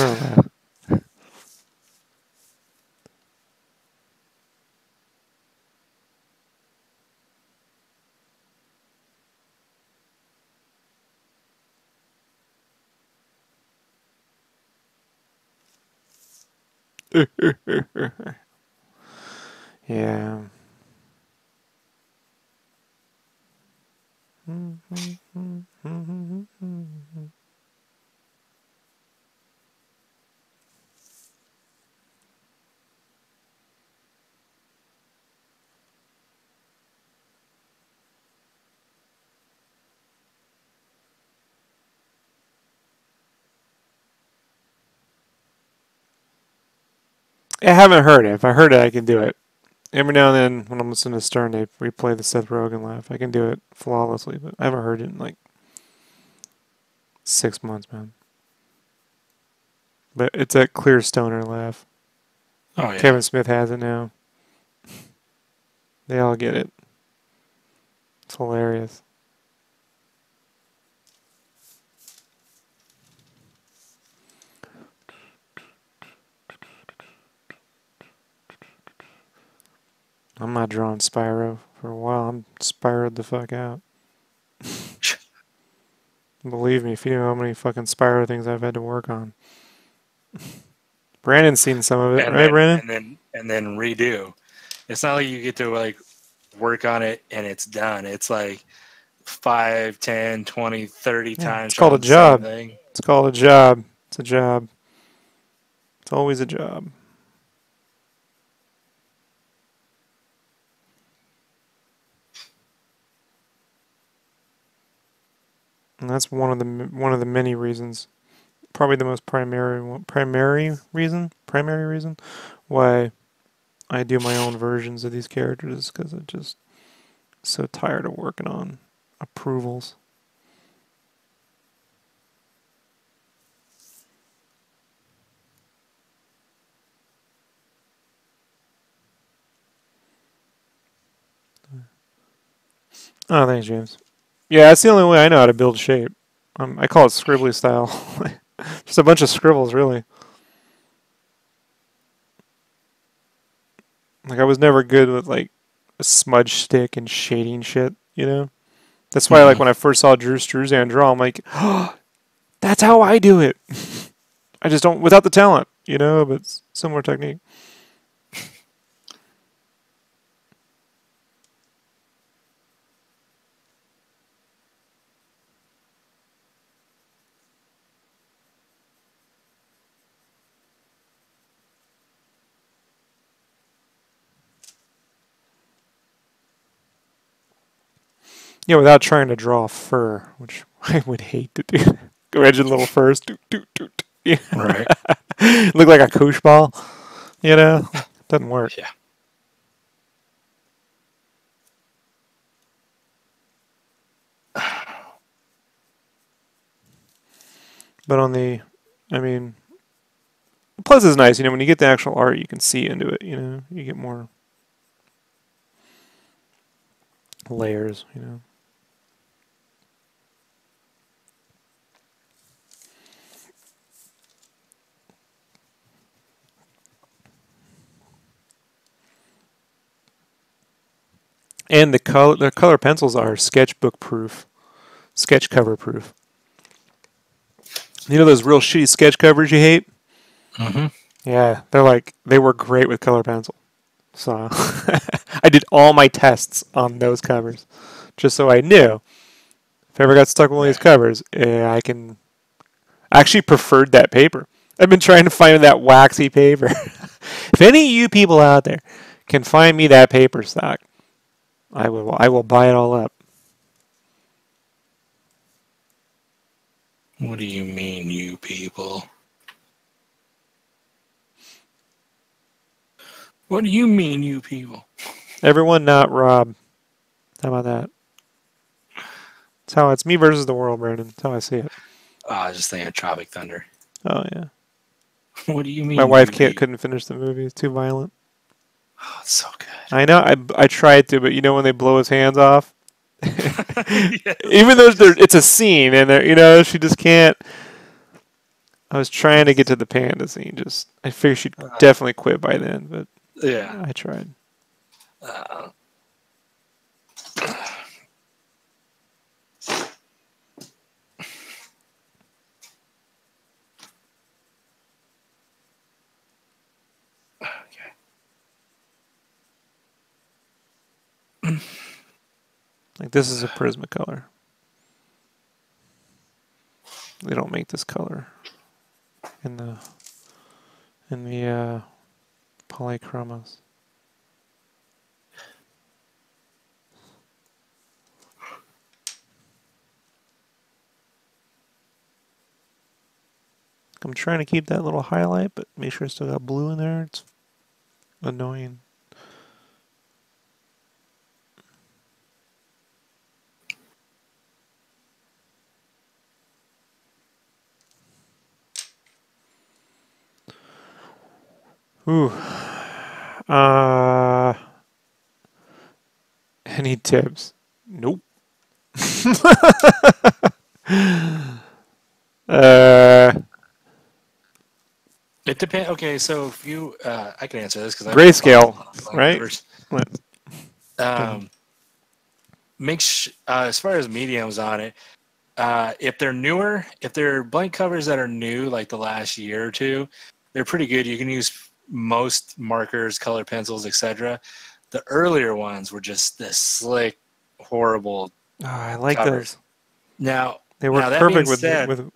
Yeah. I haven't heard it. If I heard it, I can do it. Every now and then, when I'm listening to Stern, they replay the Seth Rogen laugh. I can do it flawlessly, but I haven't heard it in like 6 months, man. But it's that clear stoner laugh. Oh yeah. Kevin Smith has it now. They all get it. It's hilarious. I'm not drawing Spyro for a while. I'm Spyro'd the fuck out. Believe me, if you know how many fucking Spyro things I've had to work on. Brandon's seen some of it, And right, then Brandon? and then redo. It's not like you get to like work on it and it's done. It's like 5, 10, 20, 30 Yeah, times it's called a trying the same job. thing. It's called a job. It's a job. It's always a job. And that's one of the many reasons, probably the most primary reason why I do my own versions of these characters, because I'm just so tired of working on approvals. Oh, thanks, James. Yeah, that's the only way I know how to build shape. I call it scribbly style. Just a bunch of scribbles, really. Like, I was never good with like a smudge stick and shading shit, you know? That's why, like, Mm-hmm. when I first saw Drew Struzan draw, I'm like, oh, that's how I do it. I just don't, without the talent, you know, but it's similar technique. Yeah, without trying to draw fur, which I would hate to do. Imagine little furs. Doot, doot, doot. Yeah. Right. Look like a koosh ball, you know? Doesn't work. Yeah. But on the, I mean, plus is nice, you know, when you get the actual art, you can see into it, you know? You get more layers, you know? And the color pencils are sketchbook proof, sketch cover proof. You know those real shitty sketch covers you hate? Mm-hmm. Yeah, they work great with color pencil. So I did all my tests on those covers, just so I knew if I ever got stuck with one of these Right. covers, I can. I actually preferred that paper. I've been trying to find that waxy paper. If any of you people out there can find me that paper stock, I will. I will buy it all up. What do you mean, you people? What do you mean, you people? Everyone, not Rob. How about that? It's how it's me versus the world, Brandon. That's how I see it. Oh, I was just thinking of Tropic Thunder. Oh yeah. What do you My mean, wife you can't people? couldn't finish the movie. It's too violent. Oh, it's so I know. I tried to, but you know when they blow his hands off. good. Yes. Even though it's a scene, and you know she just can't. I was trying to get to the panda scene. Just I figured she'd definitely quit by then, but Yeah. I tried. Uh, Like this is a Prismacolor. They don't make this color in the Polychromos. I'm trying to keep that little highlight, but make sure I still got blue in there. It's annoying. Ooh. Any tips? Nope. It depends. Okay, so if you, I can answer this because Grayscale, right? What? As far as mediums on it, if they're newer, if they're blank covers that are new, like the last year or two, they're pretty good. You can use most markers, color pencils, etc. The earlier ones were just this slick, horrible. Oh, I like covers. those. Now they work that perfect being said, with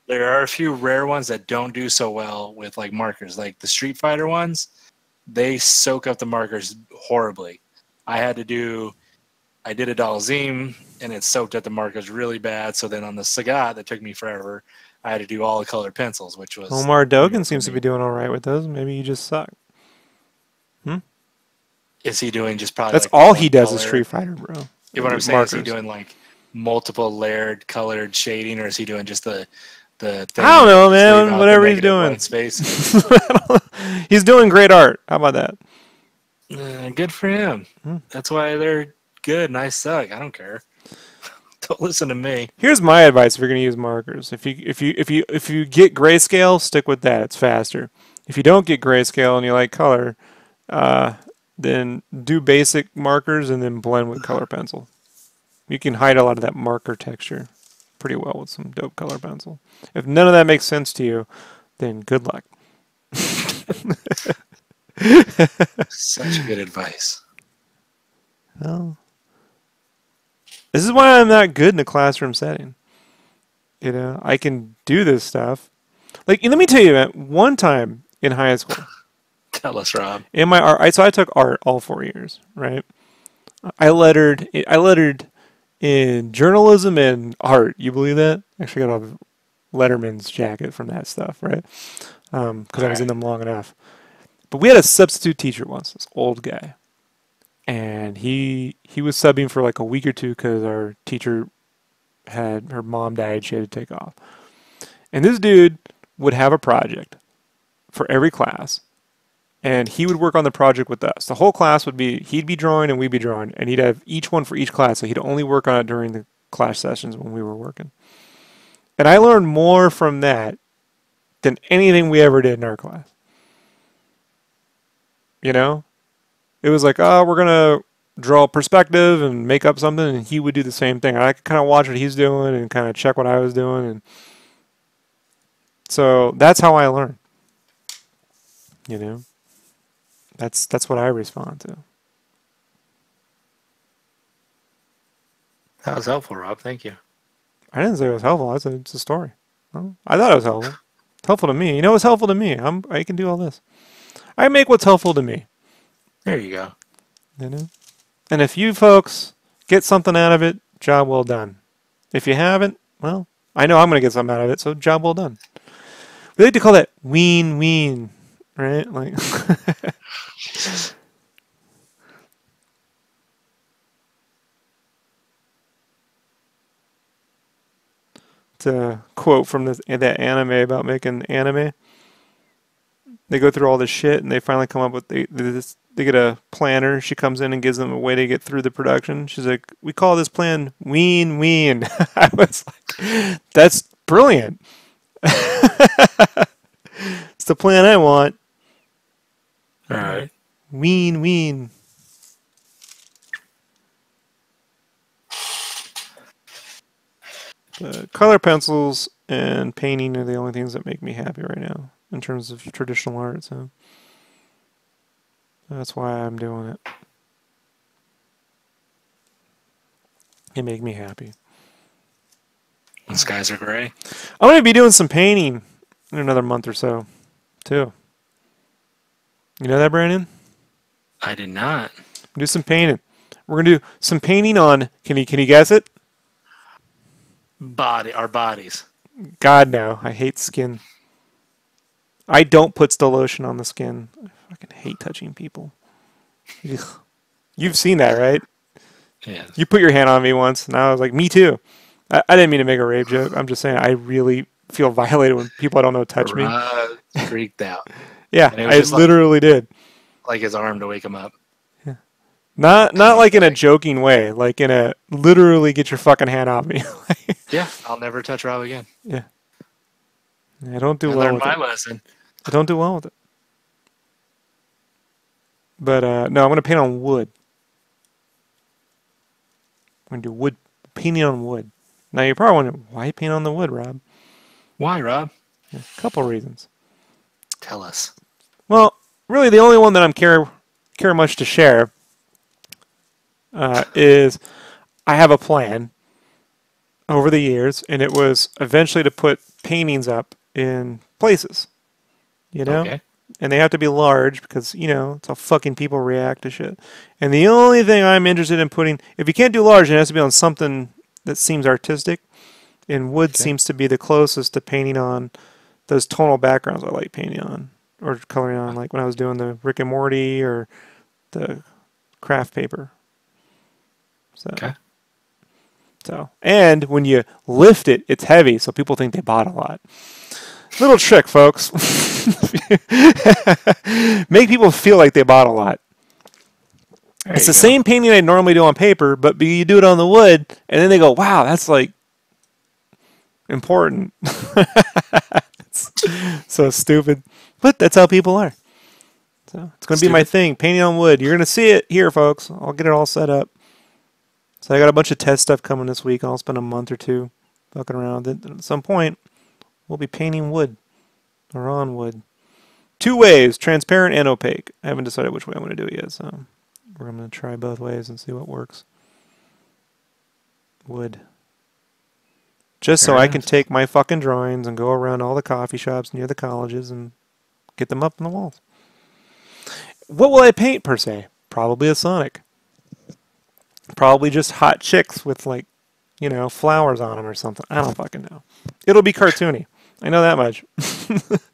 there are a few rare ones that don't do so well with like markers, like the Street Fighter ones. They soak up the markers horribly. I did a Dalzim, and it soaked up the markers really bad. So then on the Sagat, that took me forever. I had to do all the colored pencils, which was Omar Dogan seems to be doing all right with those. Maybe you just suck. Is he doing just probably? That's like all he does is Street Fighter, bro. You know what I'm saying? Markers. Is he doing like multiple layered colored shading, or is he doing just the thing? I don't know, man. Whatever he's doing. Space. He's doing great art. How about that? Good for him. That's why they're good and I suck. I don't care. Don't listen to me. Here's my advice: if you're going to use markers, if you get grayscale, stick with that. It's faster. If you don't get grayscale and you like color, then do basic markers and then blend with color pencil. You can hide a lot of that marker texture pretty well with some dope color pencil. If none of that makes sense to you, then good luck. Such good advice. Well, this is why I'm not good in a classroom setting. You know, I can do this stuff. Like, let me tell you, man, one time in high school. Tell us, Rob. In my art, so I took art all 4 years, right? I lettered in journalism and art. You believe that? Actually got a Letterman's jacket from that stuff, right? Because I was in them long enough. But we had a substitute teacher once, this old guy. And he was subbing for like a week or two because our teacher her mom died. She had to take off. And this dude would have a project for every class. And he would work on the project with us. The whole class he'd be drawing and we'd be drawing. And he'd have each one for each class. So he'd only work on it during the class sessions when we were working. And I learned more from that than anything we ever did in our class. You know? It was like, oh, we're going to draw perspective and make up something. And he would do the same thing. I could kind of watch what he's doing and kind of check what I was doing. And so that's how I learned. You know? That's what I respond to. That was helpful, Rob. Thank you. I didn't say it was helpful. I said it's a story. Well, I thought it was helpful. It's helpful to me. You know what's helpful to me? I can do all this. I make what's helpful to me. There you go. You know? And if you folks get something out of it, job well done. If you haven't, well, I know I'm going to get something out of it, so job well done. We like to call that ween, right? Like it's a quote from that anime about making anime. They go through all this shit and they finally come up with they get a planner. She comes in and gives them a way to get through the production. She's like, we call this plan ween. I was like, that's brilliant. It's the plan I want. All right. Ween. Color pencils and painting are the only things that make me happy right now in terms of traditional art. So that's why I'm doing it. They make me happy. When skies are gray. I'm going to be doing some painting in another month or so, too. You know that, Brandon? I did not. Do some painting. We're going to do some painting on, can you guess it? Our bodies. God, no. I hate skin. I don't put still lotion on the skin. I fucking hate touching people. Ugh. You've seen that, right? Yeah. You put your hand on me once, and I was like, me too. I didn't mean to make a rape joke. I'm just saying I really feel violated when people I don't know touch me. Freaked out. Yeah, And it was I just literally did. Like his arm to wake him up. Yeah. Not like in a joking way, like in a literally get your fucking hand off me. Yeah, I'll never touch Rob again. Yeah. I don't do I well learned with my it. lesson. I don't do well with it. But no, I'm going to paint on wood. I'm going to do wood, painting on wood. Now you're probably wondering, why paint on the wood, Rob? Why, Rob? Yeah, a couple reasons. Tell us. Well, really the only one that I'm care much to share is I have a plan over the years, and it was eventually to put paintings up in places, you know? Okay. And they have to be large because, you know, it's how fucking people react to shit. And the only thing I'm interested in putting, if you can't do large, it has to be on something that seems artistic. And wood seems to be the closest to painting on those tonal backgrounds I like painting on or coloring on, like when I was doing the Rick and Morty or the craft paper. So, Okay. and when you lift it, it's heavy, so people think they bought a lot. Little trick, folks. Make people feel like they bought a lot. It's the same painting I normally do on paper, but you do it on the wood, and then they go, wow, that's like important. So stupid. But that's how people are. So it's going to be my thing, painting on wood. You're going to see it here, folks. I'll get it all set up. So I got a bunch of test stuff coming this week. I'll spend a month or two fucking around with it. At some point, we'll be painting wood or on wood. Two ways, transparent and opaque. I haven't decided which way I'm going to do it yet, so we're going to try both ways and see what works. Wood. Just so I can take my fucking drawings and go around all the coffee shops near the colleges and get them up on the walls. What will I paint, per se? Probably a Sonic. Probably just hot chicks with, like, you know, flowers on them or something. I don't fucking know. It'll be cartoony. I know that much.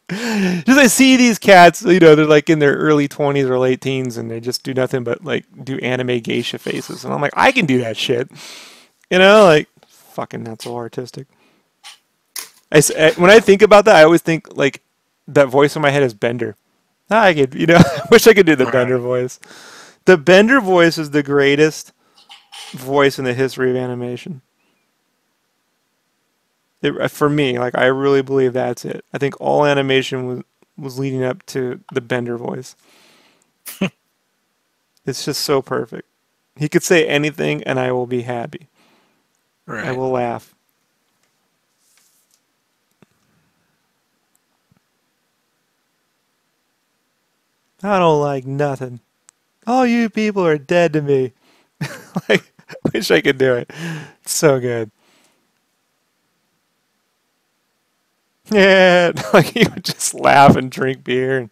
Just I see these cats, you know, they're like in their early 20s or late teens, and they just do nothing but, like, do anime geisha faces. And I'm like, I can do that shit. You know, like, fucking not so artistic. When I think about that, I always think, like, that voice in my head is Bender. I could, you know, I wish I could do the Bender voice. The Bender voice is the greatest voice in the history of animation. For me, like, I really believe that's it. I think all animation was leading up to the Bender voice. It's just so perfect. He could say anything, and I will be happy. Right. I will laugh. I don't like nothing. All you people are dead to me. Like, I wish I could do it. It's so good. Yeah, like he would just laugh and drink beer and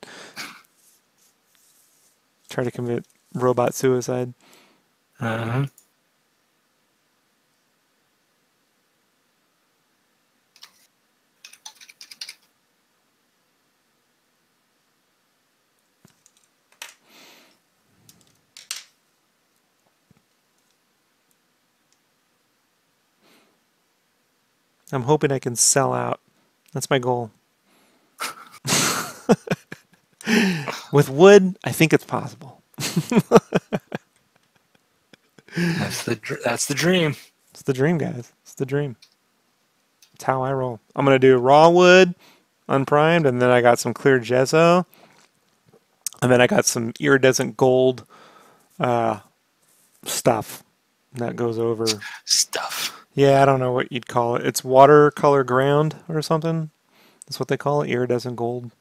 try to commit robot suicide. Uh-huh. I'm hoping I can sell out. That's my goal. With wood, I think it's possible. That's the dream. It's the dream, guys. It's the dream. It's how I roll. I'm going to do raw wood, unprimed, and then I got some clear gesso. And then I got some iridescent gold stuff that goes over. Stuff. Yeah, I don't know what you'd call it. It's watercolor ground or something. That's what they call it, iridescent gold.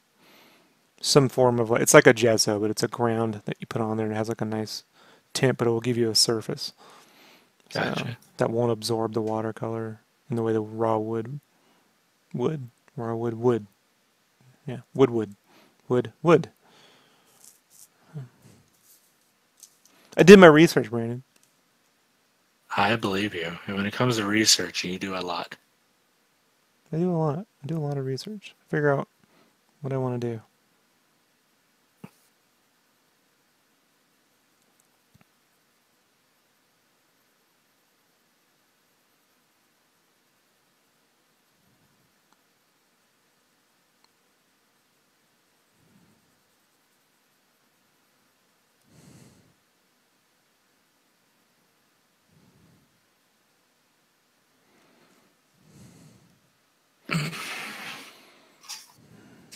Some form of, like, it's like a gesso, but it's a ground that you put on there and it has like a nice tint, but it will give you a surface. So Gotcha. that won't absorb the watercolor in the way the raw wood would. Raw wood would. Yeah, wood. I did my research, Brandon. I believe you. And when it comes to research, you do a lot. I do a lot. I do a lot of research. Figure out what I want to do.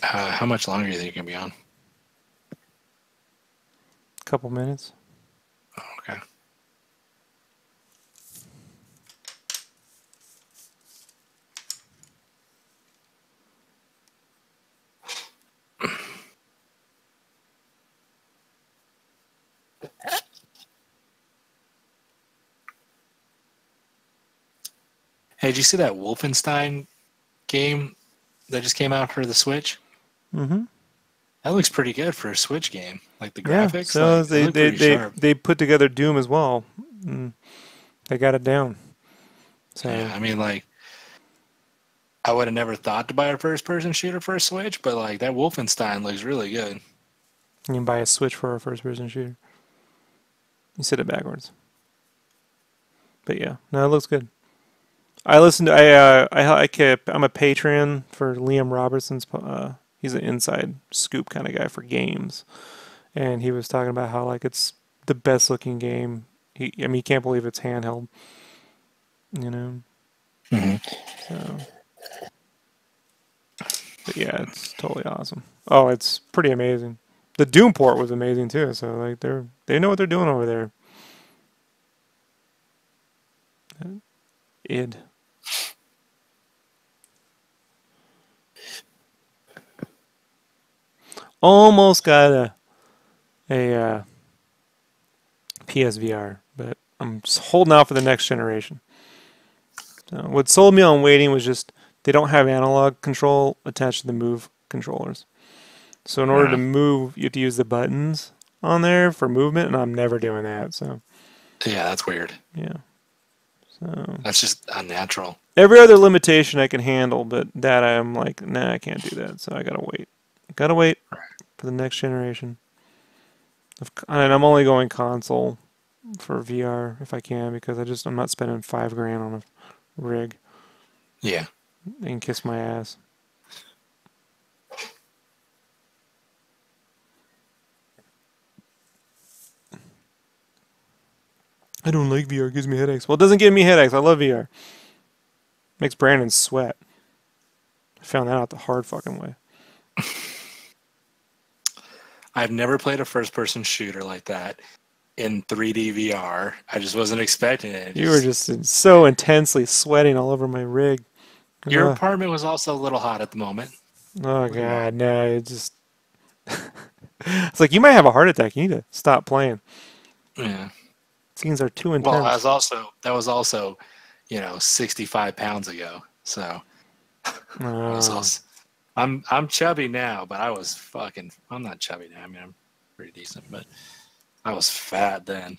How much longer do you think you can be on? Couple minutes. Oh, okay. Hey, did you see that Wolfenstein game that just came out for the Switch? Mm-hmm. That looks pretty good for a Switch game. Like the Yeah. graphics, So like, they look pretty sharp. they put together Doom as well. They got it down. So Yeah, I mean, like, I would have never thought to buy a first-person shooter for a Switch, but like that Wolfenstein looks really good. you can buy a Switch for a first-person shooter. You said it backwards. But yeah, no, it looks good. I listened to I'm a Patreon for Liam Robertson's. He's an inside scoop kind of guy for games, and he was talking about how like it's the best looking game. He can't believe it's handheld. You know. Mm-hmm. So, but yeah, it's totally awesome. Oh, it's pretty amazing. The Doom port was amazing too. So like they know what they're doing over there. Id. Almost got a PSVR, but I'm holding out for the next generation. So what sold me on waiting was just they don't have analog control attached to the Move controllers. So in order to move, you have to use the buttons on there for movement, and I'm never doing that. So Yeah, that's weird. yeah. So That's just unnatural. every other limitation I can handle, but that I'm like, nah, I can't do that. So I gotta wait. Gotta wait for the next generation. And I'm only going console for VR if I can because I'm not spending $5,000 on a rig. Yeah. And kiss my ass. I don't like VR. It gives me headaches. Well, it doesn't give me headaches. I love VR. Makes Brandon sweat. I found that out the hard fucking way. I've never played a first-person shooter like that in 3D VR. I just wasn't expecting it. You were just so intensely sweating all over my rig. Your apartment was also a little hot at the moment. Oh, God. No, it just... It's like, you might have a heart attack. You need to stop playing. Yeah. Scenes are too intense. Well, that was also, 65 pounds ago. So I'm chubby now, but I'm not chubby now. I mean, I'm pretty decent, but I was fat then.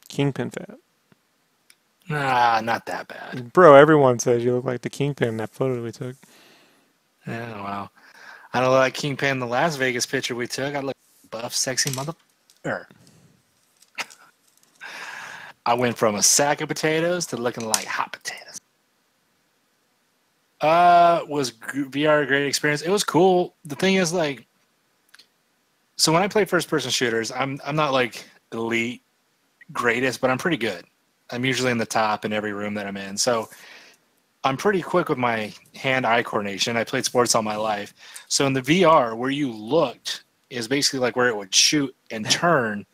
Kingpin fat. Nah, not that bad. Bro, everyone says you look like the Kingpin in that photo we took. Yeah, well, I don't look like Kingpin in the Las Vegas picture we took. I look buff, sexy motherfucker. I went from a sack of potatoes to looking like hot potatoes. Was VR a great experience? It was cool. The thing is, like, so when I play first-person shooters, I'm not like elite greatest, but I'm pretty good. I'm usually in the top in every room that I'm in. So I'm pretty quick with my hand-eye coordination. I played sports all my life. So in the VR, where you looked is basically like where it would shoot and turn.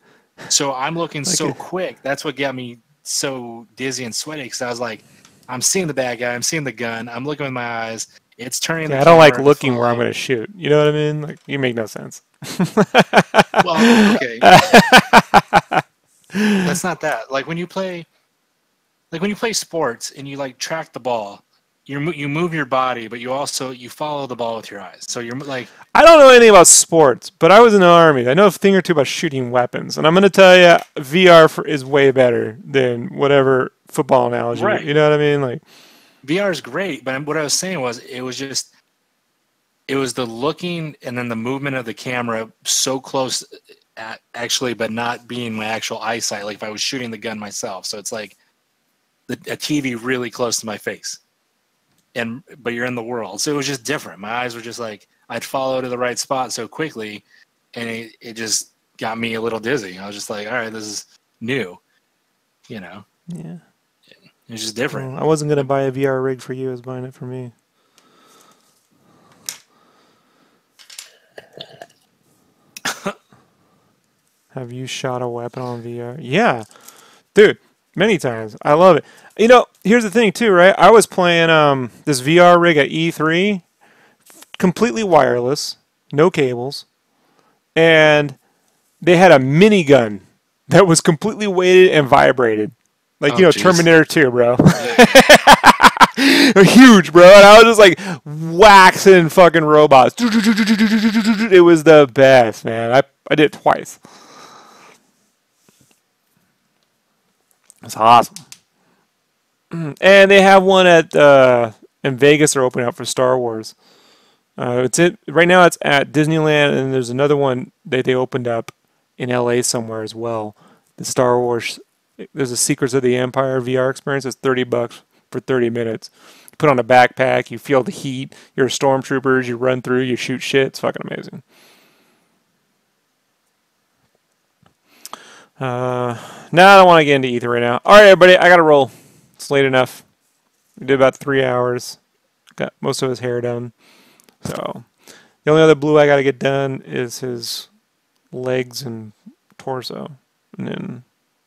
So I'm looking so quick. That's what got me so dizzy and sweaty because I was like, I'm seeing the bad guy. I'm seeing the gun. I'm looking with my eyes. It's turning. Yeah, I don't like looking where I'm going to shoot. You know what I mean? Like, you make no sense. Well, okay. That's not that. Like when you play like when you play sports and you like track the ball, you move your body, but you follow the ball with your eyes. So you're like, I don't know anything about sports, but I was in the Army. I know a thing or two about shooting weapons, and I'm going to tell you, is way better than whatever football analogy. right. You know what I mean? Like VR is great, but what I was saying was it was the looking and then the movement of the camera so close actually, but not being my actual eyesight. Like if I was shooting the gun myself. So it's like a TV really close to my face. But you're in the world. So it was just different. My eyes were just like, I'd follow to the right spot so quickly, and it just got me a little dizzy. I was just like, all right, this is new. You know? Yeah. It was just different. Well, I wasn't going to buy a VR rig for you. I was buying it for me. Have you shot a weapon on VR? Yeah. Dude, many times. I love it. You know, here's the thing too, right? I was playing this VR rig at E3, completely wireless, no cables, and they had a minigun that was completely weighted and vibrated. Like, geez. Terminator 2, bro. Huge, bro. And I was just like waxing fucking robots. It was the best, man. I did it twice. It's awesome. And they have one at in Vegas. They're opening up for Star Wars. Right now it's at Disneyland, and there's another one that they opened up in LA somewhere as well. The Star Wars. There's a Secrets of the Empire VR experience. It's $30 for 30 minutes. You put on a backpack. You feel the heat. You're stormtroopers. You run through. You shoot shit. It's fucking amazing. Now I don't want to get into ether right now. All right, everybody, I gotta roll. It's late enough. We did about 3 hours. Got most of his hair done. So the only other blue I gotta get done is his legs and torso, and then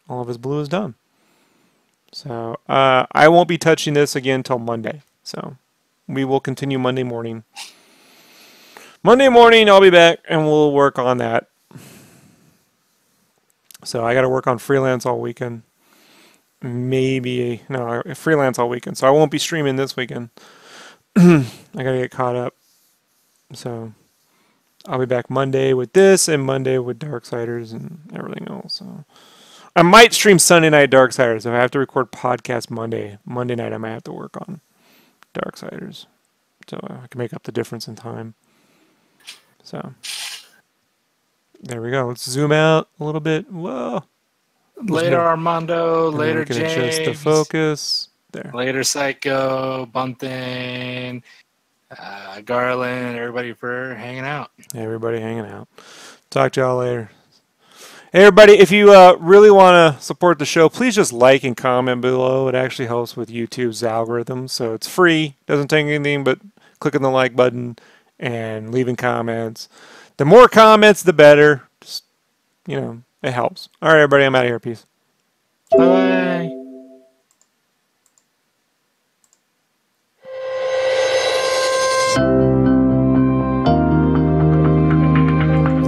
all of his blue is done. So I won't be touching this again until Monday. So we will continue Monday morning. Monday morning, I'll be back, and we'll work on that. So I got to work on freelance all weekend. Freelance all weekend. So I won't be streaming this weekend. I got to get caught up. So I'll be back Monday with this and Monday with Darksiders and everything else. So I might stream Sunday night Darksiders. If I have to record podcast Monday night I might have to work on Darksiders. So I can make up the difference in time. So there we go. Let's zoom out a little bit. Whoa. Later, Armando. Later, James. Adjust the focus. There. Later, Psycho. Bunting. Garland. Everybody for hanging out. Everybody hanging out. Talk to y'all later. Hey, everybody. If you really want to support the show, please just like and comment below. It actually helps with YouTube's algorithm. So it's free. Doesn't take anything but clicking the like button and leaving comments. The more comments, the better. Just, it helps. All right, everybody, I'm out of here. Peace. Bye.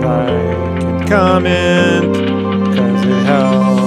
Like and comment, because it helps.